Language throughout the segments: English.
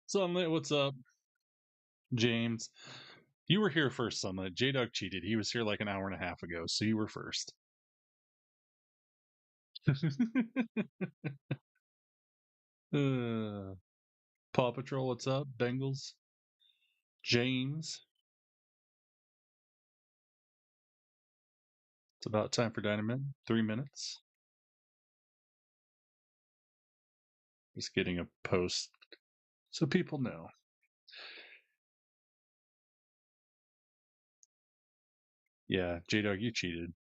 Sunlit, what's up? James. You were here first, Sunlit. J-Dog cheated. He was here like an hour and a half ago, so you were first. Paw Patrol, what's up? Bengals. James. It's about time for Dynamite. 3 minutes. Just getting a post so people know. Yeah, J-Dog, you cheated.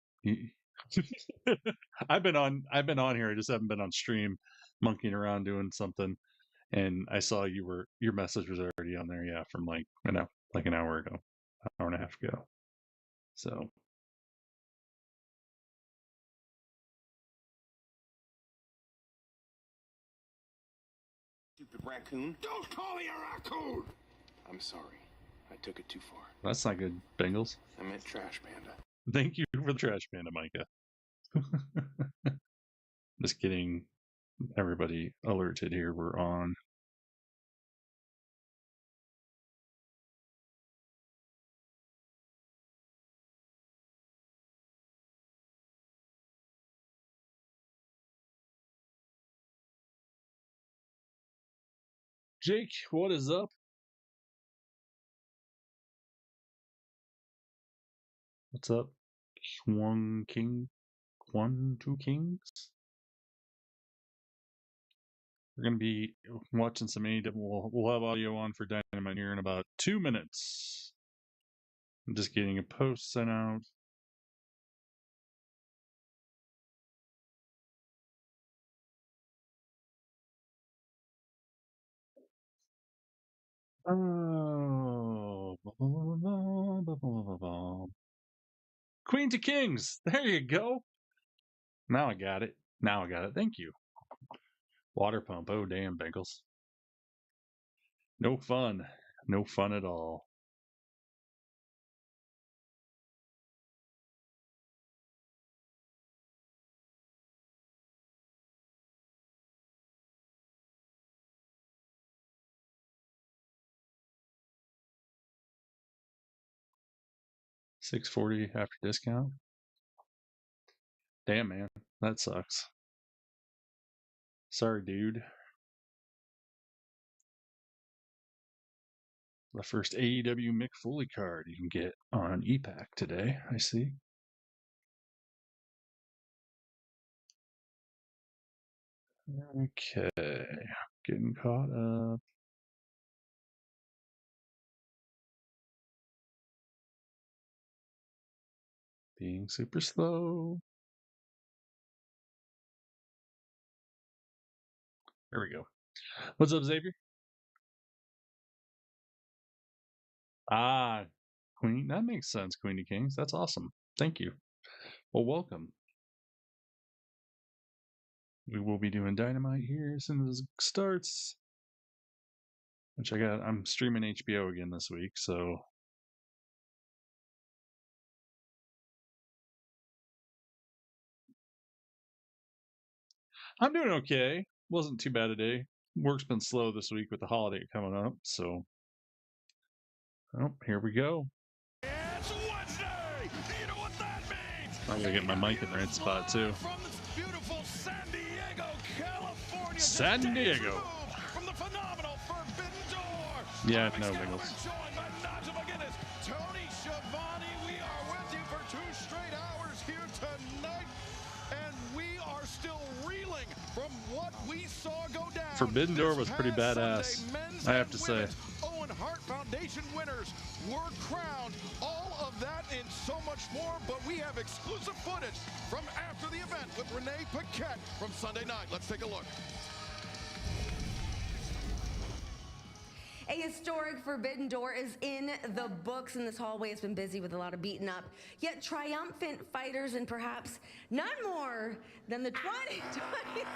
I've been on here. I just haven't been on stream, monkeying around doing something, and I saw your message was already on there. Yeah, from like an hour ago, hour and a half ago. So Stupid raccoon! Don't call me a raccoon! I'm sorry, I took it too far. That's not good, Bengals. I meant Trash Panda. Thank you for the Trash Panda, Micah. Just getting everybody alerted here. We're on. Jake, what is up? What's up? Two Kings. We're going to be watching some AEW. We'll have audio on for Dynamite here in about 2 minutes. I'm just getting a post sent out. Oh. Queen to Kings. There you go. Now I got it. Thank you. Water pump. Oh, damn, Bengals. No fun. No fun at all. $6.40 after discount. Damn, man. That sucks. Sorry, dude. The first AEW Mick Foley card you can get on ePack today, I see. Okay. Getting caught up. Being super slow. There we go. What's up, Xavier? Ah, Queen. That makes sense, Queen of Kings. That's awesome. Thank you. Well, welcome. We will be doing Dynamite here as soon as it starts. Which I'm streaming HBO again this week, so. I'm doing okay. Wasn't too bad a day. Work's been slow this week with the holiday coming up, so. Oh, here we go. It's Wednesday! You know what that means? I'm gonna get my mic in the right spot too. From the beautiful San Diego, California. San Diego. From the phenomenal Forbidden Door. Yeah, no, Bengals. Joined by Nigel McGuinness, Tony Schiavone. We are with you for 2 straight hours here tonight, and we are still reeling from what we saw go down. Forbidden Door was pretty badass, I have to say. Owen Hart Foundation winners were crowned. All of that and so much more, but we have exclusive footage from after the event with Renee Paquette from Sunday night. Let's take a look. A historic Forbidden Door is in the books, and this hallway has been busy with a lot of beaten up, yet triumphant fighters, and perhaps none more than the 2026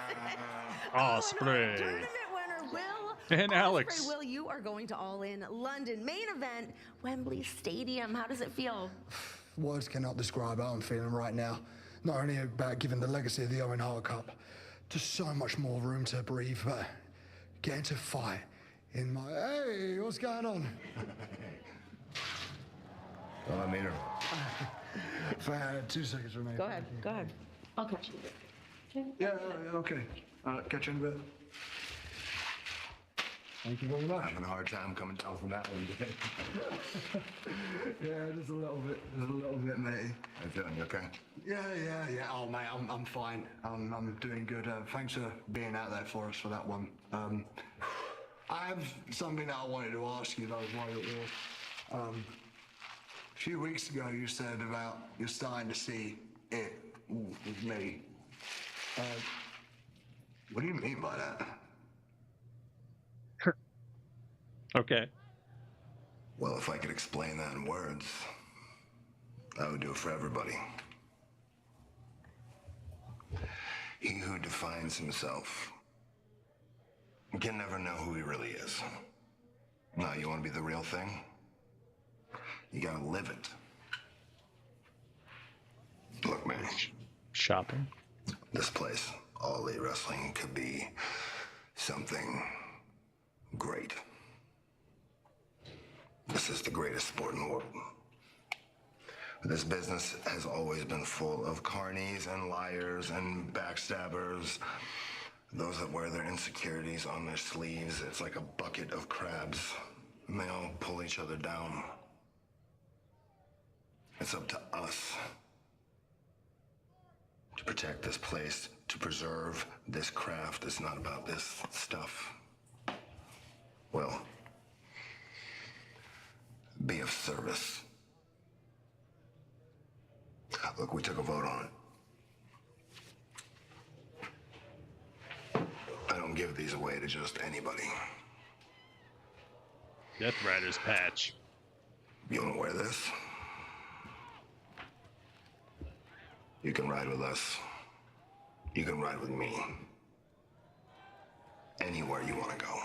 Osprey tournament winner, Will. And Alex. Will, you are going to All In London. Main event, Wembley Stadium. How does it feel? Words cannot describe how I'm feeling right now. Not only about giving the legacy of the Owen Hart Cup, just so much more room to breathe, but getting to fight in my... Hey, what's going on? Well, I mean her. 2 seconds for me. Go ahead. Go ahead. I'll catch you. Yeah, okay. Catch you in a bit. Thank you very much. Having a hard time coming down from that one today. Yeah, just a little bit, matey. How you feeling? You okay? Yeah. Oh, mate, I'm fine. I'm doing good. Thanks for being out there for us for that one. I have something that I wanted to ask you, though, while you're here. A few weeks ago, you said about you're starting to see it with me. What do you mean by that? Okay. Well, if I could explain that in words, I would do it for everybody. He who defines himself can never know who he really is. Now, you want to be the real thing? You gotta live it. Look, man. Shopping. This place, All Elite Wrestling, could be something great. This is the greatest sport in the world. This business has always been full of carnies and liars and backstabbers. Those that wear their insecurities on their sleeves. It's like a bucket of crabs, and they all pull each other down. It's up to us to protect this place, to preserve this craft. It's not about this stuff. Well, be of service. Look, we took a vote on it. I don't give these away to just anybody. Death Rider's patch. You want to wear this? You can ride with us. You can ride with me. Anywhere you want to go.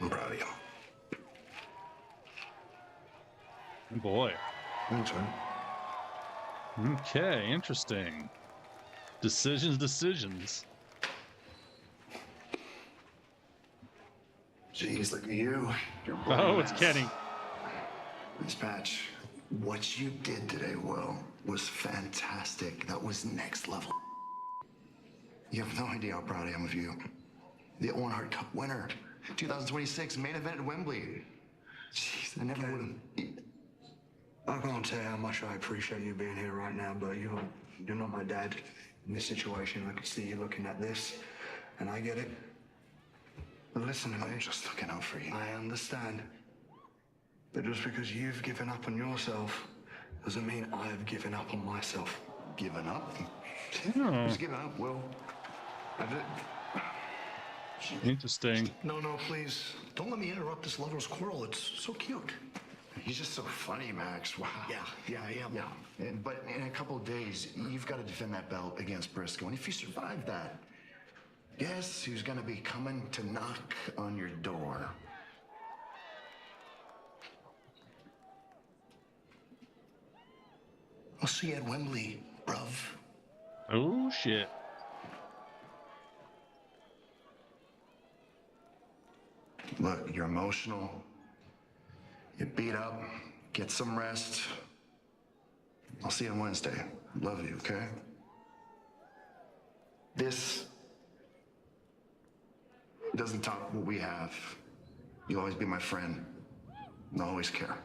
I'm proud of you. Boy. Thanks, man. Okay, interesting. Decisions. Jeez, look at you. Oh, it's Kenny. This patch, what you did today, Will, was fantastic. That was next level. You have no idea how proud I am of you. The Owen Hart Cup winner, 2026 main event at Wembley. Jeez, I never would have. I can't tell you how much I appreciate you being here right now, but you're not my dad in this situation. I can see you looking at this, and I get it. But listen to me. I'm just looking out for you. I understand. But just because you've given up on yourself doesn't mean I've given up on myself. Given up? Oh, Just give up, Will. interesting. No, please. Don't let me interrupt this lover's quarrel. It's so cute. He's just so funny, Max. Wow. Yeah, I am. Yeah. But in a couple of days, you've got to defend that belt against Briscoe. And if you survive that, guess who's going to be coming to knock on your door? I'll see you at Wembley, bruv. Oh, shit. Look, you're emotional. You're beat up. Get some rest. I'll see you on Wednesday. Love you, okay? This doesn't top what we have. You'll always be my friend. And I'll always care.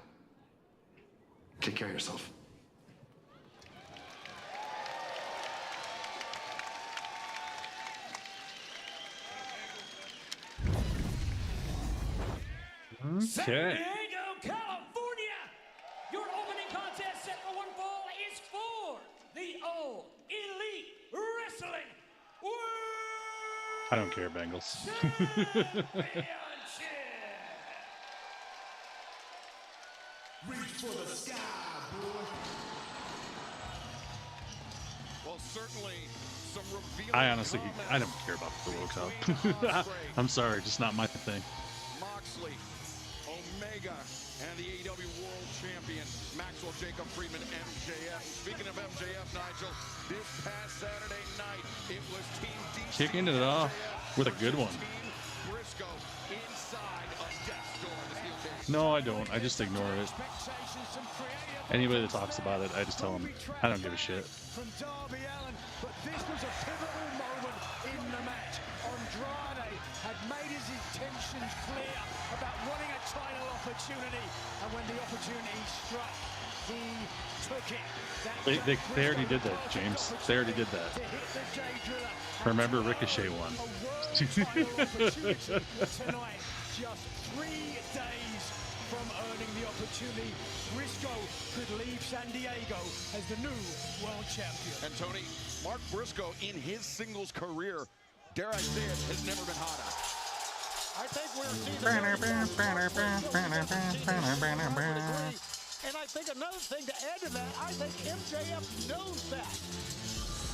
Take care of yourself. San Okay. Diego, California. Your opening contest set for one fall is for the All Elite Wrestling World I don't care, Bengals. Championship. Reach for the sky, boy. Well, certainly some revealing I honestly, I don't comments care about the World between Cup. Ospreay, I'm sorry, just not my thing. Moxley, Omega, and the AEW World Champion, Maxwell Jacob Friedman, MJF. Speaking of MJF, Nigel, this past Saturday night, it was Team DC Kicking it off with a good one. Team Briscoe inside of death's door. The steel cage. No, I don't. I just ignore it. Anybody that talks about it, I just tell them I don't give a shit. From Darby Allin, but this was a pivotal moment in the match. Andrade had made his intentions clear about wanting a title opportunity, and when the opportunity struck, he took it. They already did that, James. They already did that. Remember, Ricochet won. Tonight, just 3 days from earning the opportunity, Briscoe could leave San Diego as the new world champion. And Tony, Mark Briscoe in his singles career, dare I say it, has never been hotter. I think we're seeing and I think another thing to add to that, I think MJF knows that.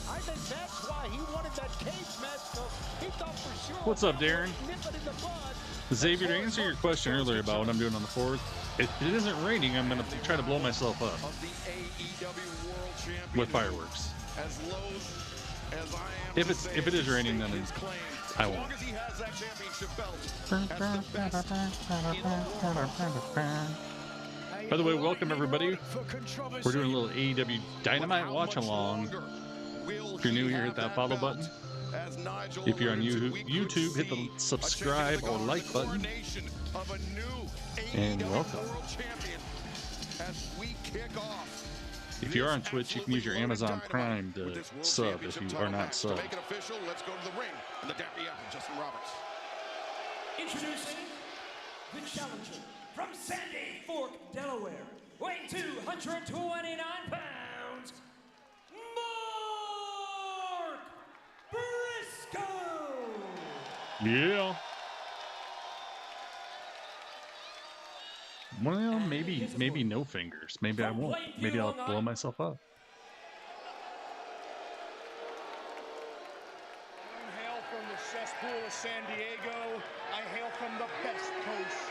I think that's why he wanted that cage match, because he thought for sure. What's up, Darren? Nip it in the bud. Xavier, to answer your question earlier about what I'm doing on the 4th, it isn't raining. I'm going to try to blow myself up Of the AEW World Champion, with fireworks. as loath as I am If to it's say if it is to raining, stake then his claim, I as won't. long as he has that championship belt as the best in the world. By the way, welcome everybody. We're doing a little AEW Dynamite But how watch much along. longer will If you're new he here, have hit that follow belt? button. As Nigel If you're on alluded to, we could YouTube, hit the see a subscribe change of the or guard, like the button. coronation of a new And AEW welcome. World Champion as we kick off. If you're on Twitch, you can use your Amazon Prime to With this World sub if Championship you title are not match. To subbed. make it official, let's go to the ring. And the Deputy Justin Roberts. Introducing the challenger from Sandy Fork, Delaware, weighing 229 pounds, Mark Briscoe. Yeah. Well, maybe no fingers. Maybe I won't. Maybe I'll blow myself up. I hail from the cesspool of San Diego. I hail from the best coast,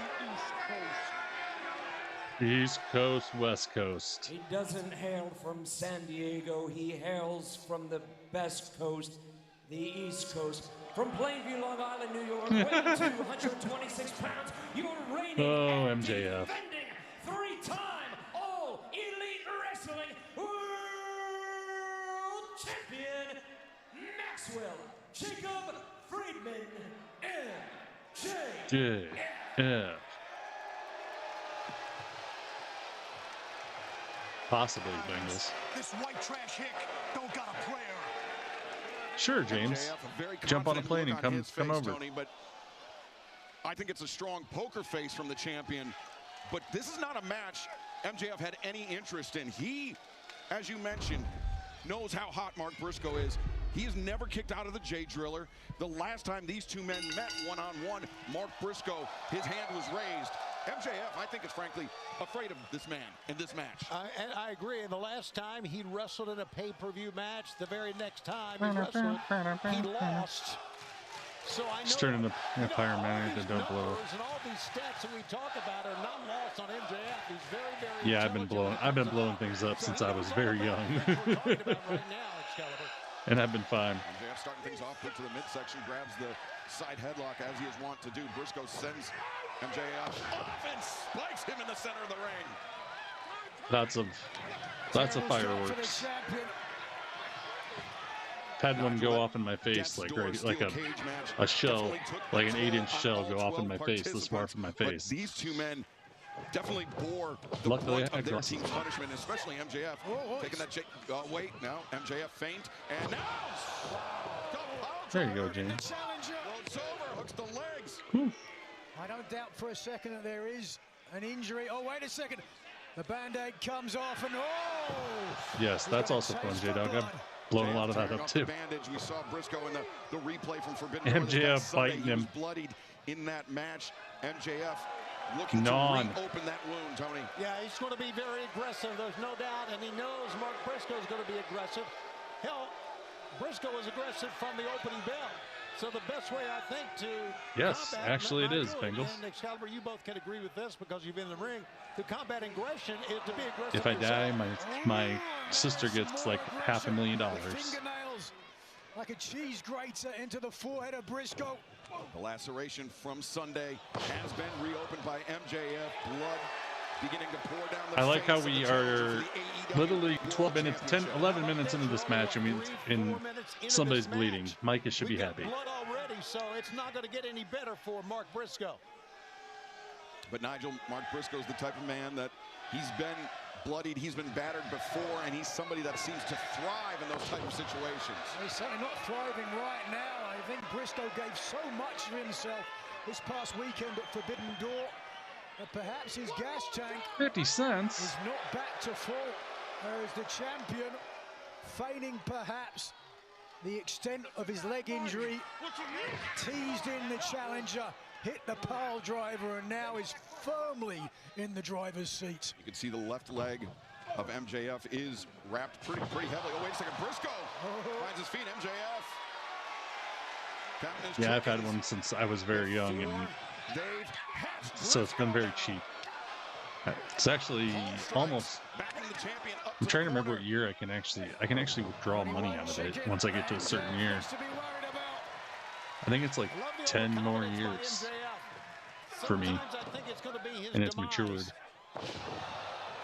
the East Coast. East Coast, West Coast. He doesn't hail from San Diego. He hails from the best coast, the East Coast. From Plainview, Long Island, New York, weighing 226 pounds, your reigning and MJF. defending 3-time All Elite Wrestling World Champion, Maxwell Jacob Friedman, MJF. JF. Possibly Bengals. This white trash hick don't got a prayer. Sure, James. MJF, a very Jump on a confident plane look and on his come face, over. Tony, but I think it's a strong poker face from the champion. But this is not a match MJF had any interest in. He, as you mentioned, knows how hot Mark Briscoe is. He has never kicked out of the J Driller. The last time these two men met one-on-one, Mark Briscoe, his hand was raised. MJF, I think, is frankly afraid of this man in this match. And I agree. And the last time he wrestled in a pay-per-view match, the very next time he wrestled, he lost. So I know, Just turn into Empire Man and don't blow. And all these stats that we talk about are not lost on MJF. He's very, very Yeah, I've been blowing things up since I was very young. And I've been fine. MJF starting things off, quick to the midsection, grabs the side headlock as he is wont to do. Briscoe sends MJF off and spikes him in the center of the ring. That's a fireworks. Had one go off in my face like a shell, like an 8-inch shell go off in my face, this far from my face. But these two men definitely bore the Luckily, brunt I of their had team's punishment, especially MJF. Taking that wait, now MJF feint, and now There you go, James. floats over, hooks the legs. Whew. I don't doubt for a second that there is an injury. Oh, wait a second. The Band-Aid comes off and oh! Yes, that's also fun, J-Dog. I've blown a lot of that up too. Bandage. We saw Briscoe in the replay from Forbidden Door this MJF past Sunday. biting He was him. bloodied in that match. MJF looking to reopen that wound, Tony. Yeah, he's going to be very aggressive. There's no doubt. And he knows Mark Briscoe is going to be aggressive. Hell, Briscoe was aggressive from the opening bell. So the best way, I think, to Yes, combat, actually it is, Nigel, Bengals. And Excalibur, you both can agree with this because you've been in the ring. To combat aggression is to be aggressive. If I die, yourself. my sister gets like $500,000. Fingernails like a cheese grater into the forehead of Briscoe. The laceration from Sunday has been reopened by MJF. Blood beginning to pour down the I like how face of we the challenger are for the AEW literally 12 World minutes, 10, Championship. 11 minutes into this match, and somebody's bleeding. Micah should be We've got happy. blood already, so it's not going to get any better for Mark Briscoe. But Nigel, Mark Briscoe's the type of man that he's been bloodied, he's been battered before, and he's somebody that seems to thrive in those type of situations. He's certainly not thriving right now. I think Briscoe gave so much of himself this past weekend at Forbidden Door that perhaps his gas tank 50 cents. is not back to full. Whereas the champion, feigning perhaps the extent of his leg injury, teased in the challenger, hit the pile driver, and now is firmly in the driver's seat. You can see the left leg of MJF is wrapped pretty heavily. Oh, wait a second, Briscoe finds his feet. MJF. Yeah, I've had one since I was very young, and so it's been very cheap. It's actually almost. I'm trying to remember what year I can actually withdraw money out of it once I get to a certain year. I think it's like 10 more years for me, and it's matured.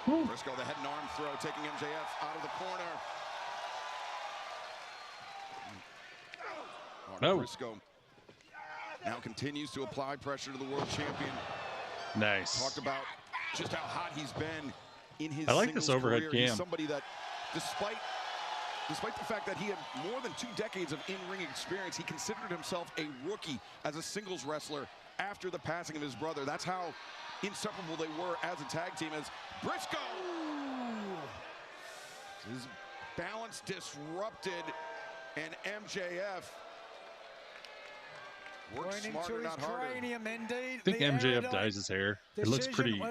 Briscoe, the head and arm throw, taking MJF out of the corner. Oh. Briscoe now continues to apply pressure to the world champion. Nice. Talked about just how hot he's been in his I like this overhead career. cam. He's somebody that, despite the fact that he had more than 2 decades of in-ring experience, he considered himself a rookie as a singles wrestler after the passing of his brother. That's how inseparable they were as a tag team. As Briscoe, his balance disrupted, and MJF works smarter, not harder. I think MJF dyes his hair. It looks pretty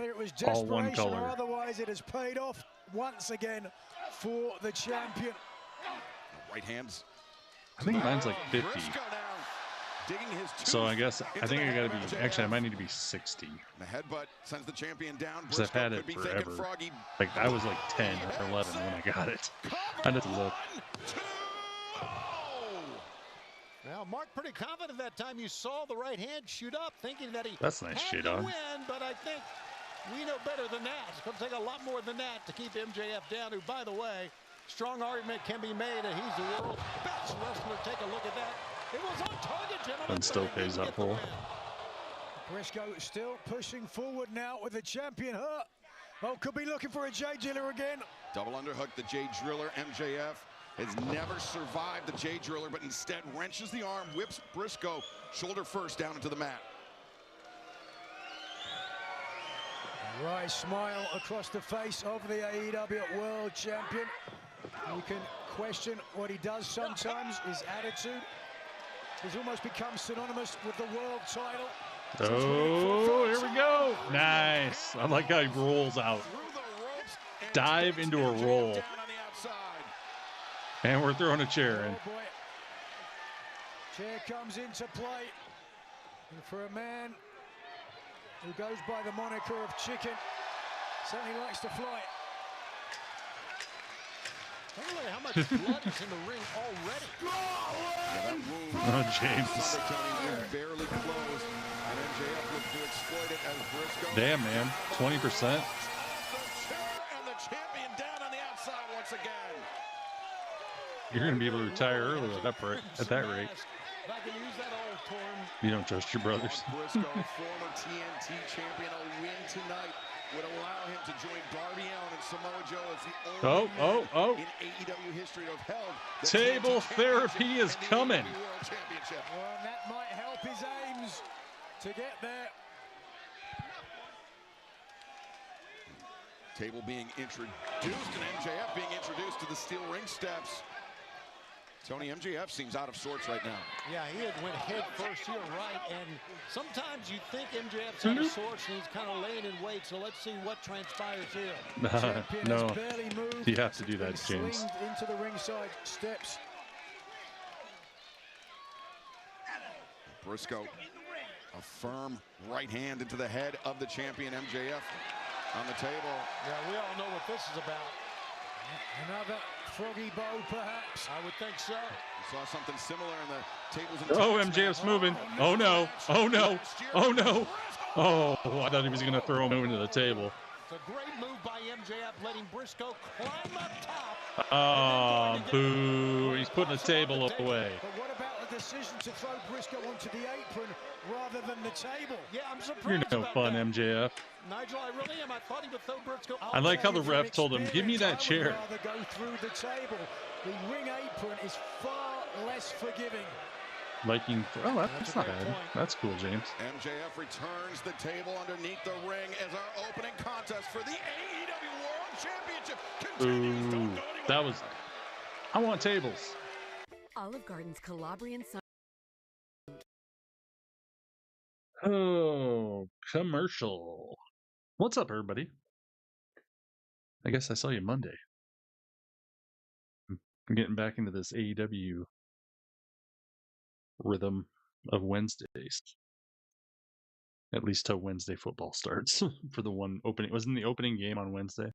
all one color. Or otherwise, it has paid off once again for the champion. Right hands. I think mine's like 50. Briscoe now digging his So I guess I think I gotta be. MJF. Actually, I might need to be 60. The headbutt sends the champion down. Because I've had it could be thinking forever. Froggy. Like I was like 10 or 11 when I got it. I had to look. Well, Mark pretty confident that time. You saw the right hand shoot up, thinking that he That's nice had shit to on. win, but I think we know better than that. It's going to take a lot more than that to keep MJF down, who, by the way, strong argument can be made that he's the world's best wrestler. Take a look at that. It was on target, gentlemen. And still pays up full. Briscoe still pushing forward now with the champion hurt. Oh, could be looking for a J Driller again. Double underhook, the J Driller. MJF has never survived the J Driller, but instead wrenches the arm, whips Briscoe shoulder first down into the mat. A wry smile across the face of the AEW World Champion. You can question what he does sometimes. His attitude has almost become synonymous with the world title. Oh, here we go. Nice. I like how he rolls out. Dive into a roll. And we're throwing a chair in. Oh boy. Chair comes into play. And for a man who goes by the moniker of Chicken, certainly likes to fly. Look at how much blood is in the ring already. Oh, James. Barely closed, and MJF looked to exploit it as Briscoe. Damn, man. 20%. The chair and the champion down on the outside once again. You're going to be able to retire early at that rate. If I can use that old term. You don't trust your brothers. Briscoe, former TNT champion, a win tonight would allow him to join Darby Allin and Samoa Joe as the only man in AEW history to have held the Table TNT therapy is Championship and the coming. AEW World Championship. Well, and that might help his aims to get there. Table being introduced and MJF being introduced to the steel ring steps. Tony, MJF seems out of sorts right now. Yeah, he had went head first here, right? And sometimes you think MJF's out of sorts and he's kind of laying in wait. So let's see what transpires here. No, barely moved. you have to do that, James. Slinged into the ringside steps. Briscoe, a firm right hand into the head of the champion MJF on the table. Yeah, we all know what this is about. Another froggy bowl, perhaps. I would think so. We saw something similar in the tables and Oh, tables MJF's match. moving. Oh, no. Oh, no. Oh, no. Oh, I thought he was going to throw him into the table. It's a great move by MJF, letting Briscoe climb up top. Oh, boo. He's putting the table away. But what about the decision to throw Briscoe onto the apron rather than the table? Yeah, I'm surprised. You're no about fun, that. MJF. Nigel, I really am. I thought he would throw Briscoe. I like how the ref told him, give me that chair. I would rather go through the table. The ring apron is far less forgiving. Liking. Oh, that's not bad. That's cool, James. MJF returns the table underneath the ring as our opening contest for the AEW World Championship continues. Don't Ooh, go anywhere. that was. I want tables. Olive Garden's Calabrian Sun. Oh, commercial. What's up, everybody? I guess I saw you Monday. I'm getting back into this AEW rhythm of Wednesdays. At least till Wednesday football starts for the one opening. Wasn't the opening game on Wednesday?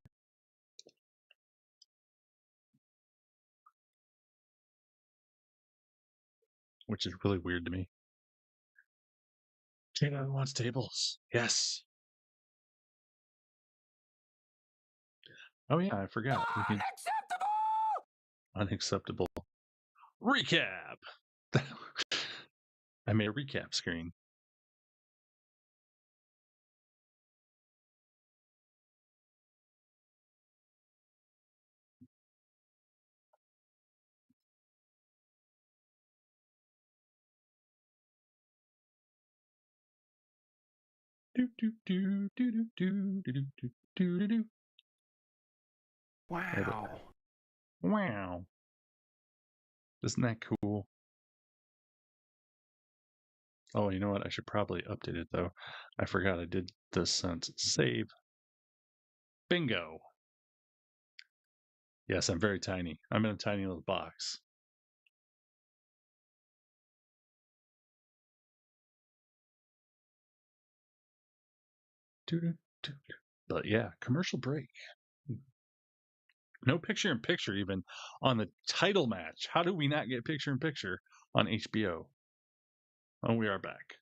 Which is really weird to me. Jada wants tables. Yes. Oh yeah, I forgot. Unacceptable. Recap. I made a recap screen. Do do do do do do do do do do. Wow. Wow. Isn't that cool? Oh, you know what? I should probably update it though. I forgot I did this since save. Bingo. Yes, I'm very tiny. I'm in a tiny little box. But yeah, commercial break. No picture in picture even on the title match. How do we not get picture in picture on HBO? Oh, we are back.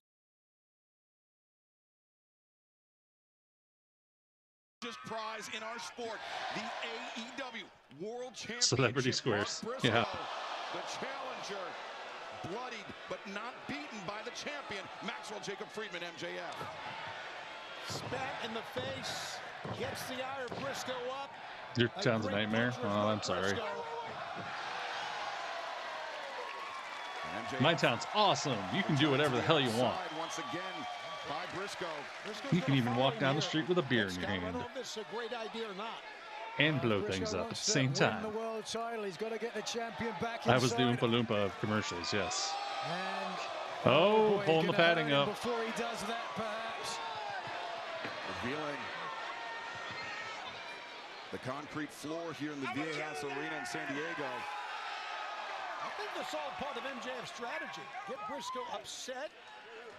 Prize in our sport, the AEW World Championship. Celebrity Squares. Briscoe, Yeah. the challenger, bloodied but not beaten by the champion, Maxwell Jacob Friedman, MJF. Spat in the face, gets the ire of Briscoe up. Your town's a nightmare? Oh, I'm sorry. My town's awesome. You can do whatever the hell you want. Once again by Briscoe. You can even walk down the street with a beer in your hand. I don't know if this is a great idea or not. And blow things up at the same time. The world title. He's got to get the champion back I was the inside. Oompa Loompa of commercials, yes. And Oh, boy, pulling the gonna padding hurt him up. Before he does that, perhaps. Revealing the concrete floor here in the Viejas Arena in San Diego. I think that's all part of MJF's strategy. Get Briscoe upset,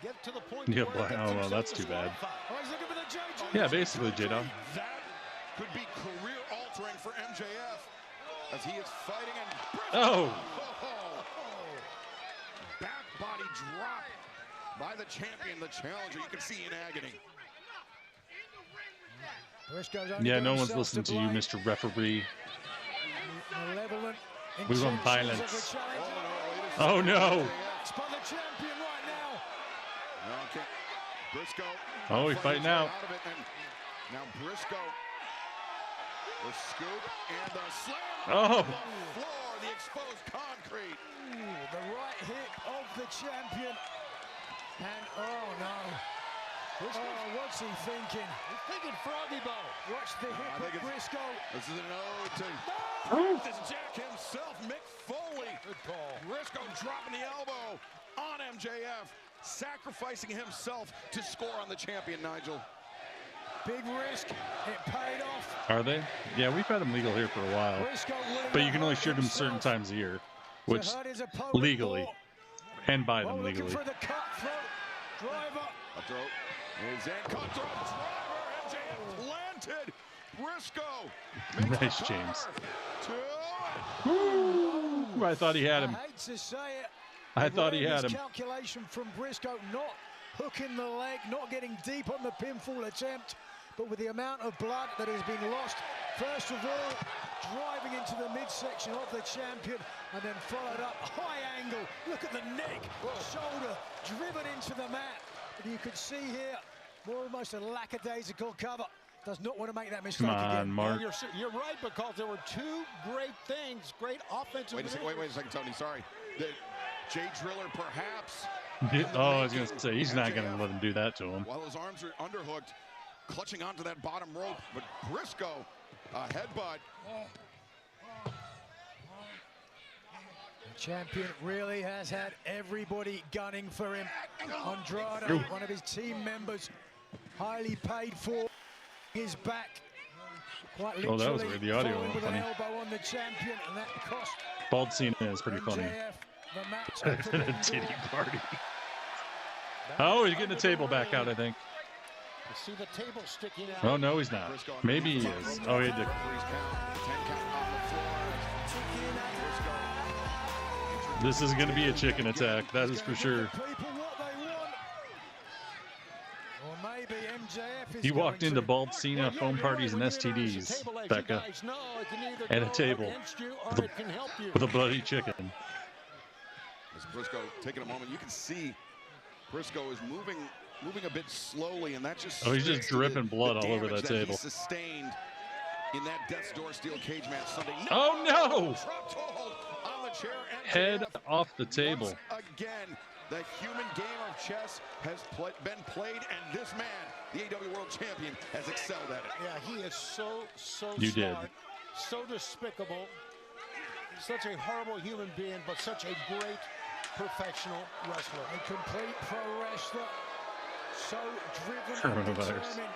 get to the point Yeah, where he gets oh, well, himself that's too bad. disqualified. Oh, he's looking for the JJ. Yeah, basically, J-Dog. That could be career-altering for MJF as he is fighting and Oh! back body drop by the champion, the challenger. You can see in agony. Briscoe's only Yeah, got no one's himself listening to you, blame. Mr. Referee. Malevolent We want intentions violence. of the challenger. Oh, no! It's by the champion right now. Okay. Briscoe. Oh, he's fighting out. Of it, and now Briscoe. The scoop and the slam. Oh! On the floor, the exposed concrete. Ooh, the right hip of the champion. And oh no. Oh, what's he thinking? He's thinking Froggy Bow. Watch the hip of Briscoe. This is an ode to Practice Jack himself, Mick Foley. Good call. Briscoe dropping the elbow on MJF, sacrificing himself to score on the champion, Nigel. Big risk. It paid off. Are they? Yeah, we've had them legal here for a while. Briscoe willing But to you can only hurt shoot them certain himself times a year. to Which, hurt his opponent legally. more. And buy Oh, them looking legally. for the cutthroat driver. A throw is in. Cutthroat driver. MJF planted Briscoe. Nice, James. Ooh, I thought he had him. I hate to say it. I thought he had him. Calculation from Briscoe, not hooking the leg, not getting deep on the pinfall attempt, but with the amount of blood that has been lost, first of all, driving into the midsection of the champion, and then followed up high angle. Look at the neck, shoulder driven into the mat. And you could see here, almost a lackadaisical cover. Does not want to make that mistake Come on, again. Mark. You're right, because there were two great things, great offensive. Wait a second, Tony. Sorry. Jay Driller, perhaps. Oh, I was going to say, he's not going to let him do that to him. While his arms are underhooked, clutching onto that bottom rope, but Briscoe, a headbutt. The champion really has had everybody gunning for him. Andrade, one of his team members, highly paid for his back. Quite literally, that was weird. The audio falling with funny. an elbow on the champion, and that cost Bald Cena is pretty funny. MJF the match. A titty party. Oh, he's getting the table back out, I think. You see the table sticking out. Oh, no, he's not. Maybe he is. Oh, he did. This is going to be a chicken attack. That is for sure. He walked into Bald Cena, foam parties, and STDs, Becca, and a table with a bloody chicken. As Briscoe taking a moment, you can see Briscoe is moving a bit slowly, and that just he's just dripping blood all over that table. He sustained in that Death's Door steel cage match Sunday. Oh no! On the chair, Head off the table. Once again, the human game of chess has been played, and this man, the AEW World Champion, has excelled at it. Yeah, he is so You smart, did. so despicable, such a horrible human being, but such a great professional wrestler. A complete pro wrestler, so driven and determined.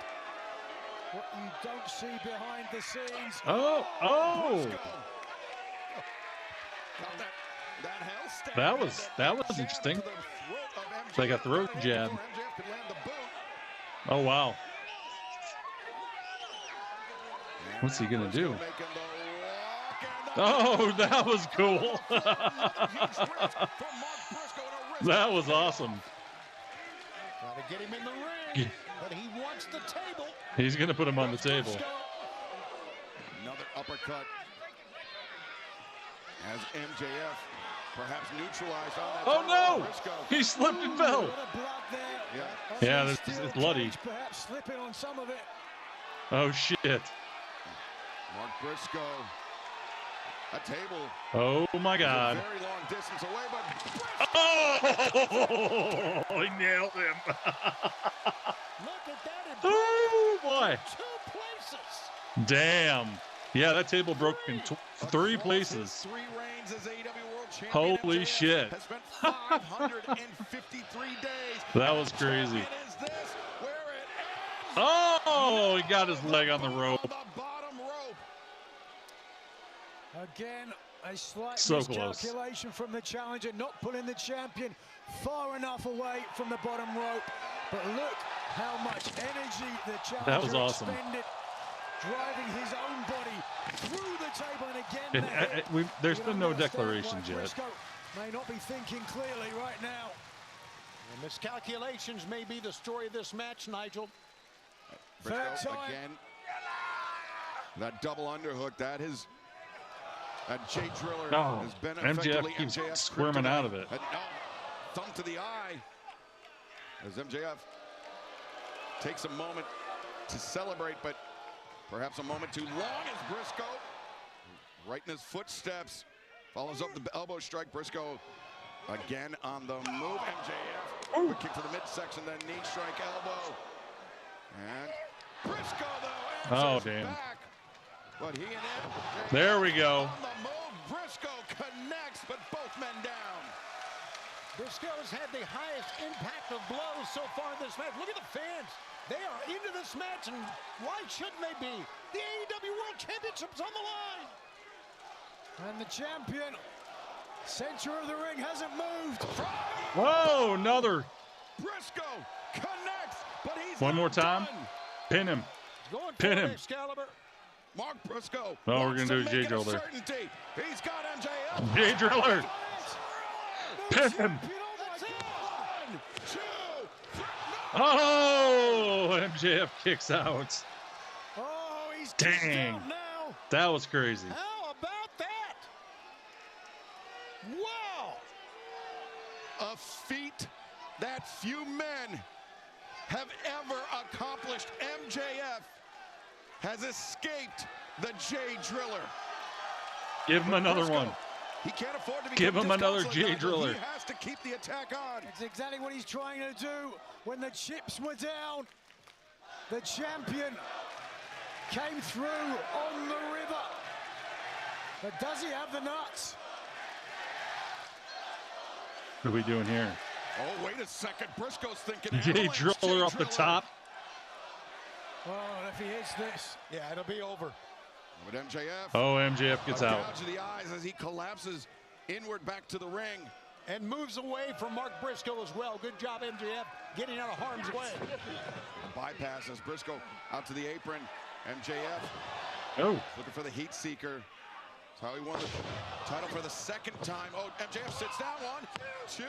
What you don't see behind the scenes. Oh! That was interesting. It's like a throat jab. Oh wow! What's he gonna do? Oh, that was cool. That was awesome. Trying to get him in the ring, but he wants the table. He's gonna put him on the table. Another uppercut as MJF perhaps neutralized on that. Oh no! He slipped and fell. Yeah, it's bloody. Perhaps slipping on some of it. Oh shit! Mark Briscoe, a table. Oh my God! Very long distance away, but oh, he nailed him. Look at that! Oh boy! 2 places. Damn. Yeah, that table broke in 3 places. 3 reigns as AEW World Champion. Holy MJF shit. has spent 553 days. That was crazy. Is this where it ends? Oh, he got his leg on the rope. On the bottom rope. Again, a slight So close. miscalculation from the challenger, not pulling the champion far enough away from the bottom rope. But look how much energy the challenger That was awesome. expended, driving his own body through the table and again. There's been no declarations yet. Briscoe may not be thinking clearly right now. And miscalculations may be the story of this match, Nigel. Briscoe again. That double underhook, that Jay Driller has been effectively MJF keeps MJF's squirming kryptonite. out of it. Thumb to the eye as MJF takes a moment to celebrate, but perhaps a moment too long as Briscoe, right in his footsteps, follows up the elbow strike. Briscoe again on the move. MJF, quick kick to the midsection, then knee strike, elbow. And Briscoe, though, answers back. But he and MJF There we go. on the move. Briscoe connects, but both men down. Briscoe's had the highest impact of blows so far in this match. Look at the fans. They are into this match, and why shouldn't they be? The AEW World Championship's on the line. And the champion, center of the ring, hasn't moved. Whoa, another. Briscoe connects, but he's One more not time. done. Pin him. Going for Pin it, him. Excalibur. Mark Briscoe. Oh, we're wants gonna do to a J make it Driller. certainty. He's got MJF. J Driller. Pin him. That's it. 1, 2, 3. Oh, MJF kicks out. Oh, he's Dang. out now. That was crazy. How about that? Wow. A feat that few men have ever accomplished. MJF has escaped the J Driller. Give him another one. He can't afford to be. Give him another J Driller. He has to keep the attack on. That's exactly what he's trying to do. When the chips were down, the champion came through on the river. But does he have the nuts? What are we doing here? Oh, wait a second. Briscoe's thinking. J Driller up the top. Oh, if he hits this. Yeah, it'll be over. But MJF. Oh, MJF gets out. Gouge of the eyes as he collapses inward back to the ring. And moves away from Mark Briscoe as well. Good job, MJF, getting out of harm's way. Bypasses Briscoe out to the apron. MJF. Oh. Looking for the heat seeker. That's how he won the title for the second time. Oh, MJF sits down. 1, 2,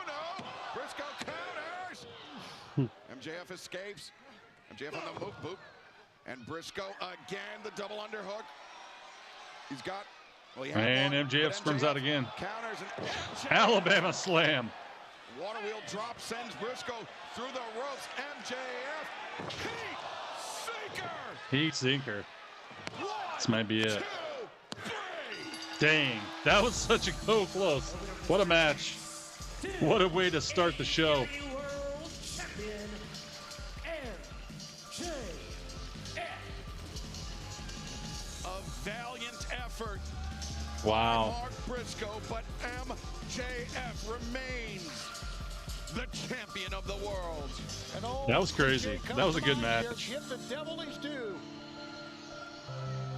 no. Briscoe counters. MJF escapes. MJF on the move, boop. And Briscoe again, the double underhook. He's got, well, he had And one, MJF but springs out again. Counters and MJF. Alabama slam. Water wheel drop sends Briscoe through the ropes. MJF, heat seeker. Heat sinker. 1, This might be it. 2, 3. Dang, that was such a close. What a match. What a way to start the show. World Champion MJF. A valiant effort. Wow. Mark Briscoe, but MJF remains the champion of the world. And all That was crazy. Jay That was a good comes by here, match. Give the devil his due.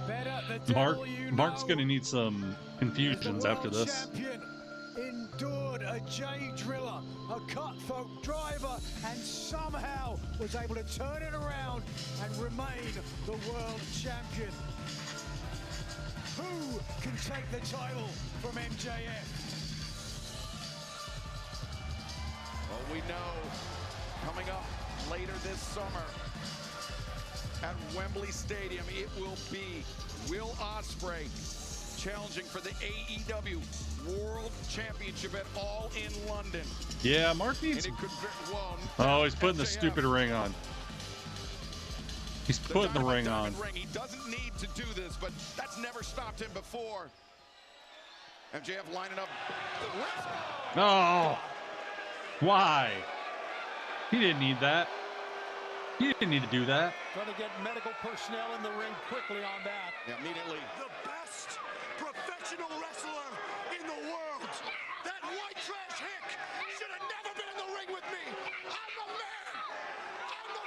Better the devil Mark's gonna need some infusions after World this. Champion endured a J Driller, a cutthroat driver, and somehow was able to turn it around and remain the world champion. Who can take the title from MJF? Well, we know coming up later this summer at Wembley Stadium, it will be Will Ospreay challenging for the AEW World Championship at All in London. Yeah, Mark needs. And it could Oh, he's putting the stupid ring on. He's putting the ring on. He doesn't need to do this, but that's never stopped him before. MJF lining up. Oh, why? He didn't need that. He didn't need to do that. Going to get medical personnel in the ring quickly on that. Yeah, immediately. The best professional wrestler in the world. That white trash hick should have never been in the ring with me. I'm the man. I'm the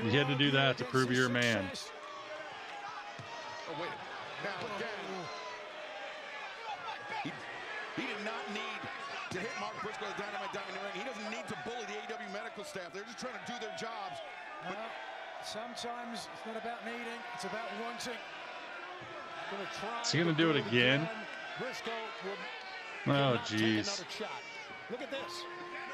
man. You had to do that to prove you're a man. Oh, wait. Now again. He did not need to hit Mark Briscoe with Dynamite Diamond in the ring. He doesn't need to bully the AEW medical staff. They're just trying to do their jobs. But sometimes it's not about needing, it's about wanting. Is he going to do it again? Briscoe will Oh, jeez. another shot. Look at this.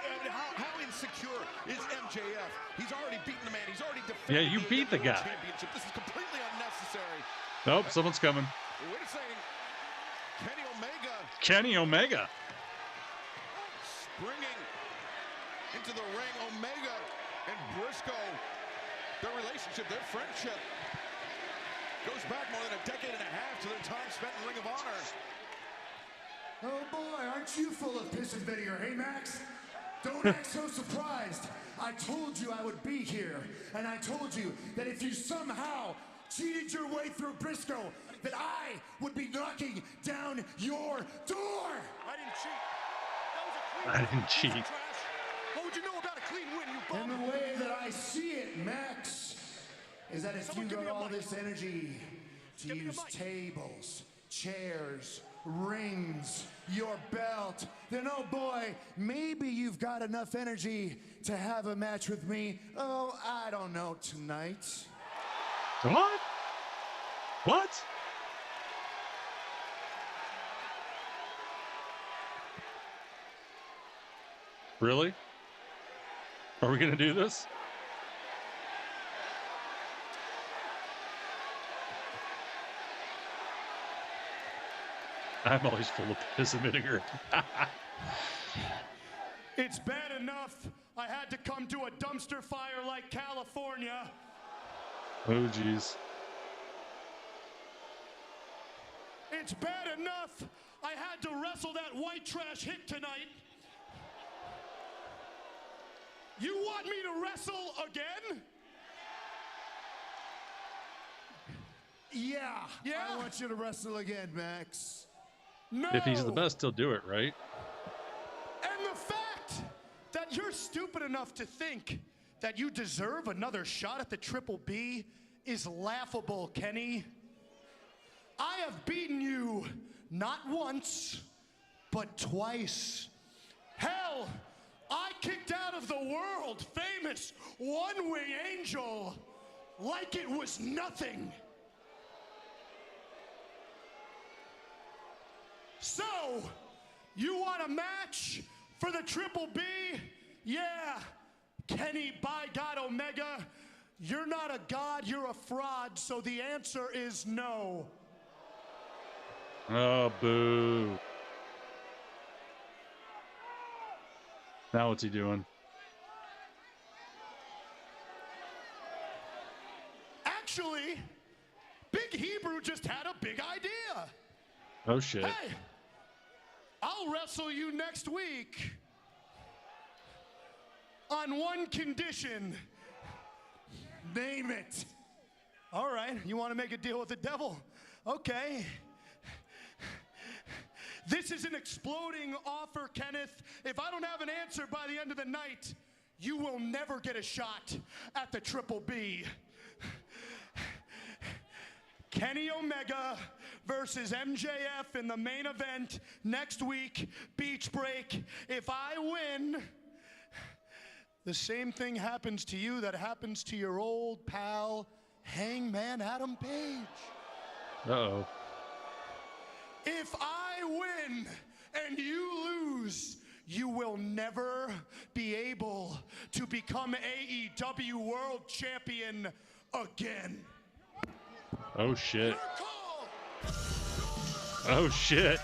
And how insecure is MJF? He's already beaten the man. He's already defended Yeah, you beat the guy. championship. This is completely unnecessary. Nope, someone's coming. Wait a second. Kenny Omega Kenny Omega. springing into the ring. Omega and Briscoe, their relationship, their friendship goes back more than a decade and a half to their time spent in Ring of Honor. Oh boy, aren't you full of piss and vinegar, hey Max? Don't act so surprised. I told you I would be here, and I told you that if you somehow cheated your way through Briscoe, that I would be knocking down your door. I didn't cheat. That was a I didn't cheat. What would you know about a clean win, you bum? And the way that I see it, Max, is that if you got all this energy to use tables, chairs, rings, your belt, then oh boy, maybe you've got enough energy to have a match with me. Oh, I don't know, tonight. What? What? Really? Are we gonna do this? I'm always full of piss and vinegar. It's bad enough I had to come to a dumpster fire like California. Oh, geez. It's bad enough I had to wrestle that white trash hick tonight. You want me to wrestle again? Yeah. Yeah? I want you to wrestle again, Max. No. If he's the best, he'll do it, right? And the fact that you're stupid enough to think that you deserve another shot at the Triple B is laughable, Kenny. I have beaten you not once, but twice. Hell, I kicked out of the world famous one-wing angel like it was nothing. So, you want a match for the Triple B? Yeah, Kenny, by God, Omega, you're not a god, you're a fraud, so the answer is no. Oh, boo. Now what's he doing? Actually, Big Hebrew just had a big idea. Oh, shit. Hey, I'll wrestle you next week on one condition. Name it. All right, you want to make a deal with the devil? Okay. This is an exploding offer, Kenneth. If I don't have an answer by the end of the night, you will never get a shot at the Triple B. Kenny Omega versus MJF in the main event next week, Beach Break. If I win, the same thing happens to you that happens to your old pal, Hangman Adam Page. Uh-oh. If I win and you lose, you will never be able to become AEW World Champion again. Oh, shit. Oh, shit.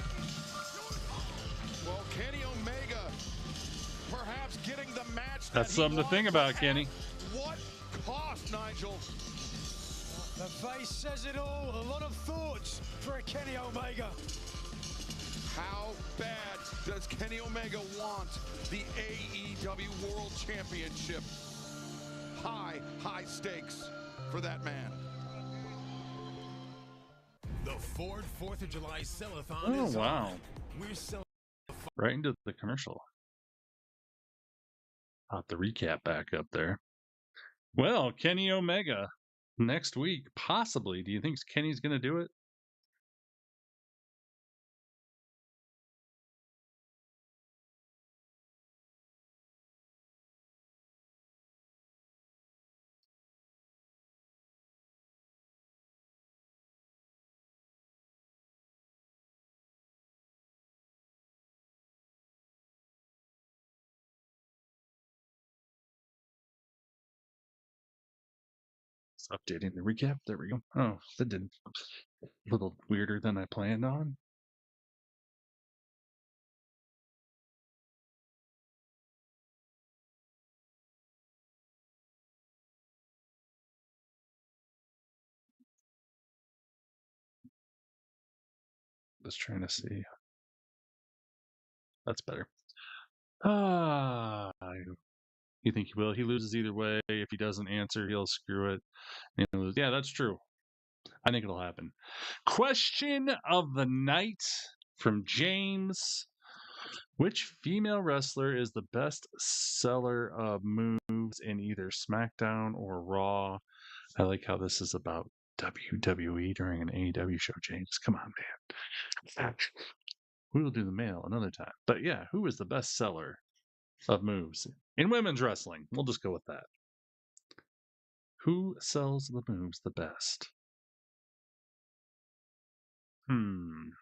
Well, Kenny Omega perhaps getting the match That's something to think about, Kenny. What cost, Nigel? The face says it all. A lot of thoughts for a Kenny Omega. How bad does Kenny Omega want the AEW World Championship? High, high stakes for that man. The Ford 4th of July Sell-a-thon is wow. on. We're selling Right into the commercial. Pop the recap back up there. Well, Kenny Omega next week, possibly. Do you think Kenny's going to do it? It's updating the recap. There we go. Oh, that did a little weirder than I planned on. Just trying to see. That's better. You think he will? He loses either way. If he doesn't answer, he'll screw it. He'll lose. Yeah, that's true. I think it'll happen. Question of the night from James. Which female wrestler is the best seller of moves in either SmackDown or Raw? I like how this is about WWE during an AEW show, James. Come on, man. We will do the male another time. But yeah, who is the best seller of moves in women's wrestling? We'll just go with that. Who sells the moves the best? I'm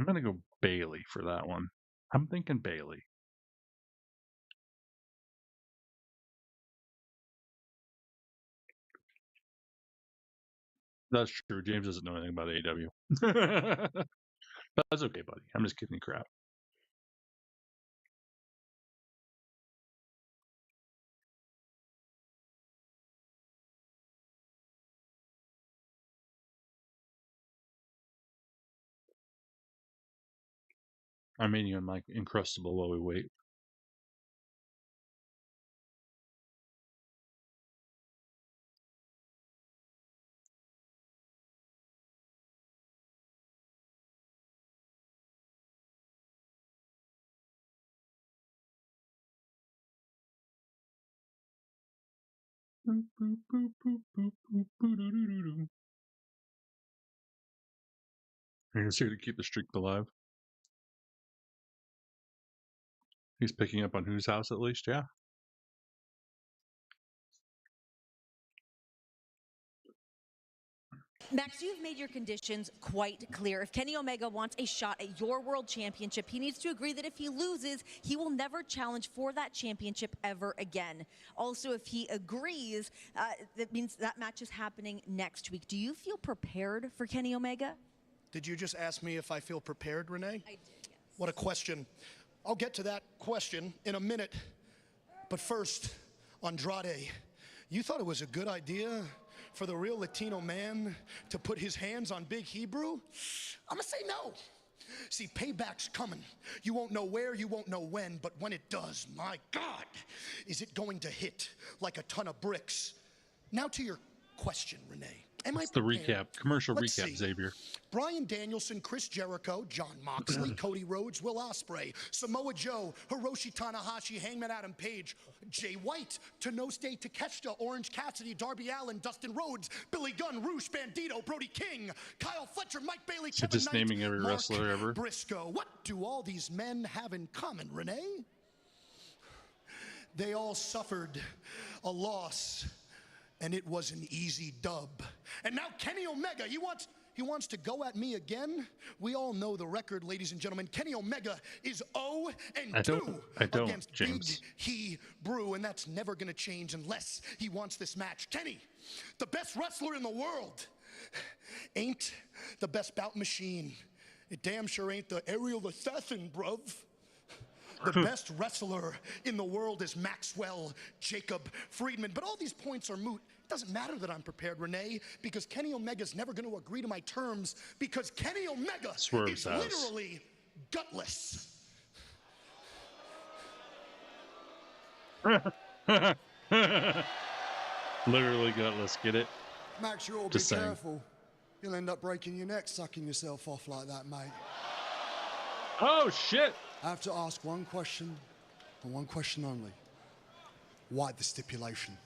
going to go Bailey for that one. I'm thinking Bailey. That's true. James doesn't know anything about AEW. That's okay, buddy. I'm just kidding crap. I'm eating on my Encrustable while we wait. Boop, boop, boop, boop, boop, boop, boop, Are you just here to keep the streak alive? He's picking up on whose house at least, yeah. Max, you've made your conditions quite clear. If Kenny Omega wants a shot at your world championship, he needs to agree that if he loses, he will never challenge for that championship ever again. Also, if he agrees, that means that match is happening next week. Do you feel prepared for Kenny Omega? Did you just ask me if I feel prepared, Renee? I did, yes. What a question. I'll get to that question in a minute. But first, Andrade, you thought it was a good idea for the real Latino man to put his hands on Big Hebrew? I'm gonna say no. See, payback's coming. You won't know where, you won't know when, but when it does, my God, is it going to hit like a ton of bricks? Now to your question, Renee. It's the recap, commercial Let's recap, see. Xavier. Brian Danielson, Chris Jericho, John Moxley, Cody Rhodes, Will Ospreay, Samoa Joe, Hiroshi Tanahashi, Hangman Adam Page, Jay White, Tenochte Takeshita, Orange Cassidy, Darby Allin, Dustin Rhodes, Billy Gunn, Roosh Bandito, Brody King, Kyle Fletcher, Mike Bailey, So Kevin just Knight, naming every Mark wrestler ever. Briscoe. What do all these men have in common, Renee? They all suffered a loss, and it was an easy dub. And now Kenny Omega, he wants to go at me again. We all know the record, ladies and gentlemen. Kenny Omega is 0-2 against James. Big Hebrew, and that's never going to change unless he wants this match. Kenny, the best wrestler in the world, ain't the best bout machine. It damn sure ain't the aerial assassin, bruv. The best wrestler in the world is Maxwell Jacob Friedman. But all these points are moot. It doesn't matter that I'm prepared, Renee, because Kenny Omega's never going to agree to my terms, because Kenny Omega is literally gutless. Literally gutless, get it? Max, you ought to be Just saying. careful. You'll end up breaking your neck sucking yourself off like that, mate. Oh, shit! I have to ask one question, and one question only. Why the stipulation?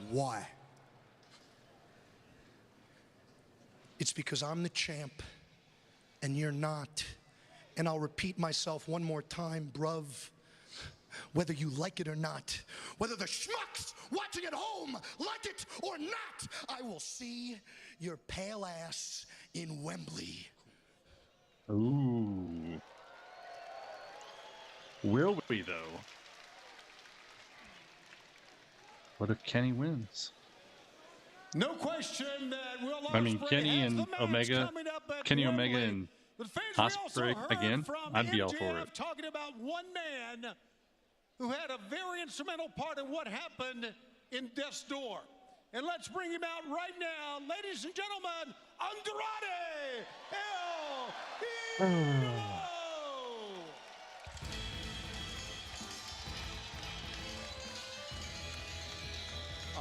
Why? It's because I'm the champ, and you're not. And I'll repeat myself one more time, bruv. Whether you like it or not, whether the schmucks watching at home like it or not, I will see your pale ass in Wembley. Ooh. Will we, though? What if Kenny wins? No question that Will I mean, Ospreay Kenny has and the match Omega, coming up at Kenny Omega Wembley. and But fans, we also Ospreay heard again, from I'd be all for MJF it. talking about one man who had a very instrumental part in what happened in Death's Door. And let's bring him out right now, ladies and gentlemen, Andrade El Idolo!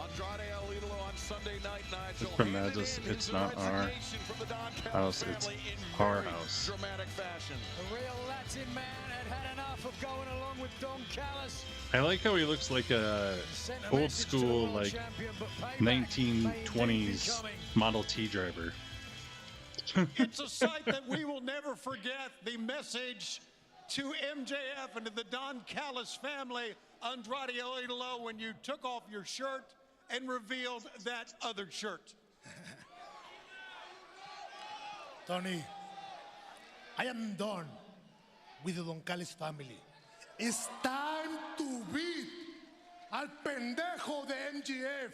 Andrade El Idolo on Sunday night, Nigel. From that, it's not our house, it's our house. Dramatic fashion. A real Latin man had enough of going along with Don Callis. I like how he looks like a old school, like 1920s Model T driver. It's a sight that we will never forget. The message to MJF and to the Don Callis family, Andrade El Idolo, when you took off your shirt and revealed that other shirt. Tony, I am done with the Don Callis family. It's time to beat al pendejo de MJF.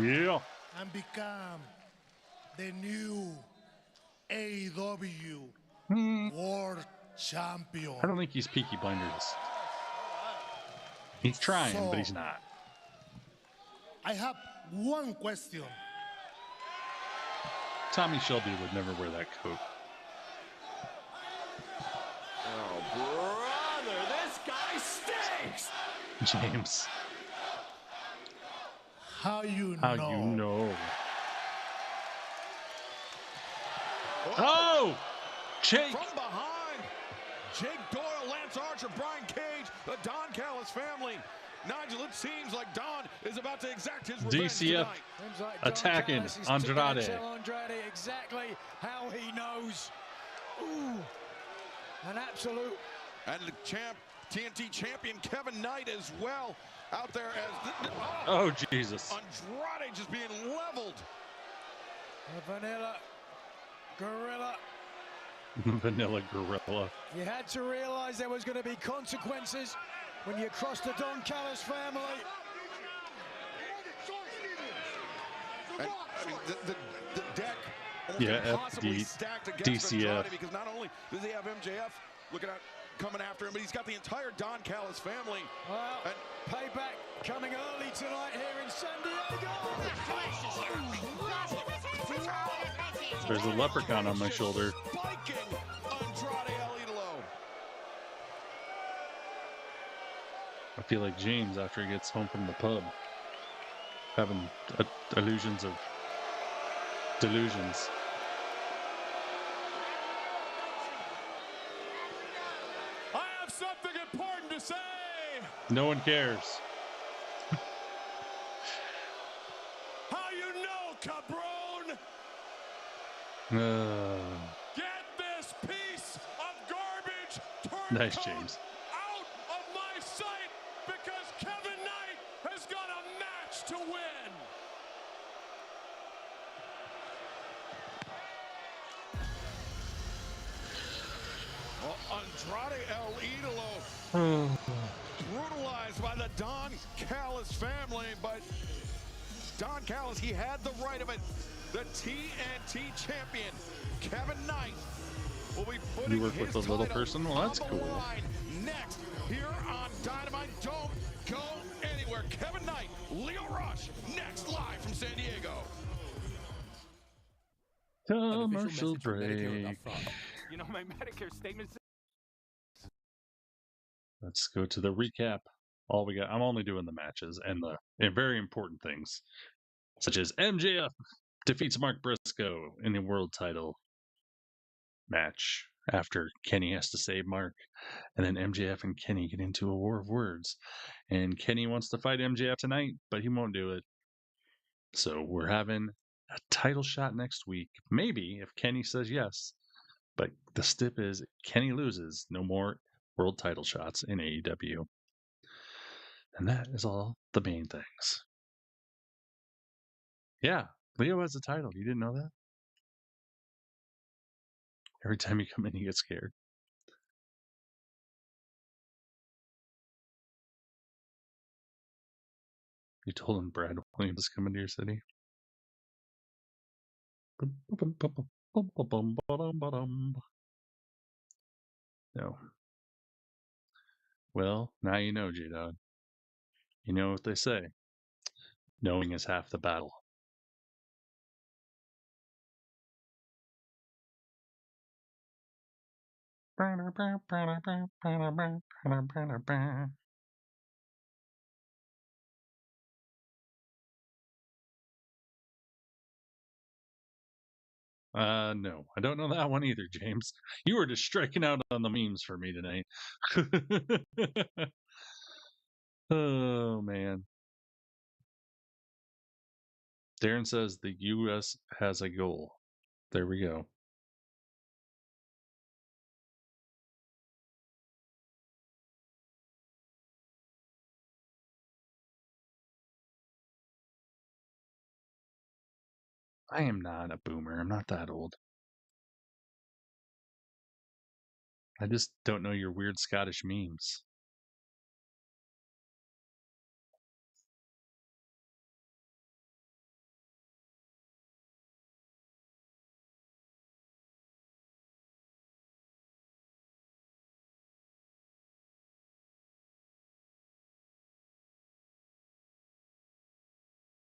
Yeah. And become the new AEW World Champion. I don't think he's Peaky Blinders. He's trying, but he's not. I have one question. Tommy Shelby would never wear that coat. Oh, brother, this guy stinks! James. How you How know? you know? Oh! Jake! From behind, Jake Doyle, Lance Archer, Brian Cage, the Don Callis family. Nigel, it seems like Don is about to exact his revenge DCF tonight. Like attacking Andrade. Tell Andrade exactly how he knows. Ooh, an absolute. And the TNT champion Kevin Knight as well out there as Oh, Jesus. Andrade just being leveled. A vanilla gorilla. Vanilla Gorilla. You had to realize there was going to be consequences when you crossed the Don Callis family. And, I mean, the deck only Yeah, possibly FD, stacked against DCF. Andrade, because not only does he have MJF looking at coming after him, but he's got the entire Don Callis family. Well, and payback coming early tonight here in San Diego. There's a leprechaun on my shoulder. Spiking Andrade El Idolo. I feel like James after he gets home from the pub. Having illusions of delusions. I have something important to say. No one cares. How you know, cabron? Get this piece of garbage Nice, turncoat James. out of my sight, because Kevin Knight has got a match to win. Well, Andrade El Idolo brutalized by the Don Callis family, but Don Callis, he had the right of it. The TNT champion, Kevin Knight, will be putting You work with his a little title person? Well, that's on the cool. line next, here on Dynamite. Don't go anywhere. Kevin Knight, Leo Rush, next live from San Diego. Commercial break. You know, my Medicare statement. Let's go to the recap. All we got. I'm only doing the matches and very important things, such as MJF defeats Mark Briscoe in the world title match after Kenny has to save Mark, and then MJF and Kenny get into a war of words, and Kenny wants to fight MJF tonight, but he won't do it. So we're having a title shot next week, maybe if Kenny says yes. But the stip is Kenny loses, no more world title shots in AEW. And that is all the main things. Yeah, Leo has the title. You didn't know that? Every time you come in, you get scared. You told him Brad Williams is coming to your city? No. Well, now you know, J-Dog. You know what they say. Knowing is half the battle. No, I don't know that one either, James. You were just striking out on the memes for me tonight. Oh, man. Darren says the U.S. has a goal. There we go. I am not a boomer. I'm not that old. I just don't know your weird Scottish memes.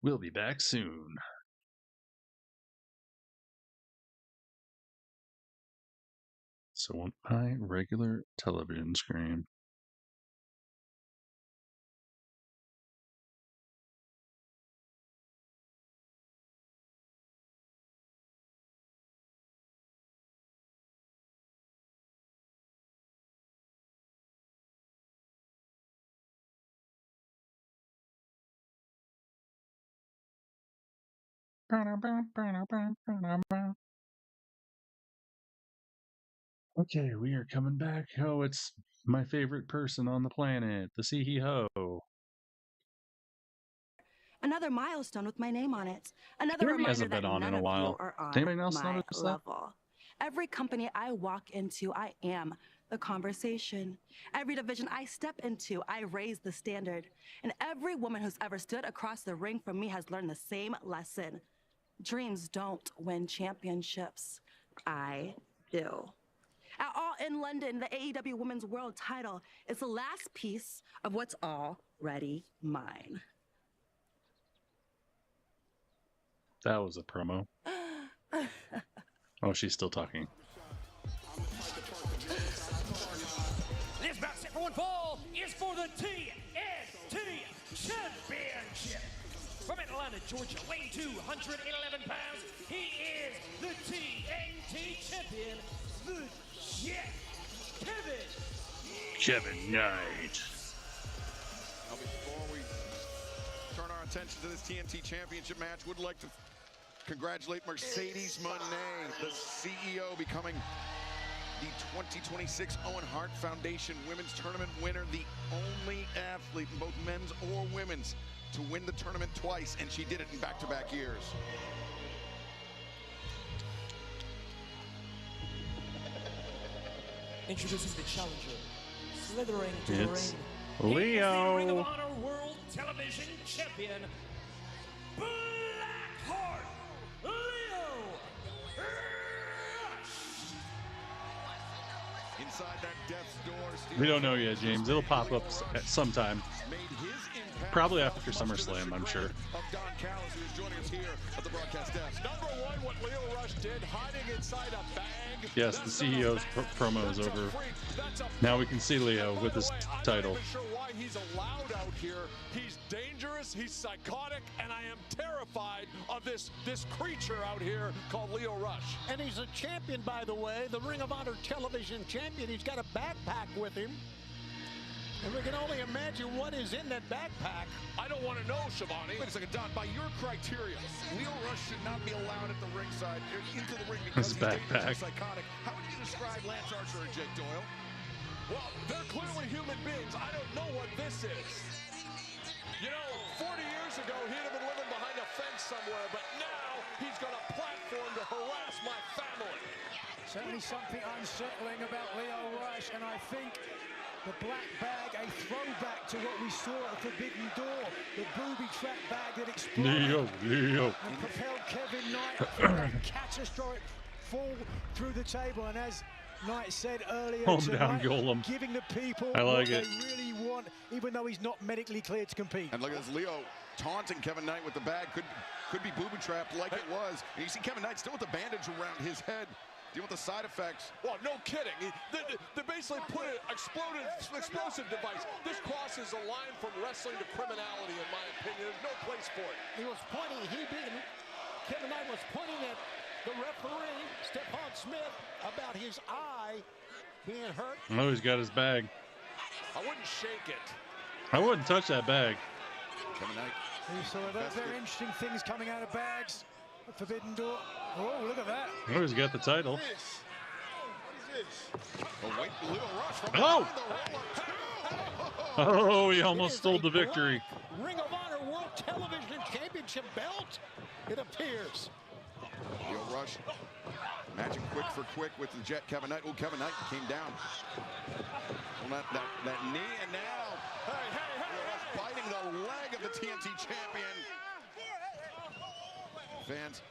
We'll be back soon. So on my regular television screen. Okay, we are coming back. Oh, it's my favorite person on the planet, the CEO. Another milestone with my name on it. Another Jeremy reminder hasn't that been on none in a of while. you are on Anybody else my notice that? level. Every company I walk into, I am the conversation. Every division I step into, I raise the standard. And every woman who's ever stood across the ring from me has learned the same lesson. Dreams don't win championships. I do. At All in London, the AEW Women's World title is the last piece of what's already mine. That was a promo. Oh, she's still talking. This match set for one fall is for the TNT Championship. From Atlanta, Georgia, weighing 211 pounds, he is the TNT Champion, the Jet, Kevin Knight. Now, before we turn our attention to this TNT Championship match, would like to congratulate Mercedes Moné, the CEO, becoming the 2026 Owen Hart Foundation Women's Tournament winner, the only athlete in both men's or women's to win the tournament twice, and she did it in back-to-back years. Introducing the challenger, slithering to the It's ring. Leo. He is the Ring of Honor World Television Champion, Blackheart Leo Rush. Inside that death's door, We don't know yet, James. It'll pop up at some time. Probably after SummerSlam, I'm sure. Of Don Callis, who is joining us here at the broadcast desk. Number one, what Leo Rush did, hiding inside a bag. Yes, the CEO's promo is over. Now we can see Leo with his title. I'm not even sure why he's allowed out here. He's dangerous, he's psychotic, and I am terrified of this creature out here called Leo Rush. And he's a champion, by the way, the Ring of Honor television champion. He's got a backpack with him. And we can only imagine what is in that backpack. I don't want to know, Shivani. Wait a second, Don, by your criteria, Leo Rush should not be allowed at the ringside, into the ring because His he's dangerous backpack. and psychotic. How would you describe Lance Archer and Jake Doyle? Well, they're clearly human beings. I don't know what this is. You know, 40 years ago, he'd have been living behind a fence somewhere, but now he's got a platform to harass my family. Certainly something unsettling about Leo Rush, and I think the black bag, a throwback to what we saw at Forbidden Door, the booby trap bag that exploded Leo. and propelled Kevin Knight for that catastrophic fall through the table. And as Knight said earlier Hometown tonight, Golem. giving the people I like what it. they really want, even though he's not medically cleared to compete. And look at this, Leo taunting Kevin Knight with the bag. Could be booby trapped like it was. And you see Kevin Knight still with the bandage around his head. Deal with the side effects. Well, no kidding. They basically put an explosive device. This crosses a line from wrestling to criminality, in my opinion. There's no place for it. He was pointing, Kevin Knight was pointing at the referee, Stephon Smith, about his eye being hurt. Oh, he's got his bag. I wouldn't shake it. I wouldn't touch that bag. Kevin Knight. So those very interesting things coming out of bags. Forbidden Door. Oh, look at that. Oh, he's got the title. Oh, wait, little rush from Oh! the roller. Oh, he almost stole the victory. Ring of Honor World Television Championship belt, it appears. Leo Rush matching quick for quick with the Jet Kevin Knight. Oh, Kevin Knight came down. Well, that knee, and now Leo Rush biting the leg of the TNT champion. Fans,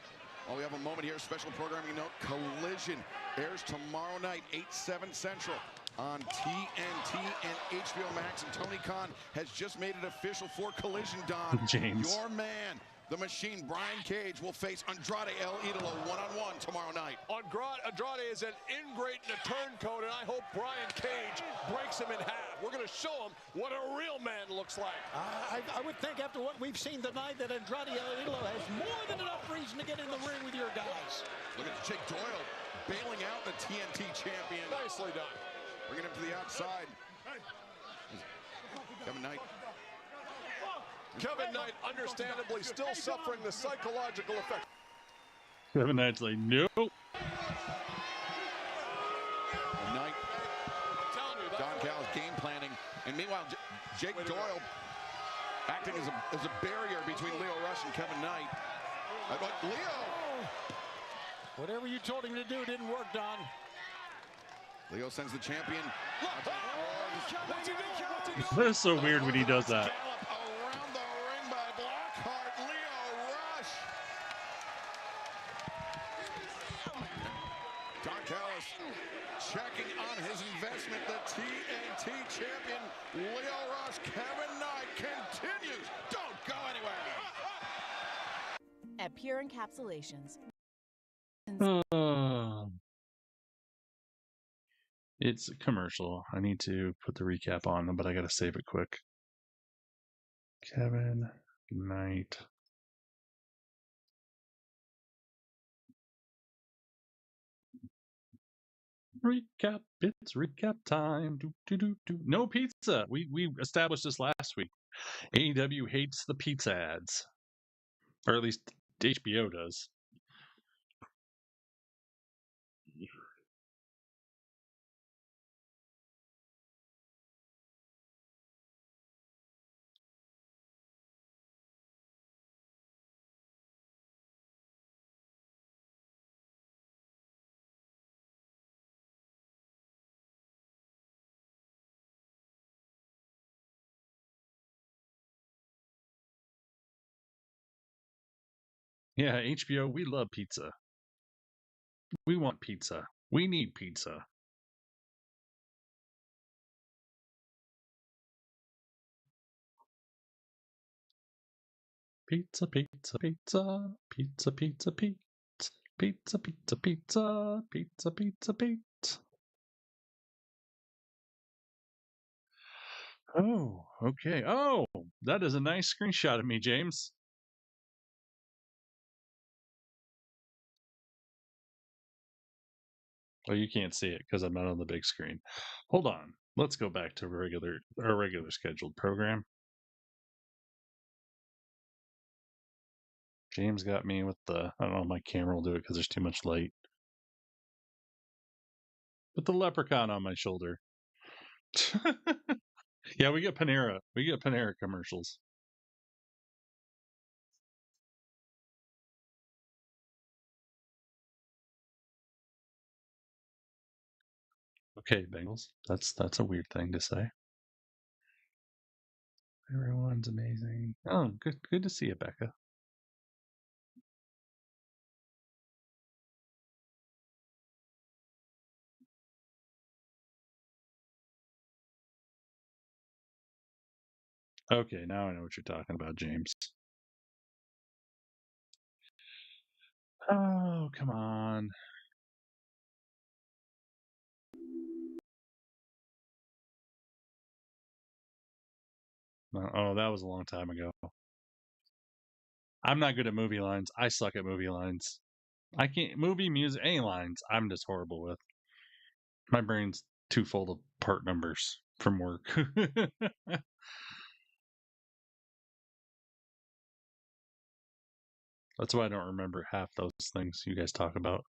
we have a moment here. Special programming note: Collision airs tomorrow night, 8/7 Central, on TNT and HBO Max. And Tony Khan has just made it official for Collision. Don, James, your man, the Machine, Brian Cage, will face Andrade El Idolo one-on-one tomorrow night. Andrade is an ingrate and a turncoat, and I hope Brian Cage breaks him in half. We're going to show him what a real man looks like. I would think after what we've seen tonight that Andrade El Idolo has more than enough reason to get in the ring with your guys. Look at Jake Doyle bailing out the TNT champion. Nicely done. Bringing him to the outside. Kevin Knight. Kevin Knight, understandably, still suffering the psychological effect. Kevin Knight's like, nope. Knight. Don Callis game planning. And meanwhile, Jake Doyle acting as a barrier between Leo Rush and Kevin Knight. Leo! Whatever you told him to do didn't work, Don. Leo sends the champion. What's he doing? That is so weird when he does that. Around the ring by Blackheart, Leo Rush. Don Callis checking on his investment. The TNT champion, Leo Rush. Kevin Knight continues. Don't go anywhere. At Pure Encapsulations. It's a commercial. I need to put the recap on, but I gotta save it quick. Kevin Knight. Recap. It's recap time. No pizza. We established this last week. AEW hates the pizza ads, or at least HBO does. Yeah, HBO, we love pizza. We want pizza. We need pizza. Pizza, pizza, pizza, pizza, pizza, pizza, pizza, pizza, pizza, pizza, pizza, pizza. Oh, okay. Oh, that is a nice screenshot of me, James. Oh, you can't see it because I'm not on the big screen. Hold on. Let's go back to our regular scheduled program. James got me with the, I don't know if my camera will do it because there's too much light. With the leprechaun on my shoulder. Yeah, we get Panera. We get Panera commercials. Okay, Bengals. That's a weird thing to say. Everyone's amazing. Oh, good to see you, Becca. Okay, now I know what you're talking about, James. Oh, come on. Oh, that was a long time ago. I'm not good at movie lines. I suck at movie lines. I can't movie, music, any lines. I'm just horrible with. My brain's too full of part numbers from work. That's why I don't remember half those things you guys talk about.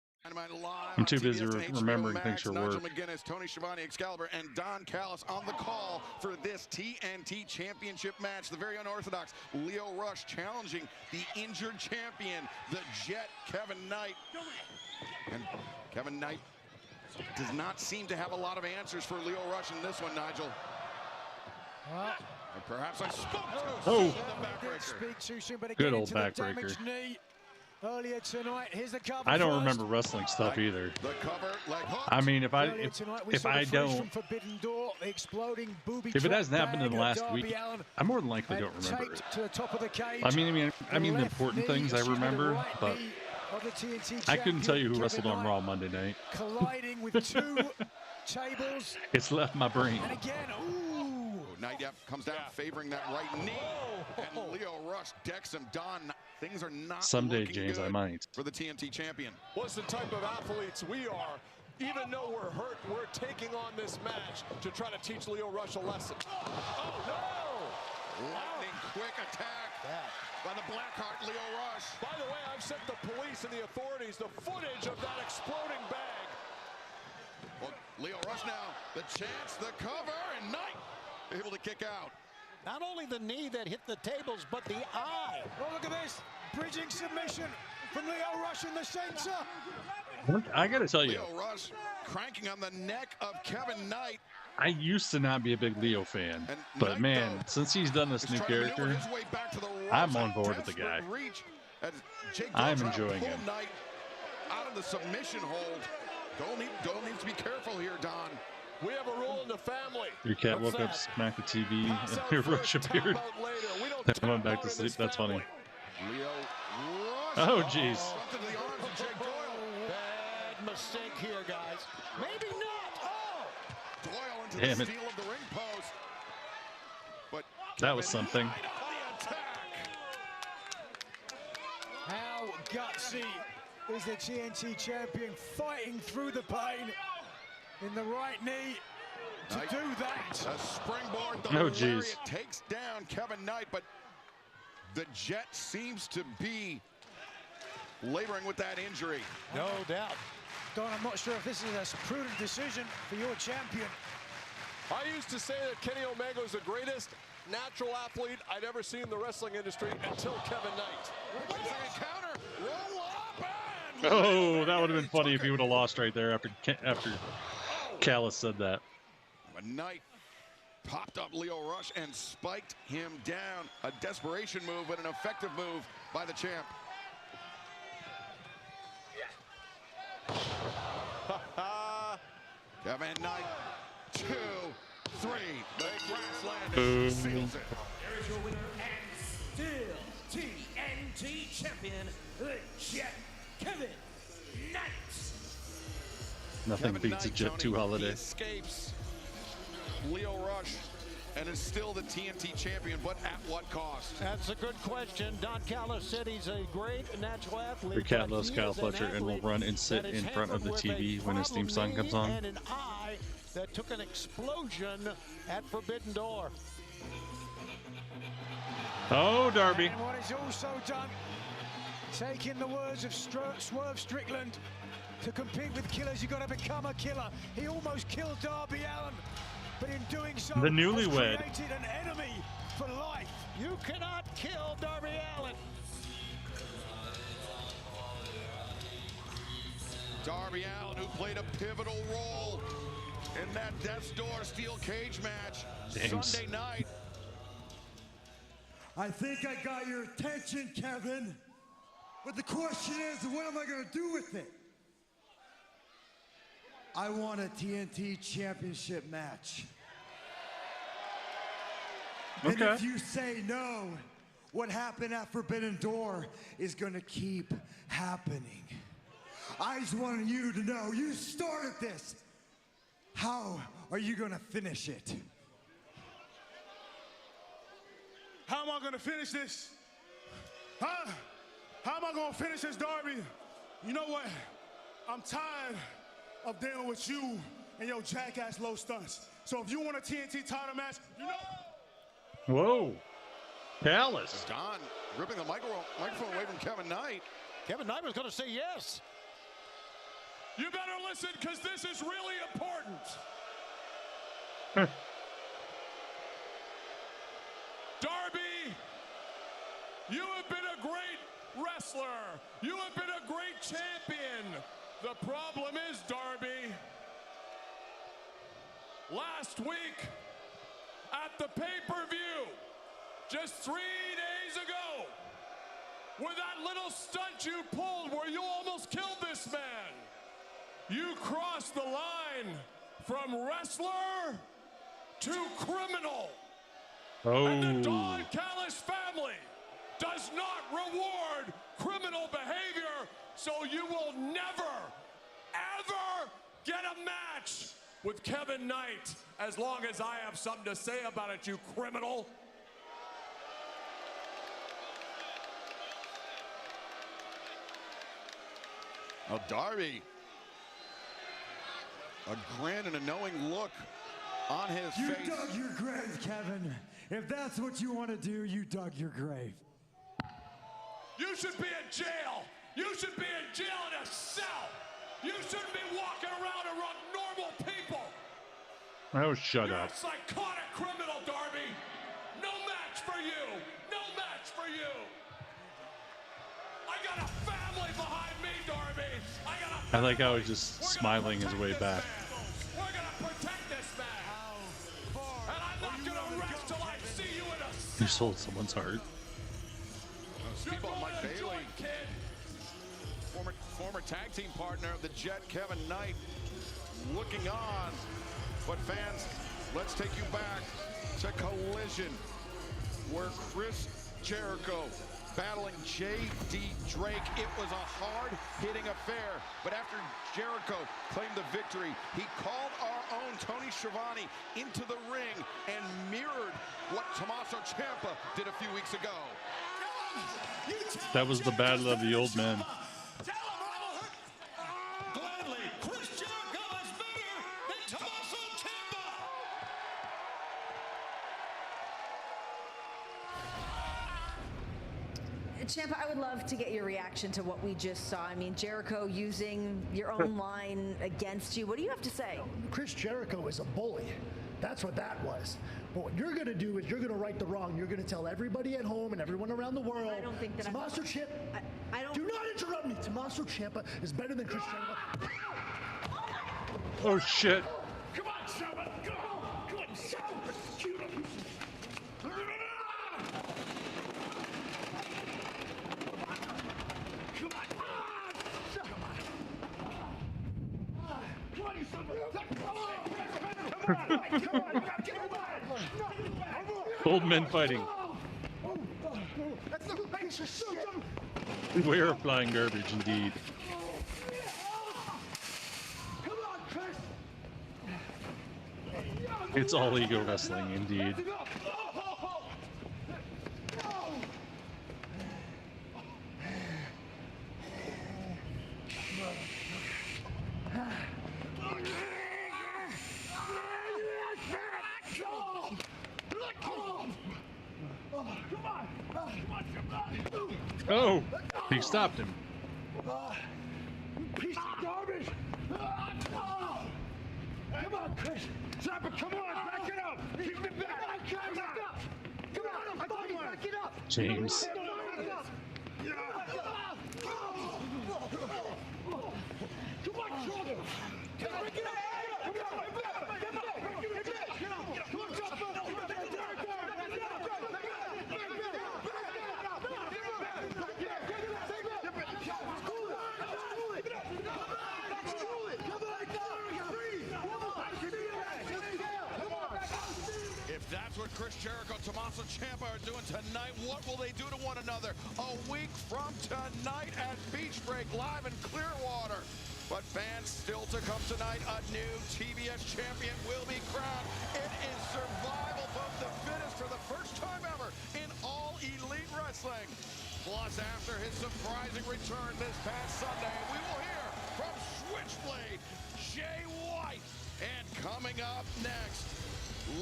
I'm too busy remembering things for work. Nigel McGuinness, Tony Schiavone, Excalibur, and Don Callis on the call for this TNT Championship match. The very unorthodox Lio Rush challenging the injured champion, the Jet, Kevin Knight. And Kevin Knight does not seem to have a lot of answers for Lio Rush in this one, Nigel. And perhaps I spoke too soon. Speak too soon, but good old backbreaker. Earlier tonight, here's the cover. I don't remember wrestling stuff either. The cover, leg hook. I mean, if I don't, if it hasn't happened in the last week, I more than likely don't remember it. To the top of the cage. I mean the important things I remember, but I couldn't tell you who wrestled on Raw Monday night. Colliding with two tables. It's left my brain. And again, ooh. Knight comes down favoring that right knee. And Lio Rush decks him. Don, things are not someday, looking James, good I might. for the TNT champion. What's the type of athletes we are? Even though we're hurt, we're taking on this match to try to teach Lio Rush a lesson. Oh, no! Lightning quick attack by the Blackheart Lio Rush. By the way, I've sent the police and the authorities the footage of that exploding bag. Well, Lio Rush now, the chance, the cover, and Knight able to kick out. Not only the knee that hit the tables, but the eye. Oh, look at this. Bridging submission from Lio Rush in the center. I gotta tell you, Lio Rush cranking on the neck of Kevin Knight. I used to not be a big Leo fan, but man, since he's done this new character, I'm on board with the guy. I'm enjoying him. Out of the submission hold. Dole needs to be careful here, Don. We have a rule in the family. Your cat woke up, smacked the TV, and Rush appeared. Then went back to sleep. That's funny. Lio Rush. Oh, jeez. Bad mistake here, guys. Maybe not. Oh! Doyle into Damn the it. steel of the ring post. But That was something. How gutsy is the TNT champion fighting through the pain in the right knee to do that. A springboard. The Oh, jeez. lariat takes down Kevin Knight, but the Jet seems to be laboring with that injury. No doubt. Don, I'm not sure if this is a prudent decision for your champion. I used to say that Kenny Omega was the greatest natural athlete I'd ever seen in the wrestling industry until Kevin Knight. Counter, roll up, and Oh, that would have been funny if he would have lost right there after Callis said that. a Knight popped up Lio Rush and spiked him down. A desperation move, but an effective move by the champ. Kevin Knight, 2, 3. The grassland seals it. There is your winner and still TNT champion, the Jet, Kevin Knight. Nothing Kevin beats a Knight, Jet Tony, 2 he holiday. escapes Lio Rush and is still the TNT champion, but at what cost? That's a good question. Don Callis said he's a great natural athlete. Your cat but loves he Kyle is an Fletcher and will athlete run and sit that is in front of the hampered with a TV when his theme song problem comes on. knee and an eye that took an explosion at Forbidden Door. Oh, Darby. And what he's also done, taking the words of Swerve Strickland, to compete with killers, you got to become a killer. He almost killed Darby Allin, but in doing so, The newlywed. has created an enemy for life. You cannot kill Darby Allin. Darby Allin, who played a pivotal role in that Death's Door steel cage match James. Sunday night. I think I got your attention, Kevin. But the question is, what am I going to do with it? I want a TNT championship match. And Okay. if you say no, what happened at Forbidden Door is going to keep happening. I just wanted you to know, you started this. How are you going to finish it? How am I going to finish this? Huh? How am I going to finish this, Darby? You know what? I'm tired of dealing with you and your jackass low stunts. So if you want a TNT title match, you know. Whoa. Palace. Don ripping the microphone away from Kevin Knight. Kevin Knight was going to say yes. You better listen, because this is really important. Darby, you have been a great wrestler. You have been a great champion. The problem is, Darby, last week at the pay-per-view, just 3 days ago, with that little stunt you pulled where you almost killed this man, you crossed the line from wrestler to criminal. Oh. And the Don Callis family does not reward criminal behavior, so you will never, ever get a match with Kevin Knight as long as I have something to say about it, you criminal. Oh, Darby. A grin and a knowing look on his face. You dug your grave, Kevin. If that's what you want to do, you dug your grave. You should be in jail. You should be in jail in a cell. You shouldn't be walking around among normal people. Oh, shut You're up. a psychotic criminal, Darby. No match for you. No match for you. I got a family behind me, Darby. I like how he's just smiling his way back. We're gonna protect this man. And I'm not gonna rest till I see you in a He sold someone's heart. Speedball Mike Bailey, former tag team partner of the Jet, Kevin Knight, looking on. But fans, let's take you back to Collision, where Chris Jericho battling J.D. Drake. It was a hard-hitting affair, but after Jericho claimed the victory, he called our own Tony Schiavone into the ring and mirrored what Tommaso Ciampa did a few weeks ago. That was the battle of the old men. Gladly, Chris Jericho is better than Tommaso Ciampa. Ciampa, I would love to get your reaction to what we just saw. I mean, Jericho using your own line against you. What do you have to say? Chris Jericho is a bully. That's what that was. But what you're going to do is you're going to right the wrong. You're going to tell everybody at home and everyone around the world. I don't think that Tommaso Ciampa. I don't. Do not interrupt me. Tommaso Ciampa is better than Chris Jericho. Oh, shit. Come on, Ciampa. Go. Come on, Ciampa. Old men fighting. We're flying garbage, indeed. It's all ego wrestling, indeed. Oh, he stopped him. Piece of garbage! Come on, Chris! Ciampa, come on! Back it up! Keep it back! Come on! Back it up! James. If that's what Chris Jericho, Tommaso Ciampa are doing tonight, what will they do to one another a week from tonight at Beach Break live in Clearwater? But fans, still to come tonight, a new TBS champion will be crowned. It is survival of the fittest for the first time ever in all elite wrestling. Plus, after his surprising return this past Sunday, we will hear from Switchblade Jay White. And coming up next,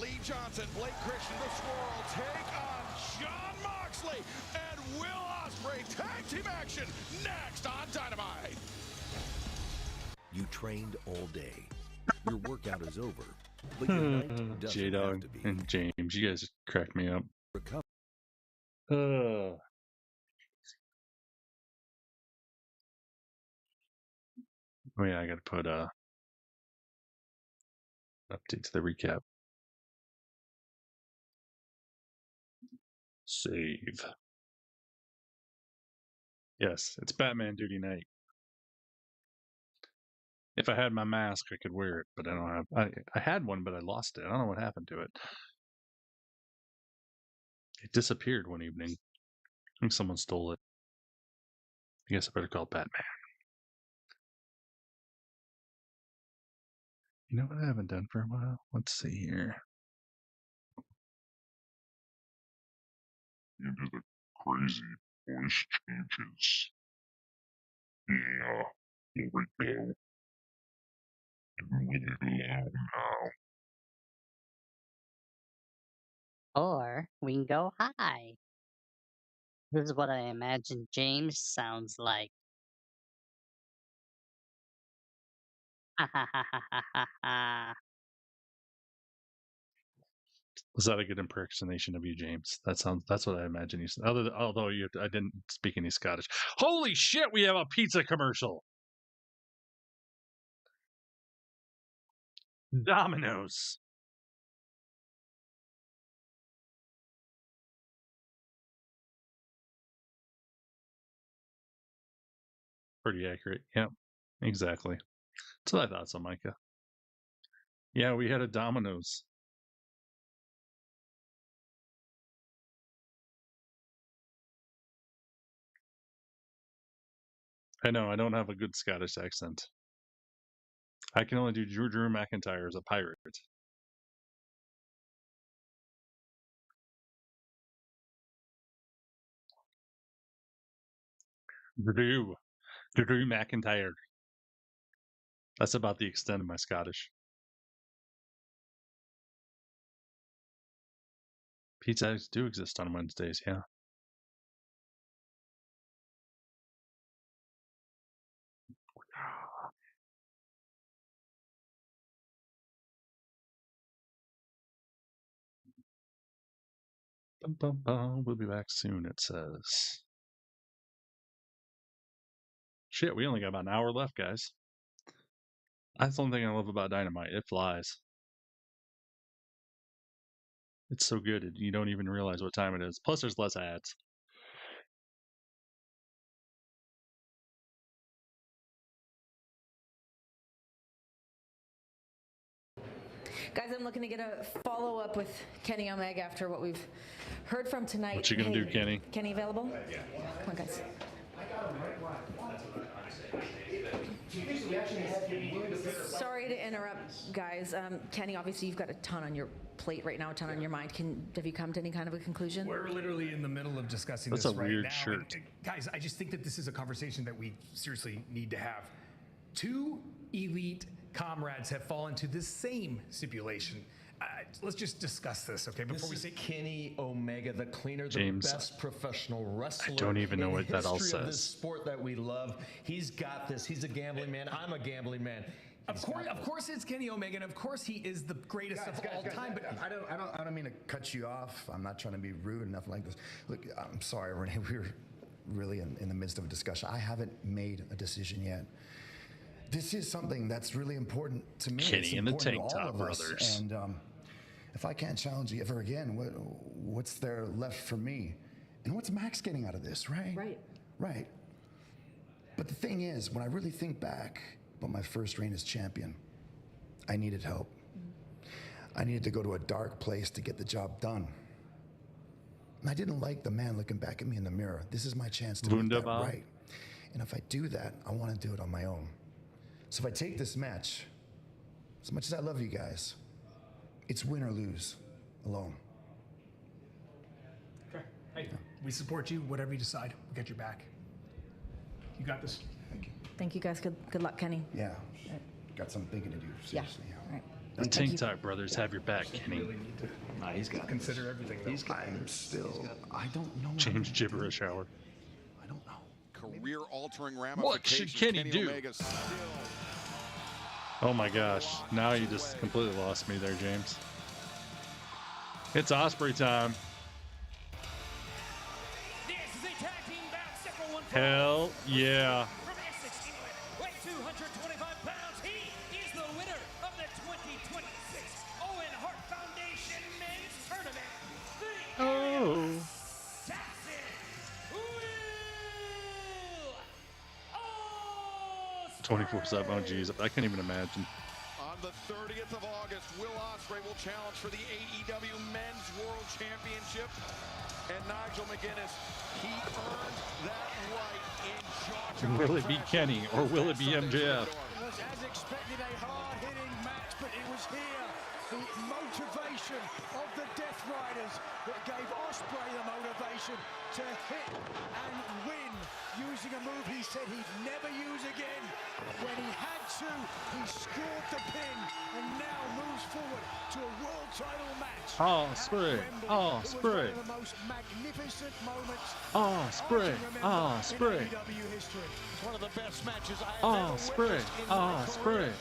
Lee Johnson, Blake Christian, the Swirl take on Jon Moxley and Will Ospreay. Tag team action next on Dynamite. You trained all day. Your workout is over, but your night doesn't J-Dog have to be. and James, you guys crack me up. Oh yeah, I gotta put update to the recap. Save. Yes, it's Batman duty night. If I had my mask, I could wear it, but I don't have. I had one, but I lost it. I don't know what happened to it. It disappeared one evening. I think someone stole it. I guess I better call Batman. You know what I haven't done for a while? Let's see here. Into the crazy voice changes. Yeah, here we go. Doing it loud now. Or we can go high. This is what I imagine James sounds like. Ha ha ha ha ha ha ha. Was that a good impersonation of you, James? That's what I imagine you said. Although I didn't speak any Scottish. Holy shit, we have a pizza commercial. Domino's. Pretty accurate. Yep, exactly. That's what I thought so, Micah. Yeah, we had a Domino's. I know, I don't have a good Scottish accent. I can only do Drew McIntyre as a pirate. Drew McIntyre. That's about the extent of my Scottish. Pizza Huts do exist on Wednesdays, yeah. Bum, bum, bum. We'll be back soon, it says. Shit, we only got about an hour left, guys. That's the only thing I love about Dynamite. It flies. It's so good, you don't even realize what time it is. Plus, there's less ads. Guys, I'm looking to get a follow-up with Kenny Omega after what we've heard from tonight. What you gonna do, Kenny? Kenny available? Yeah. Come on, guys. Sorry to interrupt, guys. Kenny, obviously you've got a ton on your plate right now, a ton on your mind. Have you come to any kind of a conclusion? We're literally in the middle of discussing That's this a right weird now. shirt. And, guys, I just think that this is a conversation that we seriously need to have. Two elite comrades have fallen to the same stipulation. Let's just discuss this, okay? Before we say Kenny Omega, the cleaner, James, the best professional wrestler. I don't even know what that all Of this says. sport that we love. He's got this. He's a gambling man. I'm a gambling man. Of course, it's Kenny Omega, and of course he is the greatest of all time. But I don't mean to cut you off. I'm not trying to be rude or nothing like this. Look, I'm sorry, Renee. We're really in the midst of a discussion. I haven't made a decision yet. This is something that's really important to me. Kenny and the Tank Top Brothers. And if I can't challenge you ever again, what's there left for me? And what's Max getting out of this, right? Right. But the thing is, when I really think back about my first reign as champion, I needed help. I needed to go to a dark place to get the job done. And I didn't like the man looking back at me in the mirror. This is my chance to make that right. And if I do that, I want to do it on my own. So if I take this match, as much as I love you guys, it's win or lose alone. Okay. Hey, We support you. Whatever you decide, we got your back. You got this. Thank you. Thank you, guys. Good luck, Kenny. Yeah. Got some thinking to do. Seriously. Yeah. All right. The Tank Top Brothers have your back, Kenny. Nah, he's got to consider everything. I don't know. James Gibberish Hour. Career-altering What ramifications. should Kenny do? Omega still. Oh my gosh. Now you just completely lost me there, James. It's Osprey time. Hell yeah. From Essex, England, weight 225 pounds, he is the winner of the 2026 Owen Hart Foundation Men's Tournament. Oh. Jackson Will 24/7. Oh, geez. I can't even imagine. On the 30th of August, Will Ospreay will challenge for the AEW Men's World Championship. And Nigel McGuinness, he earned that right in Georgia. Will it be Kenny or will it be MJF? It was, as expected, a hard-hitting match, but it was here the motivation of the Death Riders that gave Ospreay the motivation to hit and win using a move he said he'd never use again. When he had to, he scored the pin and now moves forward to a world title match. Ospreay, Ospreay. It was one of the most magnificent moments Ospreay, Ospreay. in AEW history. It's one of the best matches I have ever Ospreay, witnessed in my Ospreay. career.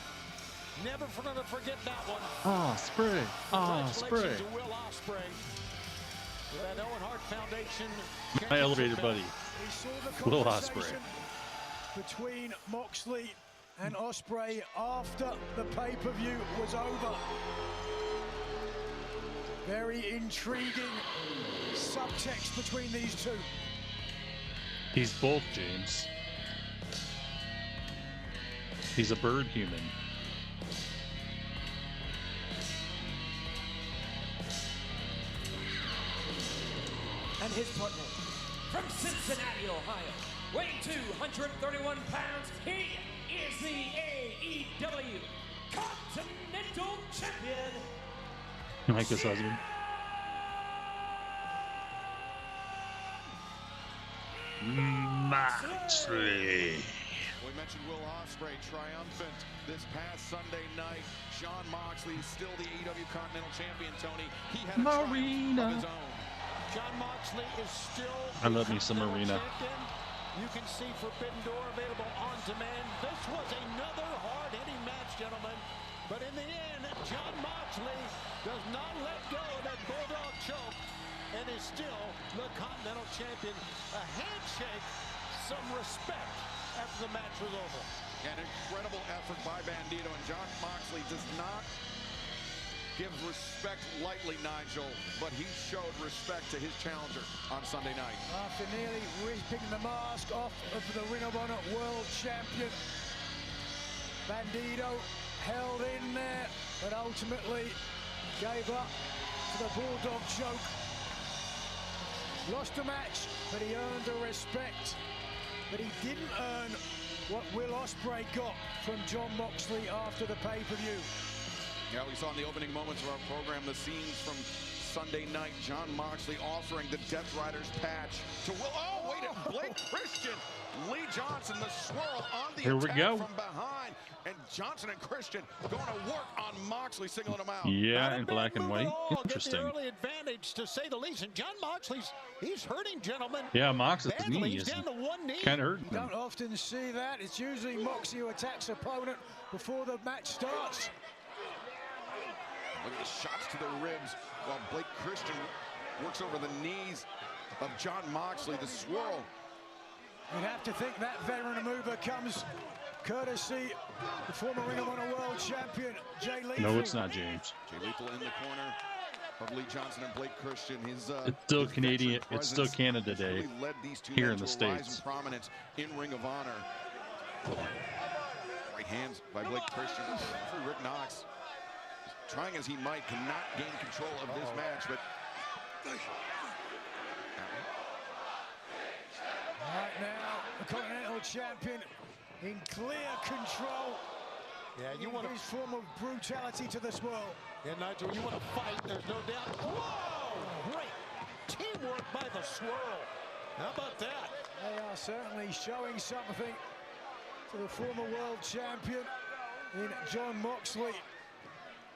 Never gonna forget that one. Ospreay, Ospreay. Congratulations to Will Ospreay. With that Owen Hart Foundation. My elevator buddy, We saw the Will conversation Ospreay. between Moxley and Ospreay after the pay-per-view was over. Very intriguing subtext between these two. He's both, James. He's a bird human. and his partner from Cincinnati, Ohio, weighing 231 pounds, he is the AEW Continental Champion. Like his husband. Moxley. We mentioned Will Ospreay triumphant this past Sunday night. Jon Moxley is still the AEW Continental Champion, Tony. He had a triumph of his own. Jon Moxley is still I love me some Marina. champion. You can see Forbidden Door available on demand. This was another hard-hitting match, gentlemen. But in the end, Jon Moxley does not let go of that Bulldog choke and is still the Continental Champion. A handshake, some respect after the match was over. An incredible effort by Bandito, and Jon Moxley does not give respect lightly, Nigel, but he showed respect to his challenger on Sunday night. After nearly ripping the mask off of the Ring of Honor World Champion, Bandito held in there, but ultimately gave up to the Bulldog choke. Lost the match, but he earned the respect that he didn't earn what Will Ospreay got from Jon Moxley after the pay-per-view. Yeah, we saw in the opening moments of our program the scenes from Sunday night. Jon Moxley offering the Death Riders patch to Will. Oh, wait, and Blake Christian. Lee Johnson, the swirl on the Here we attack go. from behind. And Johnson and Christian going to work on Moxley, singling him out. Yeah, in black and white. Get Interesting. the early advantage, to say the least. And Jon Moxley's, he's hurting, gentlemen. Yeah, Mox's Badly. knee He's is down to one knee. kind of hurting You him. don't often see that. It's usually Moxie who attacks opponent before the match starts. Look at the shots to the ribs while Blake Christian works over the knees of Jon Moxley. The swirl. You'd have to think that veteran mover comes courtesy the former Ring of Honor World Champion, Jay Lethal. No, it's not, James. Jay Lethal in the corner of Lee Johnson and Blake Christian. His It's still his Canadian. veteran It's still presence Canada has Day really led these two here men in the to a rise States. in prominence in Ring of Honor. Right hands by Blake Christian. For Rick Knox, trying as he might, cannot gain control of this match. But Right now, the Continental Champion in clear control. Yeah, you want his form of brutality to this world. Yeah, Nigel, you want to fight, there's no doubt. Whoa! Great teamwork by the Swirl. How about that? They are certainly showing something to the former world champion in Jon Moxley.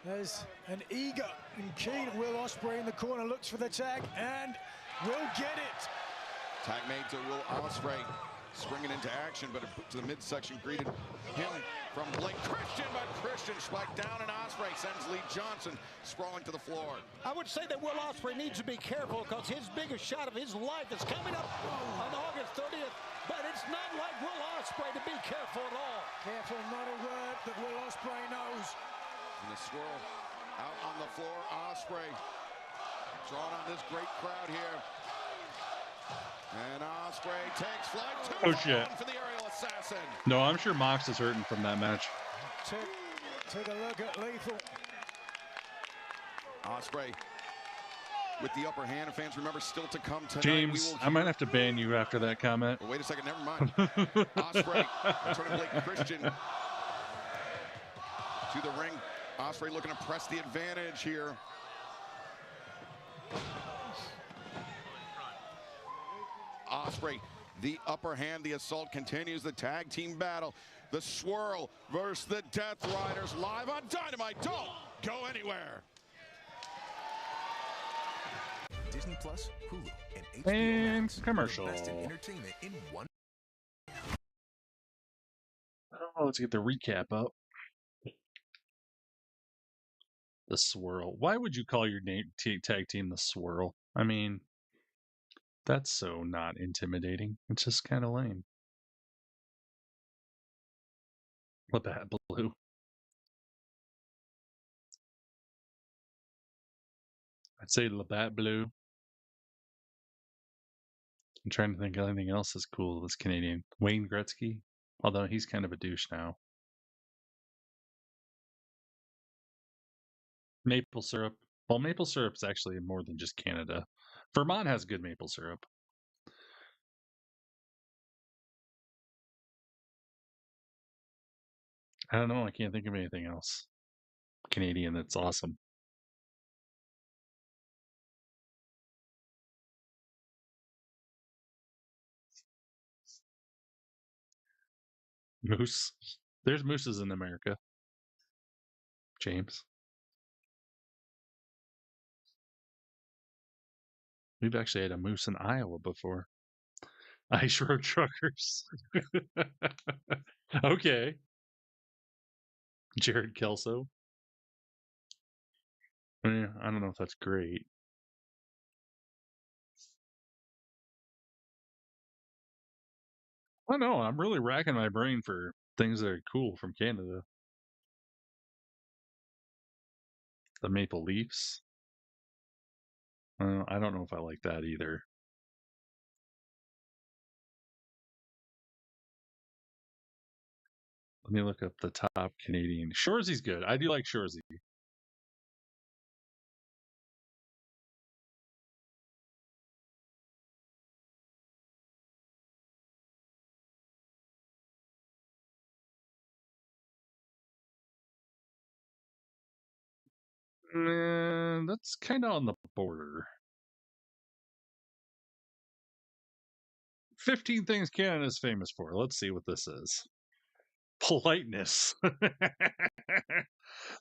There's an eager and keen Will Ospreay in the corner, looks for the tag and will get it. Tag made to Will Ospreay, springing into action, but to the midsection greeted him from Blake Christian, but Christian spiked down and Ospreay sends Lee Johnson sprawling to the floor. I would say that Will Ospreay needs to be careful because his biggest shot of his life is coming up on August 30th, but it's not like Will Ospreay to be careful at all. Careful, not a word that Will Ospreay knows. And the Swirl out on the floor. Ospreay drawing on this great crowd here. And Ospreay takes flight. Oh, shit. For the aerial assassin. No, I'm sure Mox is hurting from that match. Take a look at Lethal. Ospreay with the upper hand. Fans remember still to come tonight. James, I might have to ban you after that comment. Well, wait a second, never mind. Ospreay turning Blake Christian to the ring. Ospreay looking to press the advantage here. Ospreay, the upper hand, the assault continues, the tag team battle. The Swirl versus the Death Riders live on Dynamite. Don't go anywhere. Disney Plus, Hulu, and HBO And Max. commercial. The best in entertainment in one. Oh, let's get the recap up. The Swirl. Why would you call your tag team the Swirl? I mean, that's so not intimidating. It's just kind of lame. Labatt Blue. I'd say Labatt Blue. I'm trying to think of anything else that's cool that's Canadian. Wayne Gretzky, although he's kind of a douche now. Maple syrup. Well, maple syrup's actually more than just Canada. Vermont has good maple syrup. I don't know. I can't think of anything else Canadian that's awesome. Moose. There's mooses in America. James. We've actually had a moose in Iowa before. Ice Road Truckers. Okay. Jared Kelso. Yeah, I don't know if that's great. I don't know. I'm really racking my brain for things that are cool from Canada. The Maple Leafs. I don't know if I like that either. Let me look up the top Canadian. Shoresy's good. I do like Shoresy. That's kind of on the border. 15 things Canada's famous for. Let's see what this is. Politeness.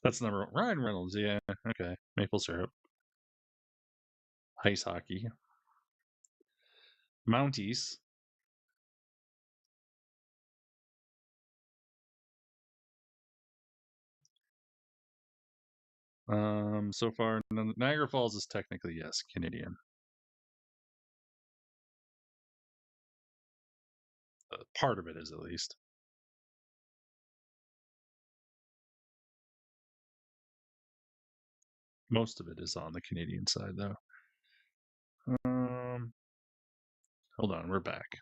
That's number one. Ryan Reynolds, yeah. Okay. Maple syrup. Ice hockey. Mounties. So far, Niagara Falls is technically, yes, Canadian. Part of it is, at least. Most of it is on the Canadian side, though. Hold on, we're back.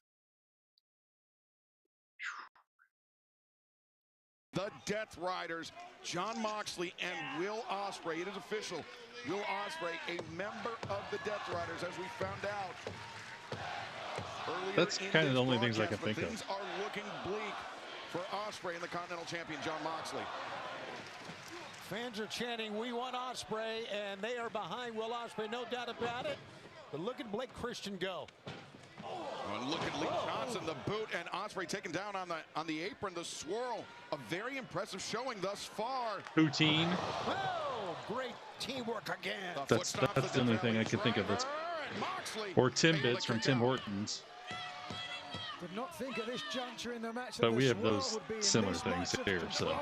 The Death Riders, Jon Moxley and Will Ospreay. It is official. Will Ospreay, a member of the Death Riders, as we found out earlier. That's kind of the only things I can think of. Things are looking bleak for Ospreay and the Continental Champion, Jon Moxley. Fans are chanting, "We want Ospreay," and they are behind Will Ospreay, no doubt about it. But look at Blake Christian go. And look at Lee Johnson, the boot, and Ospreay taken down on the apron, the swirl. A very impressive showing thus far. Poutine. Oh, great teamwork again. That's the only thing I can think of. That's or Timbits from Tim Hortons. Did not think at this juncture in the match. But we have those similar things here, so.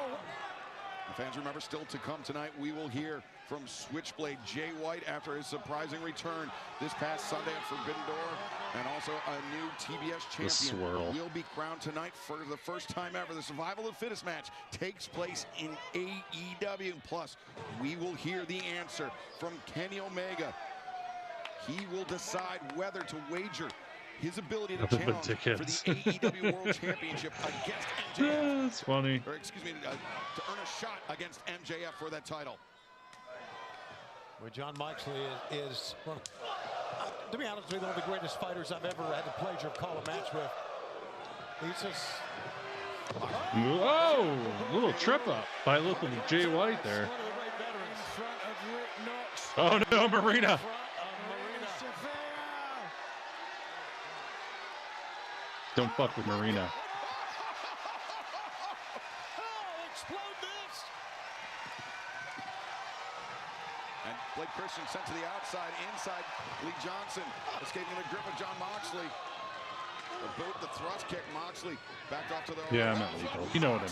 Fans, remember, still to come tonight, we will hear from Switchblade Jay White after his surprising return this past Sunday at Forbidden Door, and also a new TBS champion will be crowned tonight for the first time ever. The Survival of the Fittest match takes place in AEW. Plus, we will hear the answer from Kenny Omega. He will decide whether to wager his ability to challenge for the AEW World Championship against MJF. That's funny. Or excuse me, to earn a shot against MJF for that title. Well, John Moxley is well, to be honest with you, one of the greatest fighters I've ever had the pleasure of calling a match with. He's just... Whoa! Little trip up by little Jay White there. Oh no, Marina! Don't fuck with Marina. And Blake Christian sent to the outside, inside. Lee Johnson escaping the grip of John Moxley. The boot, the thrust kick. Moxley backed off to the... Yeah, I'm not legal. You know what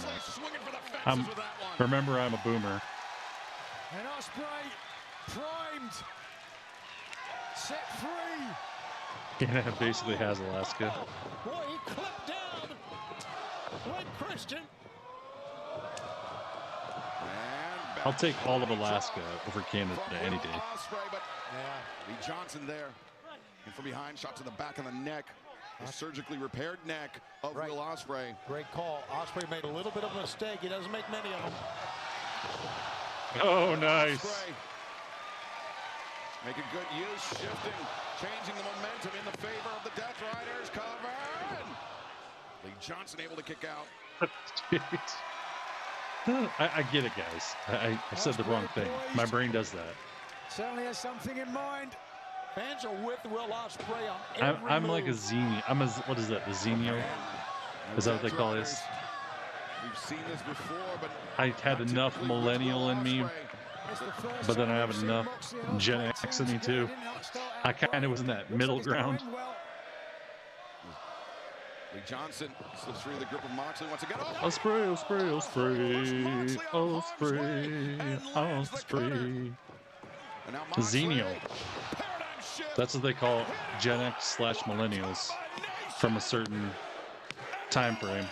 I meant. Remember, I'm a boomer. And Ospreay primed, set free. Yeah, it basically has Alaska. Boy, he clipped down Blake Christian. I'll take all of Alaska over Canada any day. Yeah, Lee Johnson there. And from behind, shot to the back of the neck. A surgically repaired neck of Will Ospreay. Great call. Ospreay made a little bit of a mistake. He doesn't make many of them. Oh, nice. Ospreay making good use, shifting, changing the momentum in the favor of the Death Riders. Cover. Lee Johnson able to kick out. I get it, guys. I said the wrong thing. My brain does that. Certainly has something in mind. Fans are with Will Ospreay on every I'm move. like a Xenio. what is that? The Xenio? Is that what they call this? We've seen this before, but I had enough millennial in me, but then I have enough Gen X in me too. I kind of was in that middle ground. Lee Johnson slips through the grip of Moxley once again. Ospreay, Ospreay, Ospreay, Ospreay, Ospreay. Xenio. That's what they call Gen X / millennials from a certain time frame.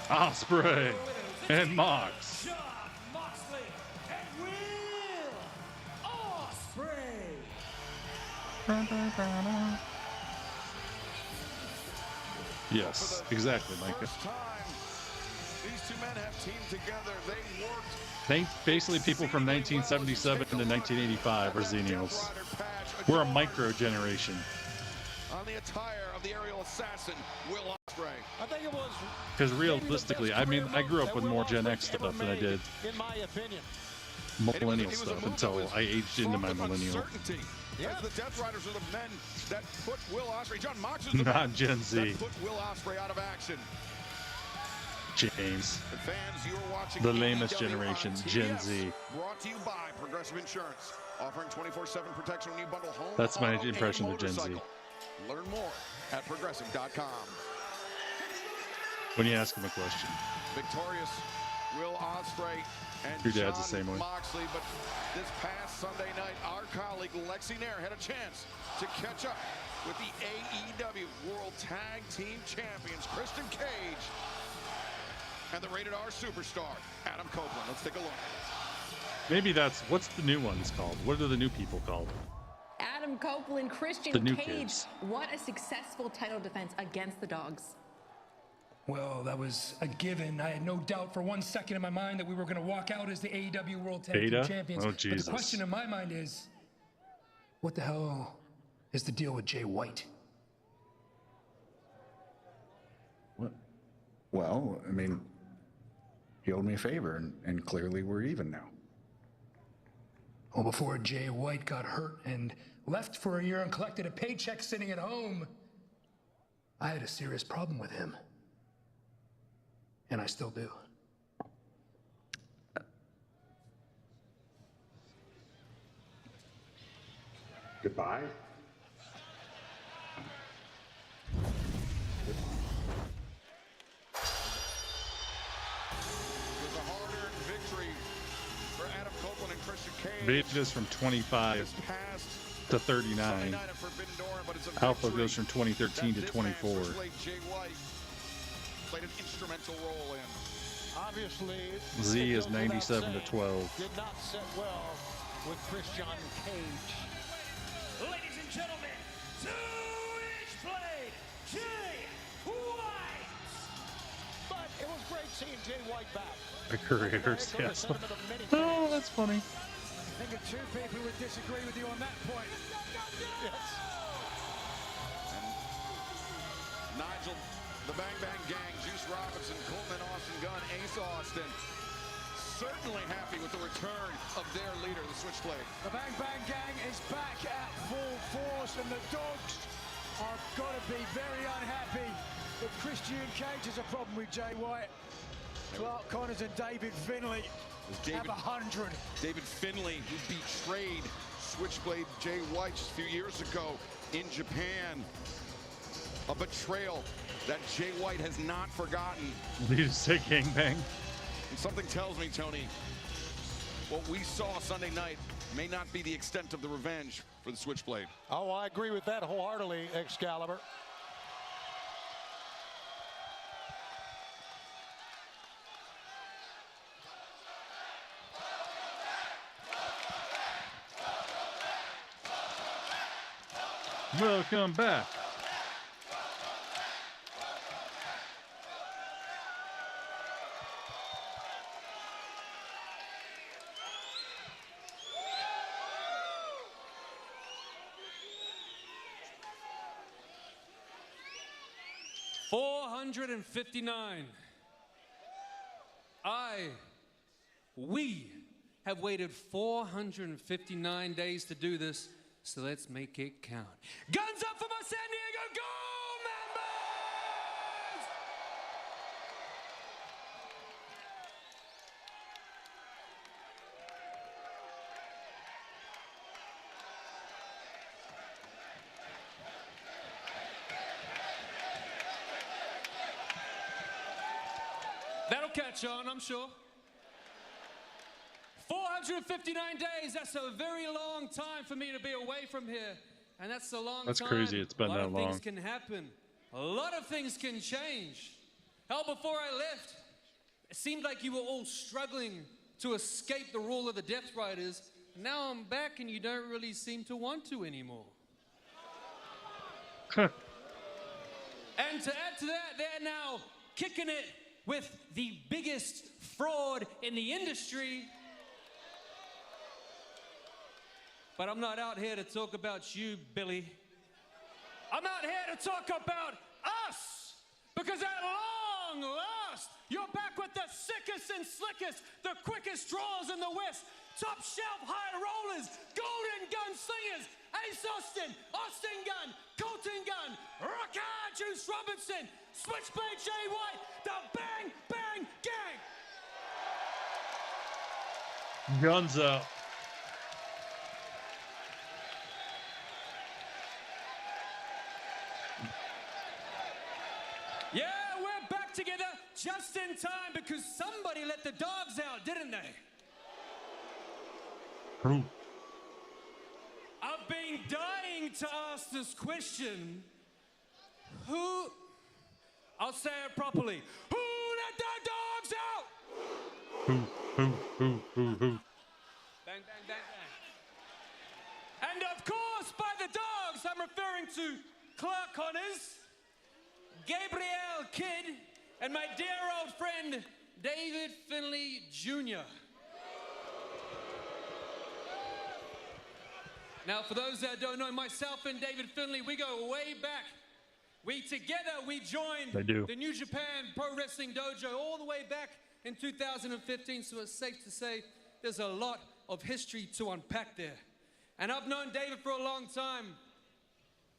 Ospreay and Mox. Moxley and Will Ospreay. Yes, exactly, Micah. These two men have teamed together. They worked. Basically, people from 1977 to 1985 are Xenials. We're a micro generation. On the attire of the aerial assassin, Will Ospreay. I think it was. Because realistically, I mean, I grew up with more Gen X stuff than I did in my opinion, millennial stuff until I aged into my millennial. Yeah, the Death Riders are the men that put Will Ospreay. John Mox is the Not Gen Z. that put Will Ospreay out of action. James. And fans, you are watching The lamest AEW generation, on Gen TBS, Z. Brought to you by Progressive Insurance, offering 24/7 protection when you bundle home. That's my auto, impression and of Gen Z. motorcycle. Learn more at progressive.com. When you ask him a question. Victorious Will Ospreay and Your dad's John the same way. Moxley, but this past Sunday night, our colleague Lexi Nair had a chance to catch up with the AEW World Tag Team Champions, Christian Cage, and the Rated R Superstar, Adam Copeland. Let's take a look. Maybe that's, what's the new ones called? What are the new people called? Adam Copeland, Christian The new Cage. kids. What a successful title defense against the Dogs. Well, that was a given. I had no doubt for 1 second in my mind that we were going to walk out as the AEW World Tag Team Beta? Champions. Oh, But Jesus. the question in my mind is, what the hell is the deal with Jay White? What? Well, I mean, he owed me a favor, and clearly we're even now. Well, before Jay White got hurt and left for a year and collected a paycheck sitting at home, I had a serious problem with him. And I still do. Goodbye. It was a hard-earned victory for Adam Copeland and Christian Cage. Beaches from 25 to 39. Alpha goes from 2013 to 24. Jay White played an instrumental role in. Obviously, Z is 97 to 12. did not sit well with Christian Cage. Ladies and gentlemen, 2-inch blade, Jay White. But it was great seeing Jay White back. The careers, yes. Oh, that's funny. I think of two people who would disagree with you on that point. Yes. And Nigel, the Bang Bang Gang, Juice Robinson, Coleman, Austin Gunn, Ace Austin, certainly happy with the return of their leader, the Switchblade. The Bang Bang Gang is back at full force, and the Dogs are got to be very unhappy that Christian Cage has a problem with Jay White. Clark Connors and David Finlay have 100. David Finlay, who betrayed Switchblade Jay White just a few years ago in Japan. A betrayal that Jay White has not forgotten. Did you just say gangbang? And something tells me, Tony, what we saw Sunday night may not be the extent of the revenge for the Switchblade. Oh, I agree with that wholeheartedly, Excalibur. Welcome back. $459. We have waited 459 days to do this, so let's make it count. Guns up for my San Diego Go members! That'll catch on, I'm sure. 459 days, that's a very long time for me to be away from here. And that's a long time. That's crazy, it's been that long. A lot of things can happen. A lot of things can change. Hell, before I left, it seemed like you were all struggling to escape the rule of the Death Riders. Now I'm back and you don't really seem to want to anymore. And to add to that, they're now kicking it with the biggest fraud in the industry. But I'm not out here to talk about you, Billy. I'm out here to talk about us! Because at long last, you're back with the sickest and slickest, the quickest draws in the West, top shelf high rollers, golden gun slingers, Ace Austin, Austin Gunn, Colton Gunn, Rocker Juice Robinson, Switchblade Jay White, the Bang Bang Gang! Guns up. Yeah, we're back together just in time because somebody let the dogs out, didn't they? Who? I've been dying to ask this question. Who? I'll say it properly. Who let the dogs out? Who? Bang, bang, bang, bang. And of course, by the dogs, I'm referring to Clark Connors, Gabriel Kidd, and my dear old friend, David Finlay Jr. Now, for those that don't know, myself and David Finlay, we go way back. We joined the New Japan Pro Wrestling Dojo all the way back in 2015, so it's safe to say there's a lot of history to unpack there. And I've known David for a long time,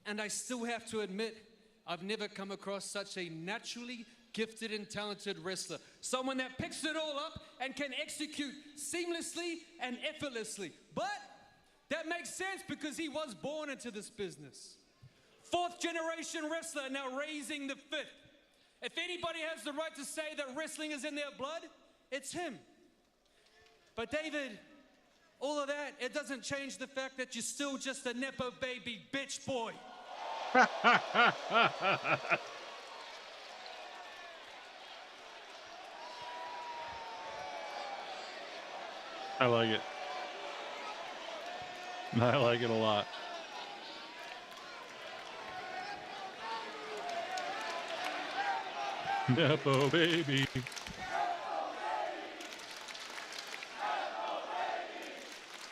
and I still have to admit, I've never come across such a naturally gifted and talented wrestler. Someone that picks it all up and can execute seamlessly and effortlessly. But that makes sense because he was born into this business. 4th generation wrestler, now raising the 5th. If anybody has the right to say that wrestling is in their blood, it's him. But David, all of that, it doesn't change the fact that you're still just a Nepo baby bitch boy. I like it. I like it a lot. Nepo baby.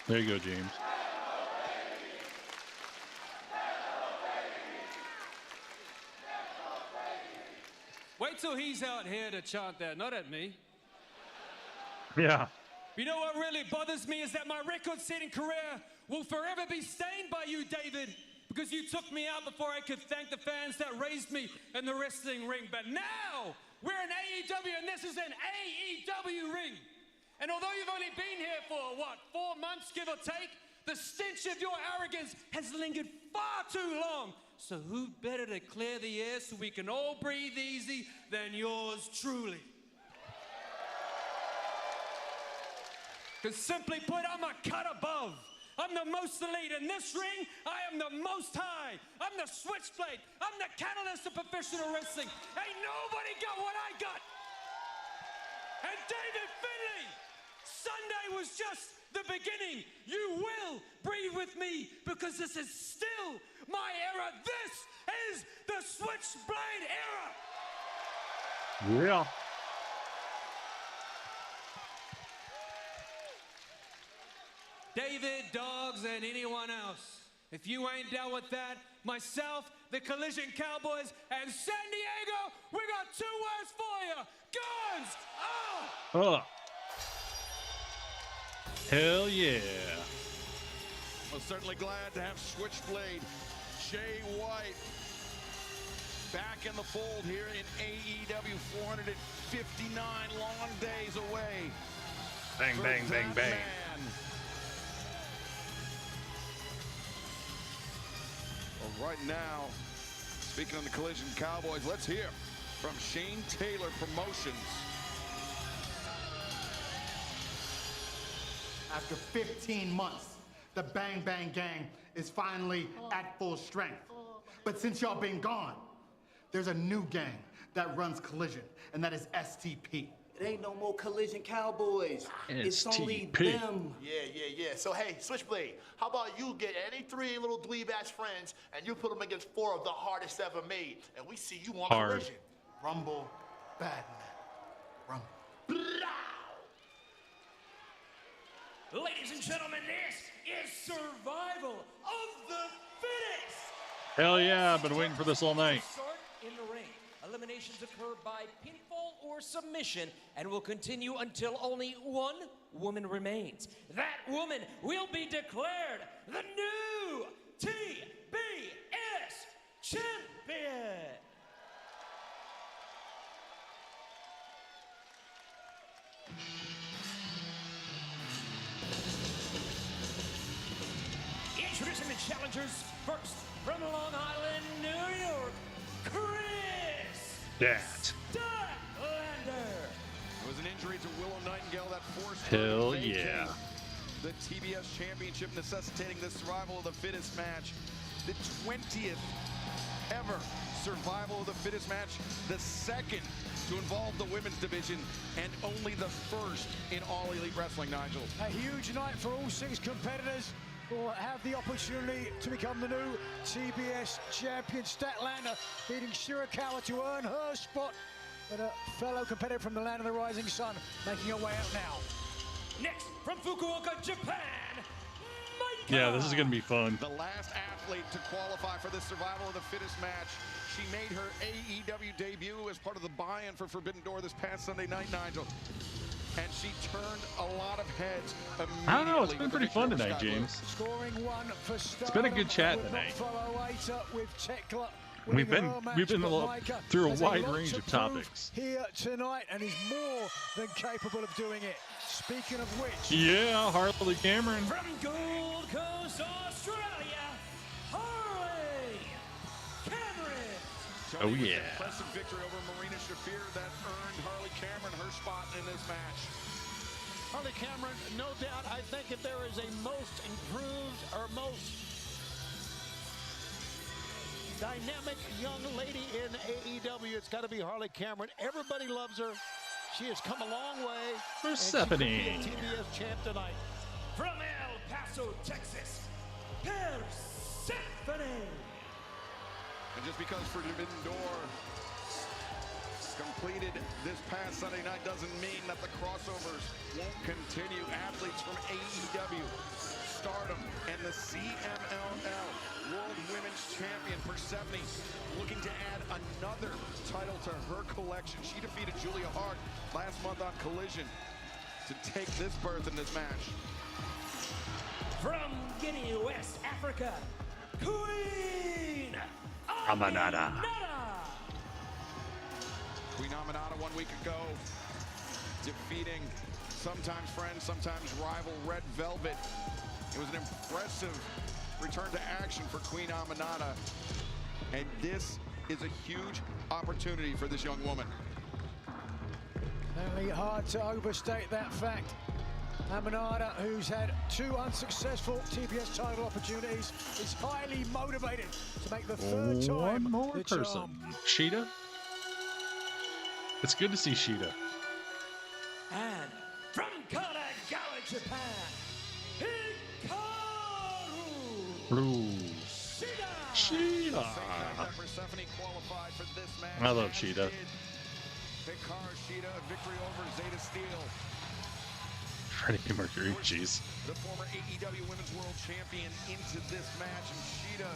There you go, James. Wait till he's out here to chant that, not at me. Yeah. You know what really bothers me is that my record-setting career will forever be stained by you, David, because you took me out before I could thank the fans that raised me in the wrestling ring. But now, we're in AEW, and this is an AEW ring. And although you've only been here for, what, 4 months, give or take, the stench of your arrogance has lingered far too long. So who better to clear the air so we can all breathe easy than yours truly? Because simply put, I'm a cut above. I'm the most elite. In this ring, I am the most high. I'm the switchblade. I'm the catalyst of professional wrestling. Ain't nobody got what I got. And David Finlay, Sunday was just the beginning. You will breathe with me because this is still my era. This is the switchblade era. Yeah. David, Dogs, and anyone else. If you ain't down with that, myself, the Collision Cowboys, and San Diego, we got 2 words for you. Guns up! Oh. Hell yeah. Well, certainly glad to have Switchblade Jay White back in the fold here in AEW. 459 long days away. Bang, bang, bang, bang. Man. Well, right now, speaking of the Collision Cowboys, let's hear from Shane Taylor Promotions. After 15 months, the Bang Bang Gang is finally at full strength. But since y'all been gone, there's a new gang that runs Collision, and that is STP. It ain't no more Collision Cowboys. It's only STP. them. Yeah. So, hey, Switchblade, how about you get any 3 little dweeb-ass friends and you put them against 4 of the hardest ever made, and we see you on Hard. Collision. Rumble, Batman, Rumble. Ladies and gentlemen, this is Survival of the Fittest. Hell yeah, I've been waiting for this all night. Start in the ring. Eliminations occur by pinfall or submission and will continue until only one woman remains. That woman will be declared the new TBS champion. Introducing the challengers first from Long Island, New York, Chris That. Statlander. It was an injury to Willow Nightingale that forced Hell her to vacate yeah. the TBS Championship, necessitating the Survival of the Fittest match. The 20th ever Survival of the Fittest match, the second to involve the women's division, and only the first in All Elite Wrestling, Nigel. A huge night for all 6 competitors who will have the opportunity to become the new TBS champion. Statlander beating Shirakawa to earn her spot, but a fellow competitor from the land of the rising sun making her way out now. Next, from Fukuoka, Japan, Yeah, this is going to be fun. The last athlete to qualify for the Survival of the Fittest match. She made her AEW debut as part of the buy-in for Forbidden Door this past Sunday night, Nigel. and she turned a lot of heads immediately. I don't know. It's been pretty fun tonight, James. Scoring one for It's been a good chat tonight. We've been through a wide range of topics. Here tonight, and he's more than capable of doing it. Speaking of which, yeah, Harley Cameron. From Gold Coast, Australia, Harley Cameron. Oh yeah. Impressive victory over Marina Shafir that earned Harley Cameron her spot in this match. Harley Cameron, no doubt, I think if there is a most improved or most dynamic young lady in AEW, it's got to be Harley Cameron. Everybody loves her. She has come a long way. Persephone. And she could be a TBS champ tonight. From El Paso, Texas, Persephone. And just because Forbidden Door completed this past Sunday night doesn't mean that the crossovers won't continue. Athletes from AEW, Stardom, and the CMLL World Women's Champion Persephone looking to add another title to her collection. She defeated Julia Hart last month on Collision to take this berth in this match. From Guinea, West Africa, Queen Aminata. Queen Aminata 1 week ago defeating sometimes friend, sometimes rival Red Velvet. It was an impressive return to action for Queen Aminata, and this is a huge opportunity for this young woman. Only hard to overstate that fact. Aminata, who's had 2 unsuccessful TBS title opportunities, is highly motivated to make the 3rd time. One more the person. charm. Sheeta. It's good to see Sheeta. And from Kanagawa, Japan, Sheeta. I love Sheeta. Hikaru Shida, victory over Zeta Steel. Freddie Mercury, jeez. The former AEW Women's World Champion into this match, and Shida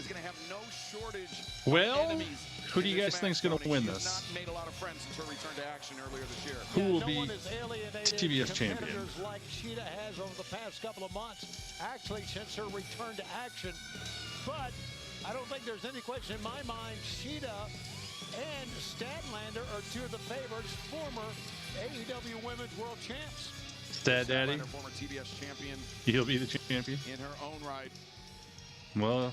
is going to have no shortage Well, of enemies. who do you guys think is going to win this? She has not made a lot of friends since her return to action earlier this year. Who will no be one has alienated TBS champion? competitors like Sheeta has over the past couple of months, actually since her return to action. But I don't think there's any question in my mind. Sheeta and Statlander are 2 of the favorites, former AEW Women's World Champs. Stat Daddy. Statlander, former TBS champion. He'll be the champion. In her own right. Well,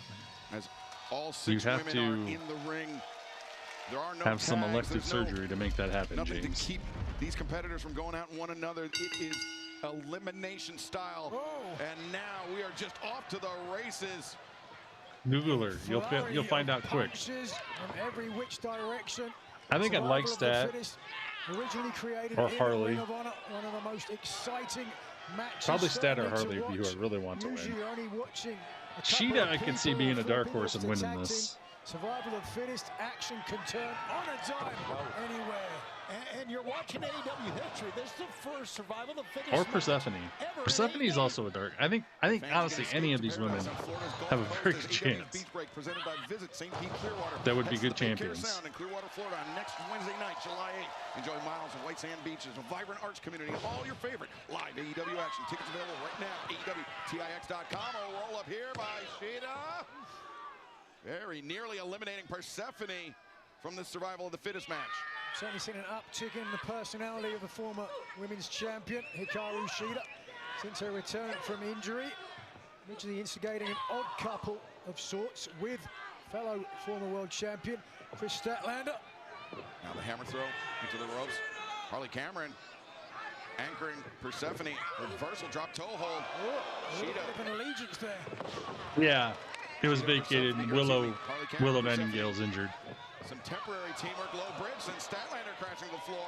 as all 6 have women to are in the ring. There are no have some tags, elective there's no- surgery to make that happen, Nothing James. to keep these competitors from going out in one another. It is elimination style. And now we are just off to the races. Google her. You'll find out quick. Punches from every which direction. I think I'd like Survival of the Stat fittest, originally created or in Harley. Ring of Honor, one of the most exciting matches. Probably Stat or certainly to Harley who I watch. really want to win. Usually you're only watching a couple Sheeta, of I can see people being a from dark the horse and biggest winning tag this. team. Survival of the fittest. Action can turn on a dime anywhere. And you're watching AEW history. This is the first Survival of the Fittest Or match Persephone. ever in Persephone is also a dark. I think honestly any of these women have a very good chance. Presented by Visit St. Pete Clearwater. That would be Head to good the Big Care champions. Sound in Clearwater, Florida on next Wednesday night, July 8th. Enjoy miles of white sand beaches, a vibrant arts community, and all your favorite live AEW action. Tickets available right now. AEWTIX.com or roll up here by Sheeta. Very nearly eliminating Persephone from the Survival of the Fittest match. Certainly seen an uptick in the personality of the former women's champion, Hikaru Shida, since her return from injury. Originally instigating an odd couple of sorts with fellow former world champion, Chris Statlander. Now the hammer throw into the ropes. Harley Cameron anchoring Persephone. Reversal drop toe hold. Shida. An allegiance there. Yeah, it was vacated and Willow Nightingale's injured. Some temporary teamwork, low bridge, and Statlander crashing to the floor.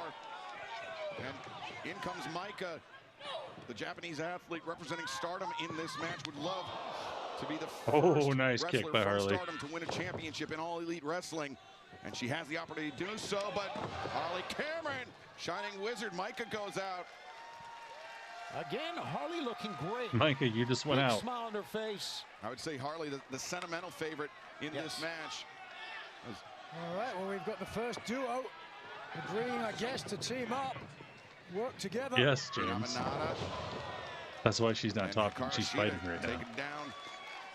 And in comes Micah, the Japanese athlete representing Stardom in this match. Would love to be the first nice wrestler kick by from Harley. Stardom to win a championship in All Elite Wrestling. And she has the opportunity to do so, but Harley Cameron, Shining Wizard, Micah goes out. Again, Harley looking great. Micah, you just went Big out. smile on her face. I would say Harley, the sentimental favorite in this match. All right, well, we've got the first duo agreeing, I guess, to team up. work together. Yes, James. That's why she's not talking. She's fighting right now. Taken down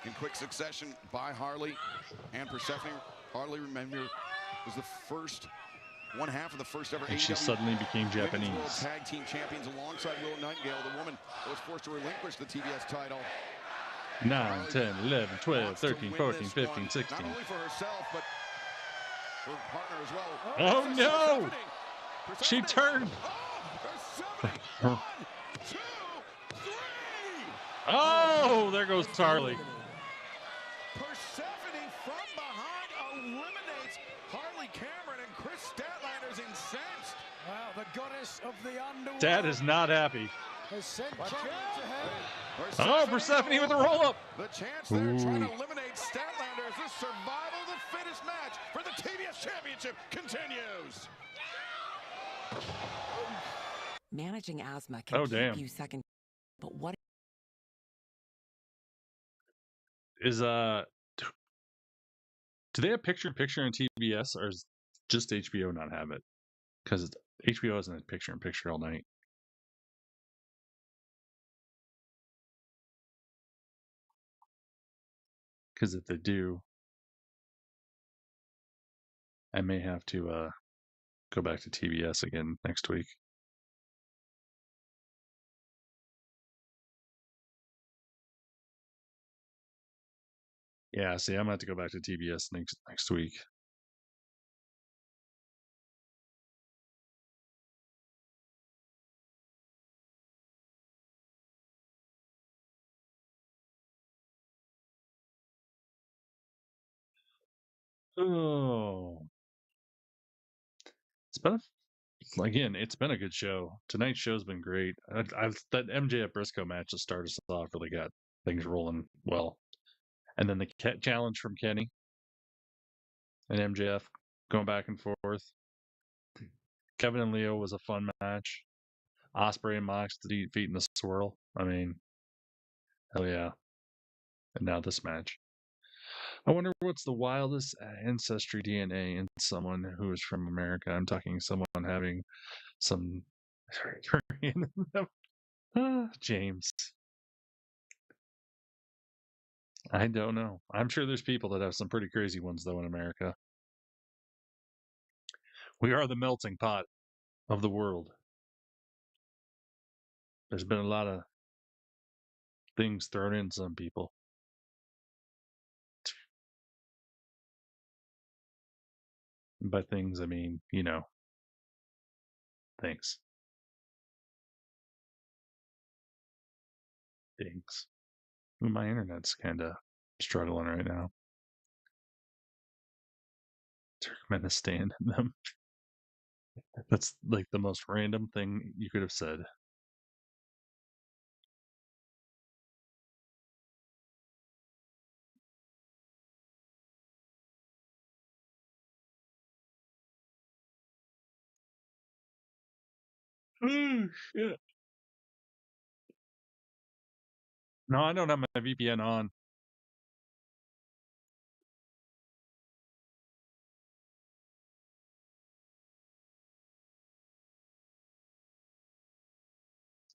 in quick succession by Harley and Persephone. Harley, remember, was the first one half of the first ever And she AEW suddenly became Japanese. World Tag Team Champions alongside Will Nightingale, the woman that was forced to relinquish the TBS title. 9, 10, 11, 12, 13, 14, 15, 16. Not only for herself, but her partner as well. Oh no! She turned. Oh, there goes Harley. Persephone from behind eliminates Harley Cameron, and Chris Statlander's incensed. Wow, the goddess of the underworld. Dad is not happy. Has sent Cameron to hell. Oh, Persephone with a roll-up. The chance there trying to eliminate Statlander as this survival of the fittest match for the TBS Championship continues. Managing asthma can keep you second, but what is do they have picture-in-picture on TBS, or is just HBO not have it? Because HBO hasn't had picture-in-picture all night. Because if they do, I may have to go back to TBS again next week. Yeah, see, I'm gonna have to go back to TBS next week. Oh, it's been it's been a good show. Tonight's show's been great. That MJF Briscoe match to start us off really got things rolling well, and then the challenge from Kenny and MJF going back and forth. Kevin and Leo was a fun match. Ospreay and Mox defeating the Swirl. I mean, hell yeah! And now this match. I wonder what's the wildest ancestry DNA in someone who is from America. I'm talking someone having some Korean in them. James. I don't know. I'm sure there's people that have some pretty crazy ones, though, in America. We are the melting pot of the world. There's been a lot of things thrown in some people. And by things, I mean, things. Things. My internet's kind of struggling right now. Turkmenistan in them. That's like the most random thing you could have said. Shit. No, I don't have my VPN on.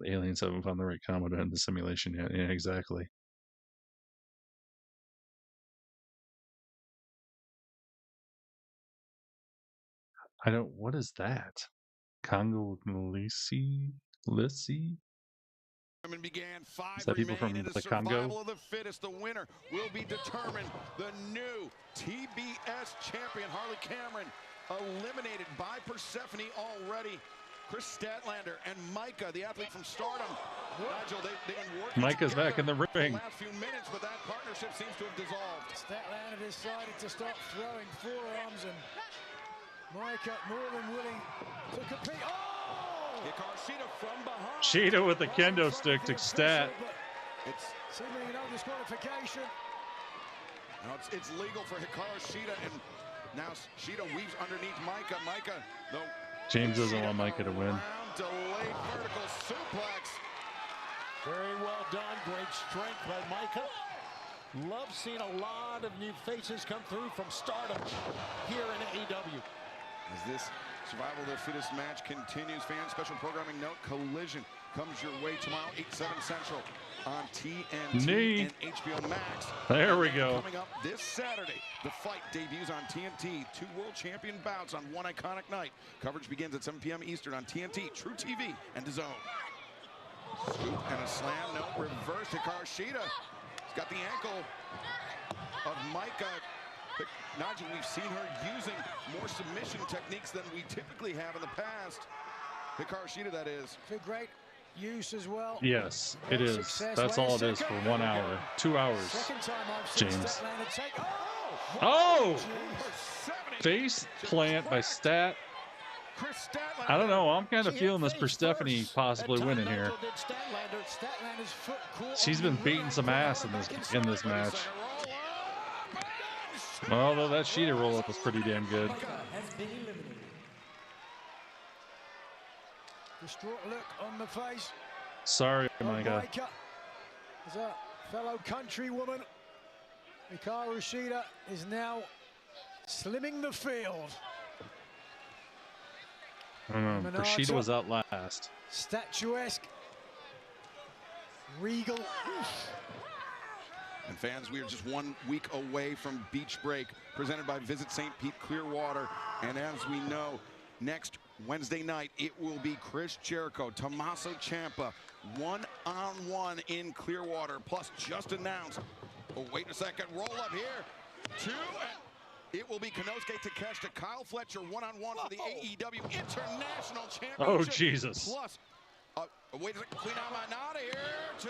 The aliens haven't found the right combo to end the simulation yet. Yeah, exactly. What is that? Congo Lissy? Began 5 Is that people from in the Congo? Survival of the fittest. The winner will be determined. The new TBS champion, Harley Cameron, eliminated by Persephone already. Chris Statlander and Micah, the athlete from Stardom. Nigel, they've been working Micah's back in the ring. the last few minutes, but that partnership seems to have dissolved. Statlander decided to start throwing forearms, and Micah more than willing to compete. Oh! Shida from behind. Shida with the kendo stick to Stat. It's seemingly no disqualification. No, it's legal for Hikaru Shida, and now Shida weaves underneath Micah. Micah, though. James doesn't want Micah to win. Delayed vertical suplex. Very well done. Great strength by Micah. Love seeing a lot of new faces come through from Stardom here in AEW. As this Survival of the Fittest match continues, fans, special programming note, Collision comes your way tomorrow, 8/7 Central on TNT and HBO Max. There we go. Coming up this Saturday, The Fight debuts on TNT. 2 world champion bouts on one iconic night. Coverage begins at 7 p.m. Eastern on TNT, True TV, and DAZN. Scoop and a slam, no, reverse to Hikaru. He's got the ankle of Micah. Nigel, we've seen her using more submission techniques than we typically have in the past. Hikaru, that is. For great use as well. Yes, it is. That's all it is for 1 hour, 2 hours. James. Oh! Face plant by Stat. I don't know. I'm kind of feeling this Persephone possibly winning here. She's been beating some ass in this match. Although that Sheeta roll-up was pretty damn good. Distraught look on the face. Sorry, Micah. As a fellow countrywoman, Hikaru Shida is now slimming the field. I don't know. Rashida was out last. Statuesque. Regal. And fans, we are just 1 week away from Beach Break, presented by Visit St. Pete Clearwater. And as we know, next Wednesday night, it will be Chris Jericho, Tommaso Ciampa, 1-on-1 in Clearwater, plus just announced. Oh, wait a second, roll up here. 2, and it will be Konosuke Takeshita, Kyle Fletcher, 1-on-1 for the AEW International Championship. Oh, Jesus. Plus, wait a second, Queen Amanada here, 2,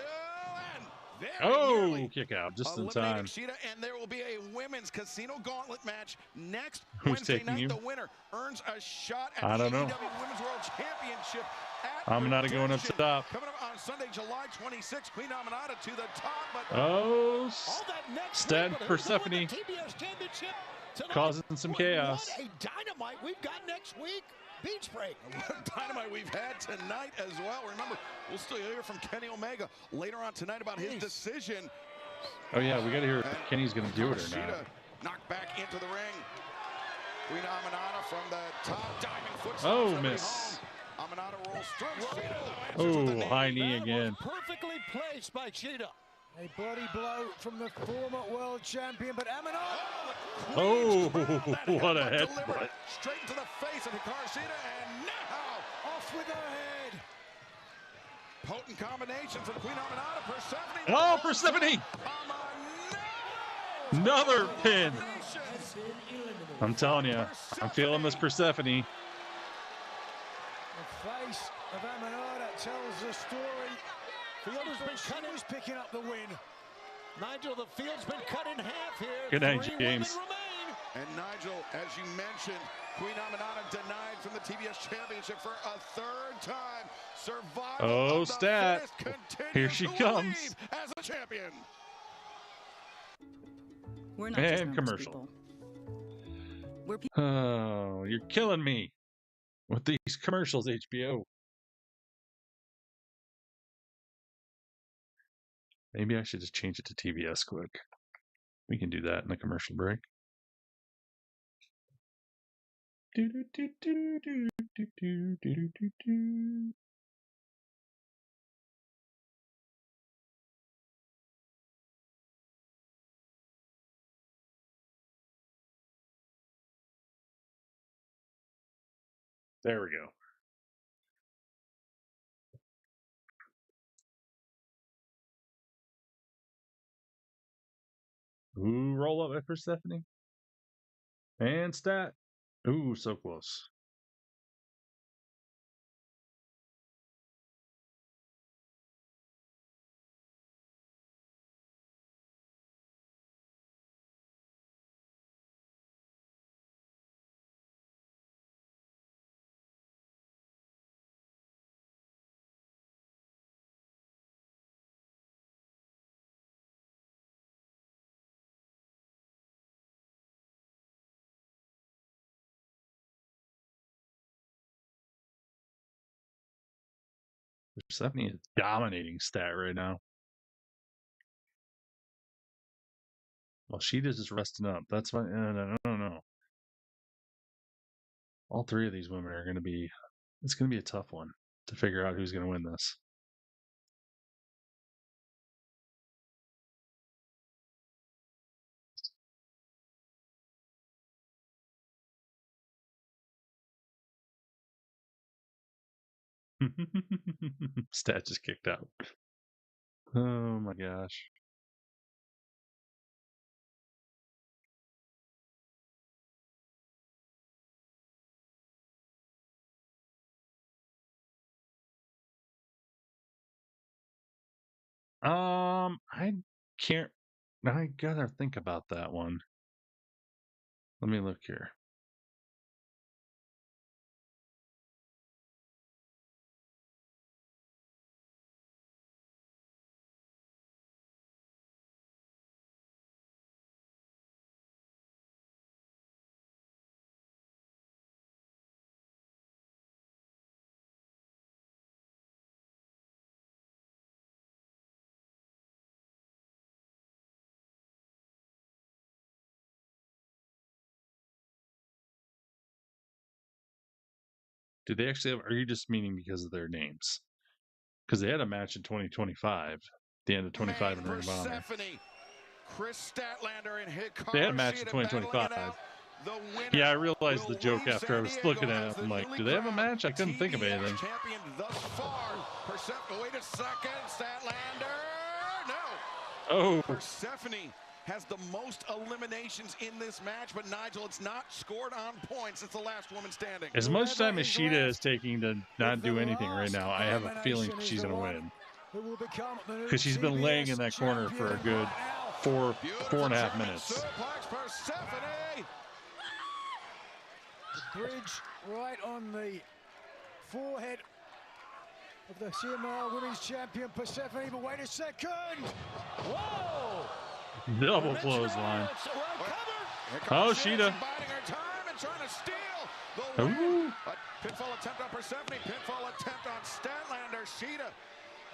and oh, kick out just in time. Sheeta, and there will be a women's casino gauntlet match next Who's Wednesday taking night. you? The winner earns a shot at I the don't know. AEW Women's World Championship. I'm not going up top. Coming up on Sunday, July 26th, Queen Amanada to the top. But oh, Stat and Persephone causing some chaos. What a dynamite we've got next week. Beach Break. Dynamite we've had tonight as well. Remember, we'll still hear from Kenny Omega later on tonight about his decision. Oh, yeah, we got to hear if Kenny's going to do it or not. Knocked back into the ring. Queen Amanada from the top, diving foot. Oh, miss. Amanada rolls through. Oh, high knee again. Perfectly placed by Cheetah. A bloody blow from the former world champion, but Amanada. Oh, what a headbutt. Straight into the face of Hikaru Shida, and now off with her head. Potent combination from Queen Amanada. Persephone. Oh, Persephone. Another pin. I'm telling you, I'm feeling this Persephone. The face of Amanada tells the story. Field has been cut. Who's picking up the win? Nigel, the field's been cut in half here. Good night, James. And Nigel, as you mentioned, Queen Amanada denied from the TBS Championship for a 3rd time. Survival oh, of the Stat. fittest Here she comes. As a champion. We're not and commercial. Oh, you're killing me with these commercials, HBO. Maybe I should just change it to TBS quick. We can do that in the commercial break. There we go. Ooh, roll up at Persephone. And Stat. Ooh, so close. Persephone is dominating Stat right now. Well, she is just resting up. That's why I don't know. All three of these women are going to be. It's going to be a tough one to figure out who's going to win this. Stat just kicked out. Oh my gosh. I can't. I gotta think about that one. Let me look here. Do they actually have? Are you just meaning because of their names? Because they had a match in 2025, the end of 25 in Ring of Honor. Chris Statlander and Hikaru They had a match in 2025. Yeah, I realized the joke after I was looking at it. I'm like, do they have a match? I couldn't think of anything. Champion thus far. Wait a second, Statlander. No. Oh. Persephone has the most eliminations in this match, but Nigel, it's not scored on points. It's the last woman standing. As much time as Sheeta is taking to not do anything right now, I have a feeling she's going to win. Because she's been laying in that corner for a good 4.5 minutes. The bridge right on the forehead of the CMLL Women's Champion Persephone. But wait a second! Whoa! Double clothesline. Oh, Sheeta. Pinfall attempt on Persephone. Pinfall attempt on Statlander. Sheeta.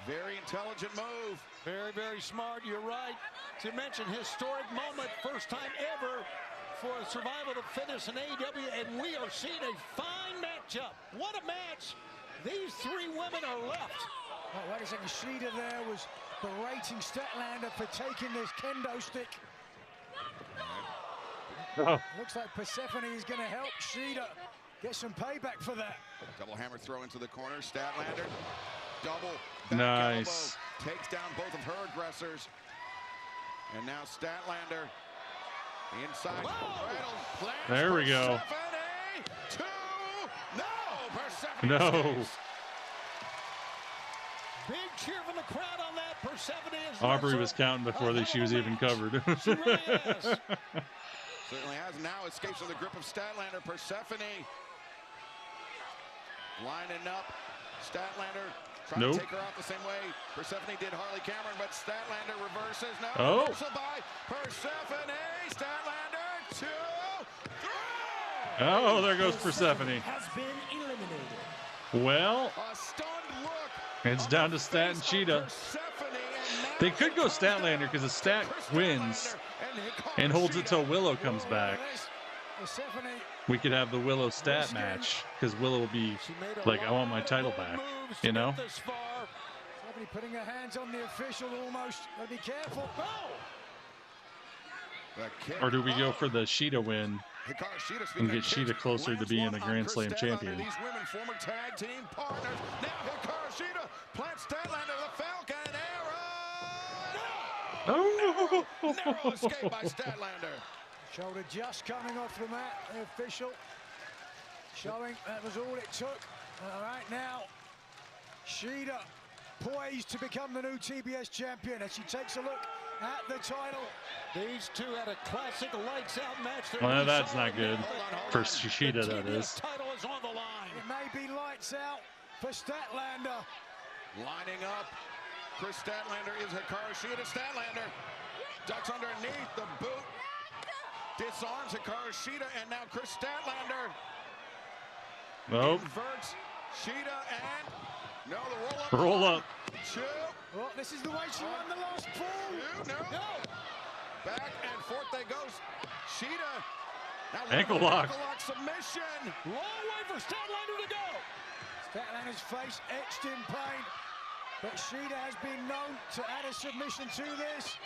Very intelligent move. Very, very smart. You're right. To mention historic moment, first time ever for a survival to finish in AEW, and we are seeing a fine matchup. What a match! These three women are left. Oh, wait a second. Sheeta there was berating Statlander for taking this kendo stick. Oh. Looks like Persephone is going to help Sheeta get some payback for that. Double hammer throw into the corner. Statlander. Double. Nice. Elbow, takes down both of her aggressors. And now Statlander inside. There we go. No. Big cheer from the crowd on that. Persephone is Aubrey was counting before she was even covered. She really is. Certainly has now escaped from the grip of Statlander. Persephone lining up. Statlander trying to take her out the same way Persephone did Harley Cameron, but Statlander reverses. No, reversal by Persephone. Statlander, 2, 3. Oh, there goes Persephone. Has been eliminated. Well, a stunned look. It's down to Stat and Sheeta. They could go Statlander because the Stat wins and holds it till Willow comes back. We could have the Willow Stat match because Willow will be like, I want my title back, you know? Stephanie putting her hands on the official almost. Gotta be careful. Or do we go for the Sheeta win and get Sheeta closer to being a Grand Slam champion? These women, former tag team partners. Now Hikaru Shida plants Statlander, the Falcon Arrow. No! Narrow escape by Statlander. Shoulder just coming off the mat. The official showing that was all it took. All right, now Sheeta poised to become the new TBS champion as she takes a look at the title. These two had a classic lights out match. Well, that's not good for Sheeta, that is. Title is on the line. It may be lights out for Statlander. Lining up. Chris Statlander is Hikaru Shida. Statlander ducks underneath the boot. Disarms Hikaru Shida, and now Chris Statlander inverts Shida, and no, the roll up. Roll up. Well, this is the way she won the last fall. No. Back and forth they go. Shida Ankle lock. Ankle lock submission. Long way for Statlander to go. Statlander's face etched in pain, but Shida has been known to add a submission to this.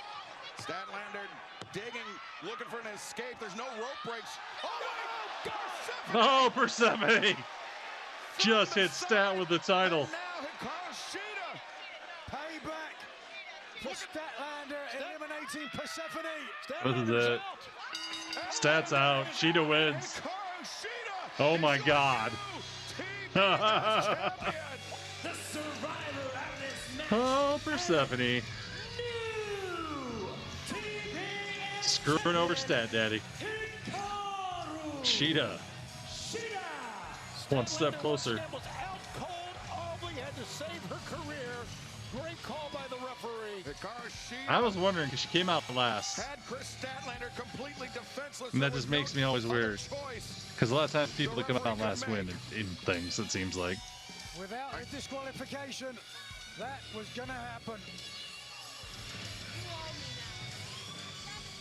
Statlander digging, looking for an escape. There's no rope breaks. Oh, Persephone just hit Stat with the title. Now Hikaru Shida. Payback for Statlander, eliminating Persephone. This is it. Stat's out. Shida wins. Oh my God. Oh, Persephone. Screwing over Stat Daddy. Shida. One step closer. Was out cold. Aubrey had to save her career. Great call by the referee. I was wondering because she came out last. Had Chris Statlander completely defenseless. And that just makes me always weird. Because a lot of times people that come out last win in things, it seems like. Without a disqualification, that was going to happen.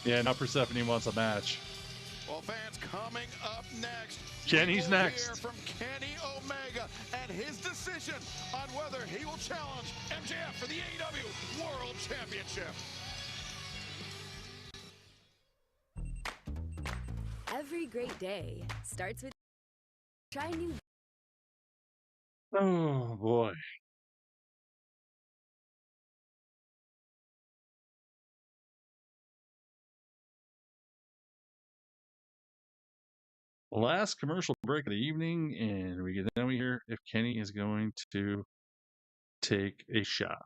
Yeah, now Persephone wants a match. Well, fans, coming up next. Kenny's next. Hear from Kenny Omega and his decision on whether he will challenge MJF for the AEW World Championship. Every great day starts with try new. Oh boy. Last commercial break of the evening, and we hear if Kenny is going to take a shot.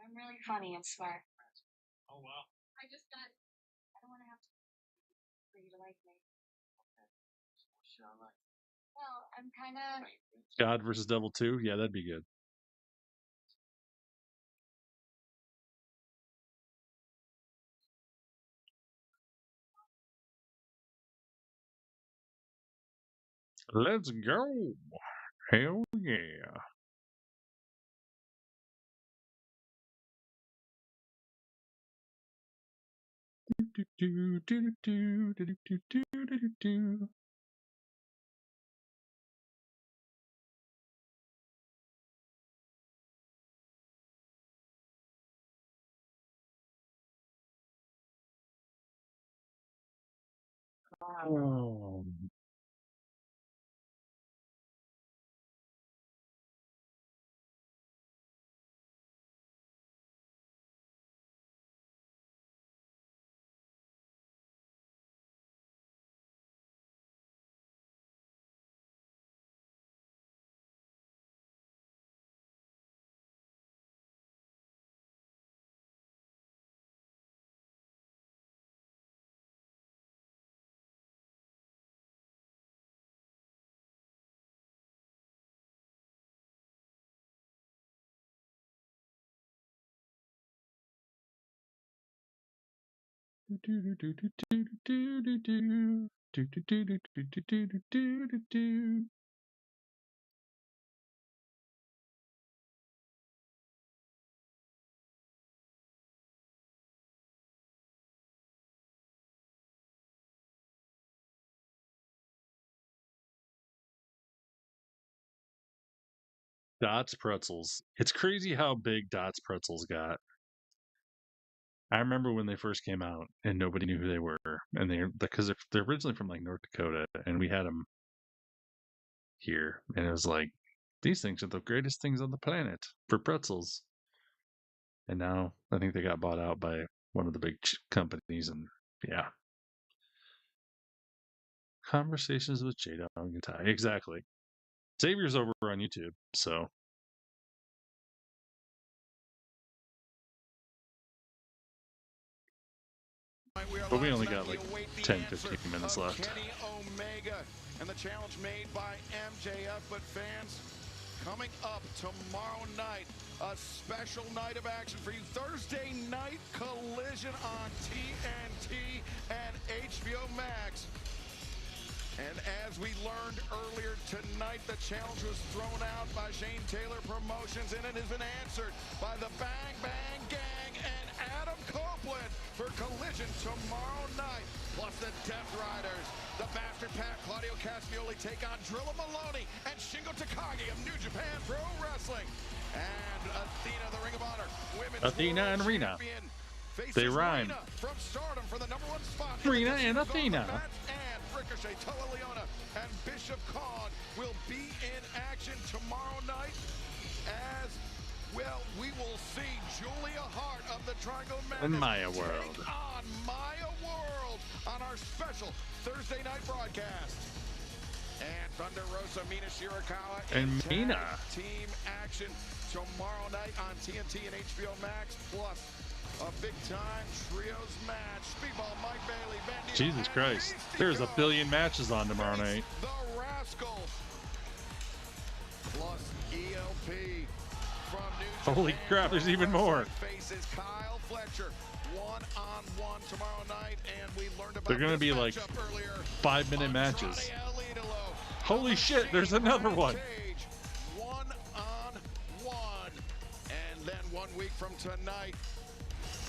I'm really funny and smart. Oh wow. I don't want to have to for you to like me. Well, I'm kind of. God versus Devil 2? Yeah, that'd be good. Let's go. Hell yeah. Oh. Dots Pretzels. It's crazy how big Dots Pretzels got. I remember when they first came out and nobody knew who they were, and because they're originally from like North Dakota, and we had them here, and it was like, these things are the greatest things on the planet for pretzels. And now I think they got bought out by one of the big companies, and yeah. Conversations with J-Dog and Ty. Exactly. Xavier's over on YouTube, so. But we only got like 10-15 minutes left. Kenny Omega and the challenge made by MJF, but fans, coming up tomorrow night, a special night of action for you. Thursday night collision on TNT and HBO Max. And as we learned earlier tonight, the challenge was thrown out by Shane Taylor Promotions, and it has been answered by the Bang Bang Gang and Adam Copeland for Collision tomorrow night. Plus the Death Riders. The Bastard Pack, Claudio Castagnoli take on Drilla Maloney and Shingo Takagi of New Japan Pro Wrestling. And Athena, the Ring of Honor Women's Athena and Rena. They rhyme. Rena from Stardom for the #1 spot. Rena and Athena. And Ricochet, Toa Leona, and Bishop Khan will be in action tomorrow night as well. We will see Julia Hart of the Triangle Madness And Maya World. take on Maya World on our special Thursday night broadcast. And Thunder Rosa, Mina Shirakawa, And tag Mina. team action tomorrow night on TNT and HBO Max. Plus a big-time trios match. Speedball, Mike Bailey, Bandito, Jesus Christ. There's a billion matches on tomorrow night. The Rascals. Plus ELP from New Holy Japan crap, there's even more. faces Kyle Fletcher one-on-one tomorrow night, and we learned about They're going to be like 5-minute matches. Holy shit, there's another one. One-on-one. And then 1 week from tonight,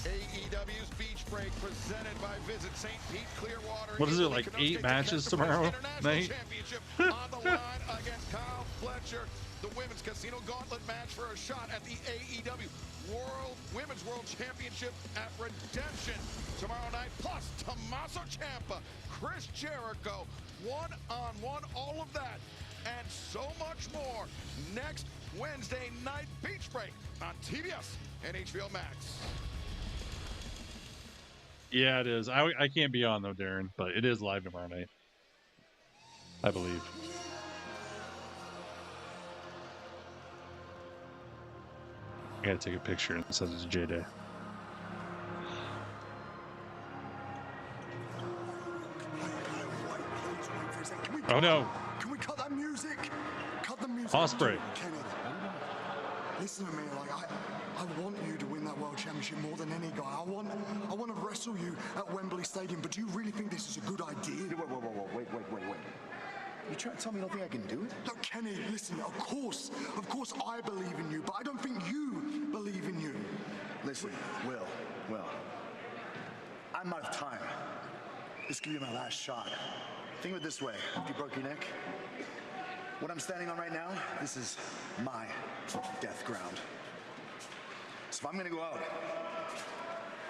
AEW's Beach Break presented by Visit St. Pete Clearwater. What is it, like 8 matches tomorrow night? Championship on the line against Kyle Fletcher. The Women's Casino Gauntlet match for a shot at the AEW Women's World Championship at Redemption tomorrow night. Plus Tommaso Ciampa, Chris Jericho, one-on-one, all of that and so much more next Wednesday night. Beach Break on TBS and HBO Max. Yeah, it is. I can't be on though, Darren, but it is live tomorrow night, I believe. I gotta take a picture and send it to J-Day. Oh no! Can we cut that music? Cut the music. Osprey. Kenny, listen to me. Like I want you to win that world championship more than any guy. I want to wrestle you at Wembley Stadium. But do you really think this is a good idea? Wait. You trying to tell me you don't think I can do it? Look, Kenny, listen. Of course, I believe in you, but I don't think you believe in you. Listen, Will, I'm out of time. This could be my last shot. Think of it this way. If you broke your neck, what I'm standing on right now, this is my death ground. So if I'm gonna go out,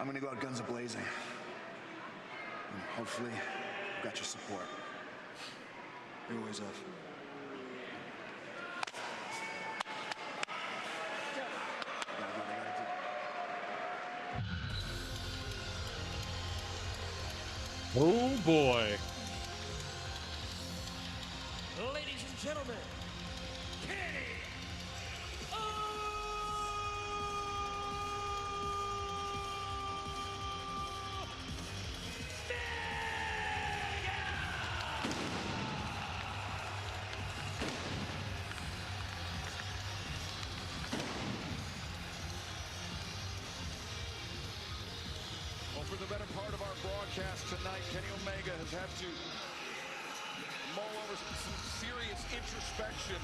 I'm gonna go out guns a-blazing. And hopefully, I've got your support. You always have. Oh boy. Ladies and gentlemen, Kenny For the better part of our broadcast tonight, Kenny Omega has had to mull over some serious introspection.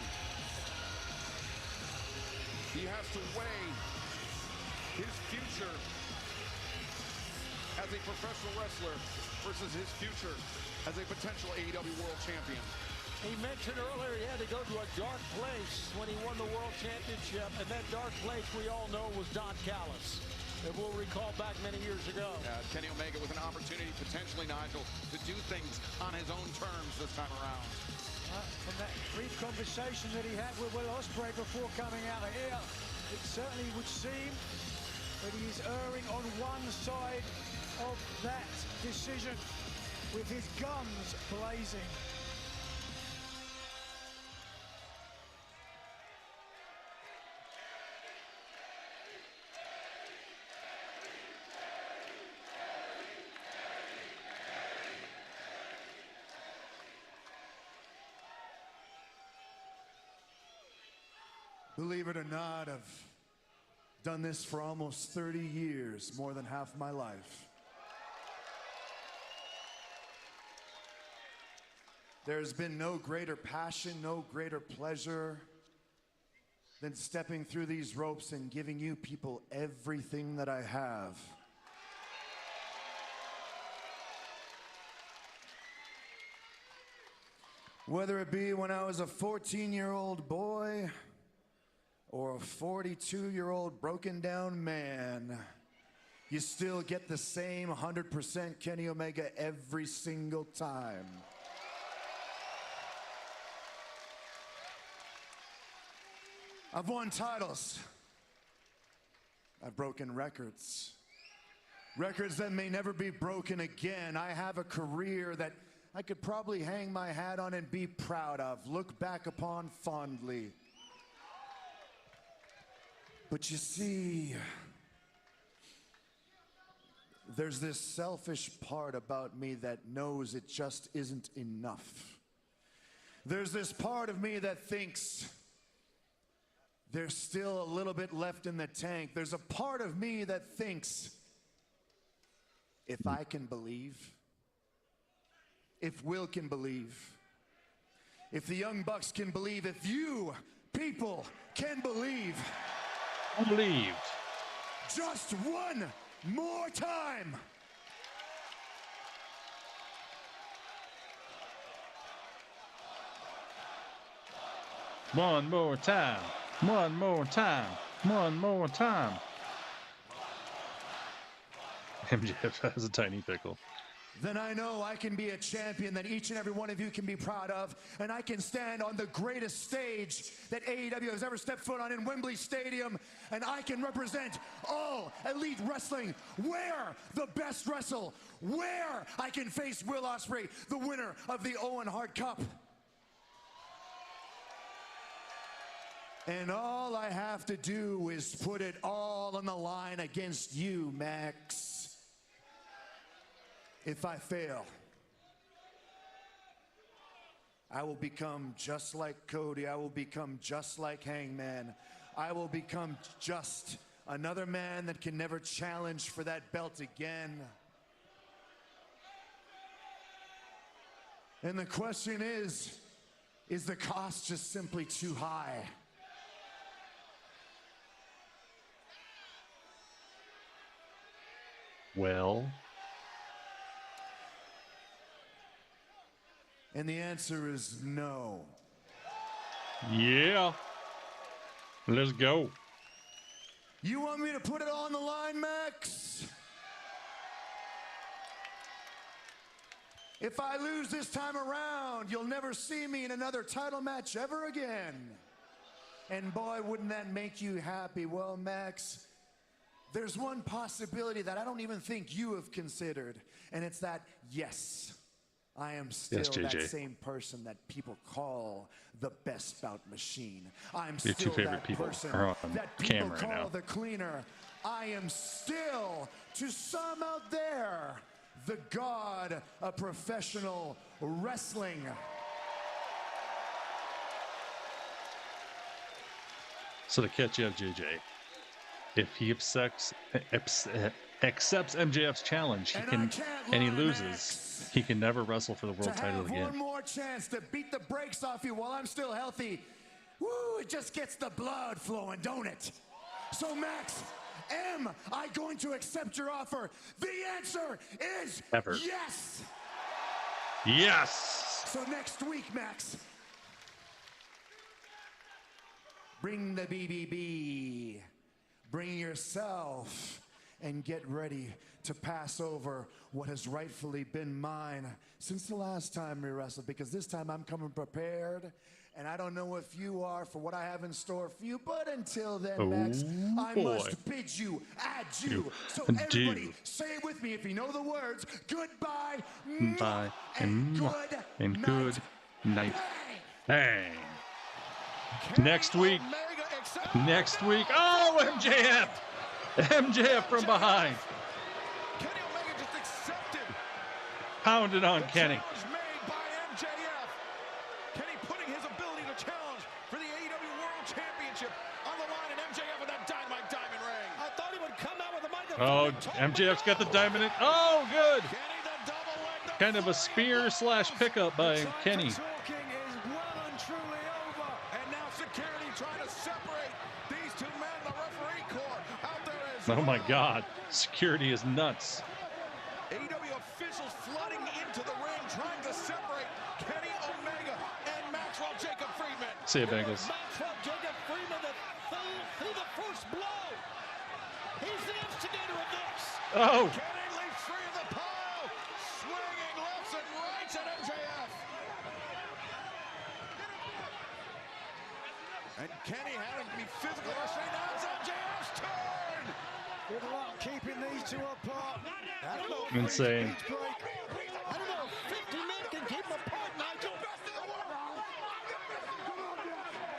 He has to weigh his future as a professional wrestler versus his future as a potential AEW World Champion. He mentioned earlier he had to go to a dark place when he won the World Championship, and that dark place we all know was Don Callis. That we'll recall back many years ago. Kenny Omega with an opportunity, potentially, Nigel, to do things on his own terms this time around. From that brief conversation that he had with Will Ospreay before coming out of here, it certainly would seem that he is erring on one side of that decision with his guns blazing. Believe it or not, I've done this for almost 30 years, more than half my life. There's been no greater passion, no greater pleasure than stepping through these ropes and giving you people everything that I have Whether it be when I was a 14-year-old boy or a 42-year-old broken down man, you still get the same 100% Kenny Omega every single time. I've won titles. I've broken records. Records that may never be broken again. I have a career that I could probably hang my hat on and be proud of, look back upon fondly. But you see, there's this selfish part about me that knows it just isn't enough. There's this part of me that thinks there's still a little bit left in the tank. There's a part of me that thinks, if I can believe, if Will can believe, if the Young Bucks can believe, if you people can believe. I believed. Just one more time. One more time. One more time. One more time. MJF has a tiny pickle. Then I know I can be a champion that each and every one of you can be proud of, and I can stand on the greatest stage that AEW has ever stepped foot on in Wembley Stadium, and I can represent all elite wrestling, where the best wrestle, where I can face Will Ospreay, the winner of the Owen Hart Cup. And all I have to do is put it all on the line against you, Max. If I fail, I will become just like Cody. I will become just like Hangman. I will become just another man that can never challenge for that belt again. And the question is the cost just simply too high? Well. And the answer is no. Yeah. Let's go. You want me to put it on the line, Max? If I lose this time around, you'll never see me in another title match ever again. And boy, wouldn't that make you happy. Well, Max, there's one possibility that I don't even think you have considered, and it's that, yes, I am still that same person that people call the best bout machine. I'm Your still two favorite that people person are on that people camera right call now. the cleaner. I am still, to some out there, the god of professional wrestling. So to catch you up, JJ, if he accepts MJF's challenge, and he loses, he can never wrestle for the world title again. One more chance to beat the brakes off you while I'm still healthy. Woo, it just gets the blood flowing, don't it? So Max, am I going to accept your offer? The answer is yes. Yes. So next week, Max, bring the BBB, bring yourself, and get ready to pass over what has rightfully been mine since the last time we wrestled, because this time I'm coming prepared, and I don't know if you are for what I have in store for you, but until then, Max, I must bid you adieu. So everybody, say it with me if you know the words. Goodbye, bye, and good night. Bang. Next week. Oh, MJF. MJF from behind. Kenny Omega just accepted. Pounded on Kenny. Made by MJF. Kenny putting his ability to challenge for the AEW World Championship on the line, and MJF with that Dynamite Diamond ring. I thought he would come out with a microphone. Oh, MJF's got the diamond in. Oh, good. Kind of a spear / pickup by Kenny. Talking is well and truly over. And now security trying to separate these two men. The referee corps out there is. Oh my God, security is nuts. AEW officials flooding into the ring, trying to separate Kenny Omega and Maxwell Jacob Friedman. See you, Bengals. Maxwell Jacob Friedman that fell through the first blow. He's the instigator of this. Oh. Kenny leaps free of the pile, swinging lefts and rights at MJF. And Kenny having to be physical restrained. Now it's MJF's turn. Good luck keeping these two apart. I don't know if Insane. I don't know if 50 men can keep them apart, Nigel.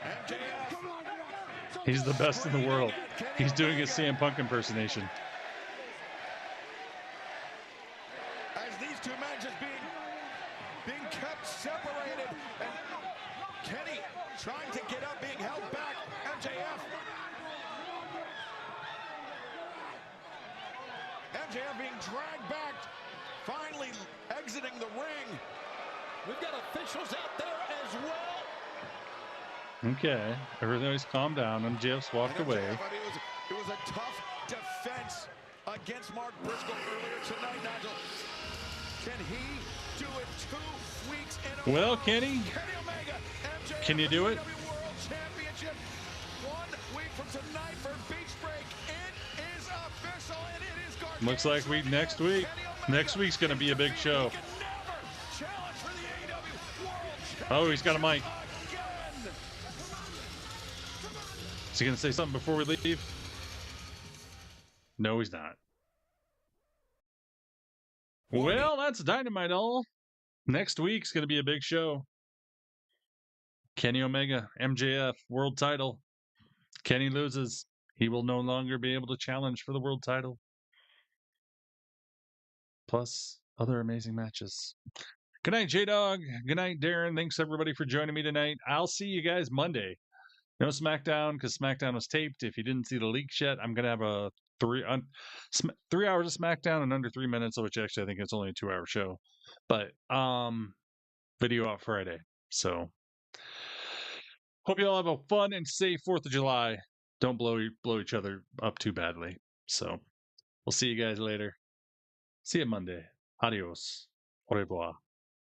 MJF. He's the best in the world. He's doing his CM Punk impersonation. As these two men just being kept separated, and Kenny trying to get up, being held back. MJF being dragged back, finally exiting the ring. We've got officials out there as well. Okay, everybody's calmed down. MJF's walked away. I mean, it was a tough defense against Mark Briscoe earlier tonight, Nigel. Can he do it 2 weeks in a Well, row? Kenny, Omega, MJF, can you do it? AEW World Championship. 1 week from tonight for Beach Break. It is official, and it is Gargano. Looks like next week. Next week's going to be a big show. Oh, he's got a mic. Is he going to say something before we leave? No, he's not. Well, that's Dynamite all. Next week's going to be a big show. Kenny Omega, MJF, world title. Kenny loses. He will no longer be able to challenge for the world title. Plus other amazing matches. Good night, J-Dog. Good night, Darren. Thanks, everybody, for joining me tonight. I'll see you guys Monday. No SmackDown, because SmackDown was taped. If you didn't see the leaks yet, I'm going to have a 3 hours of SmackDown in under 3 minutes, which actually I think it's only a 2-hour show. But video out Friday. So hope you all have a fun and safe 4th of July. Don't blow each other up too badly. So we'll see you guys later. See you Monday. Adios. Au revoir.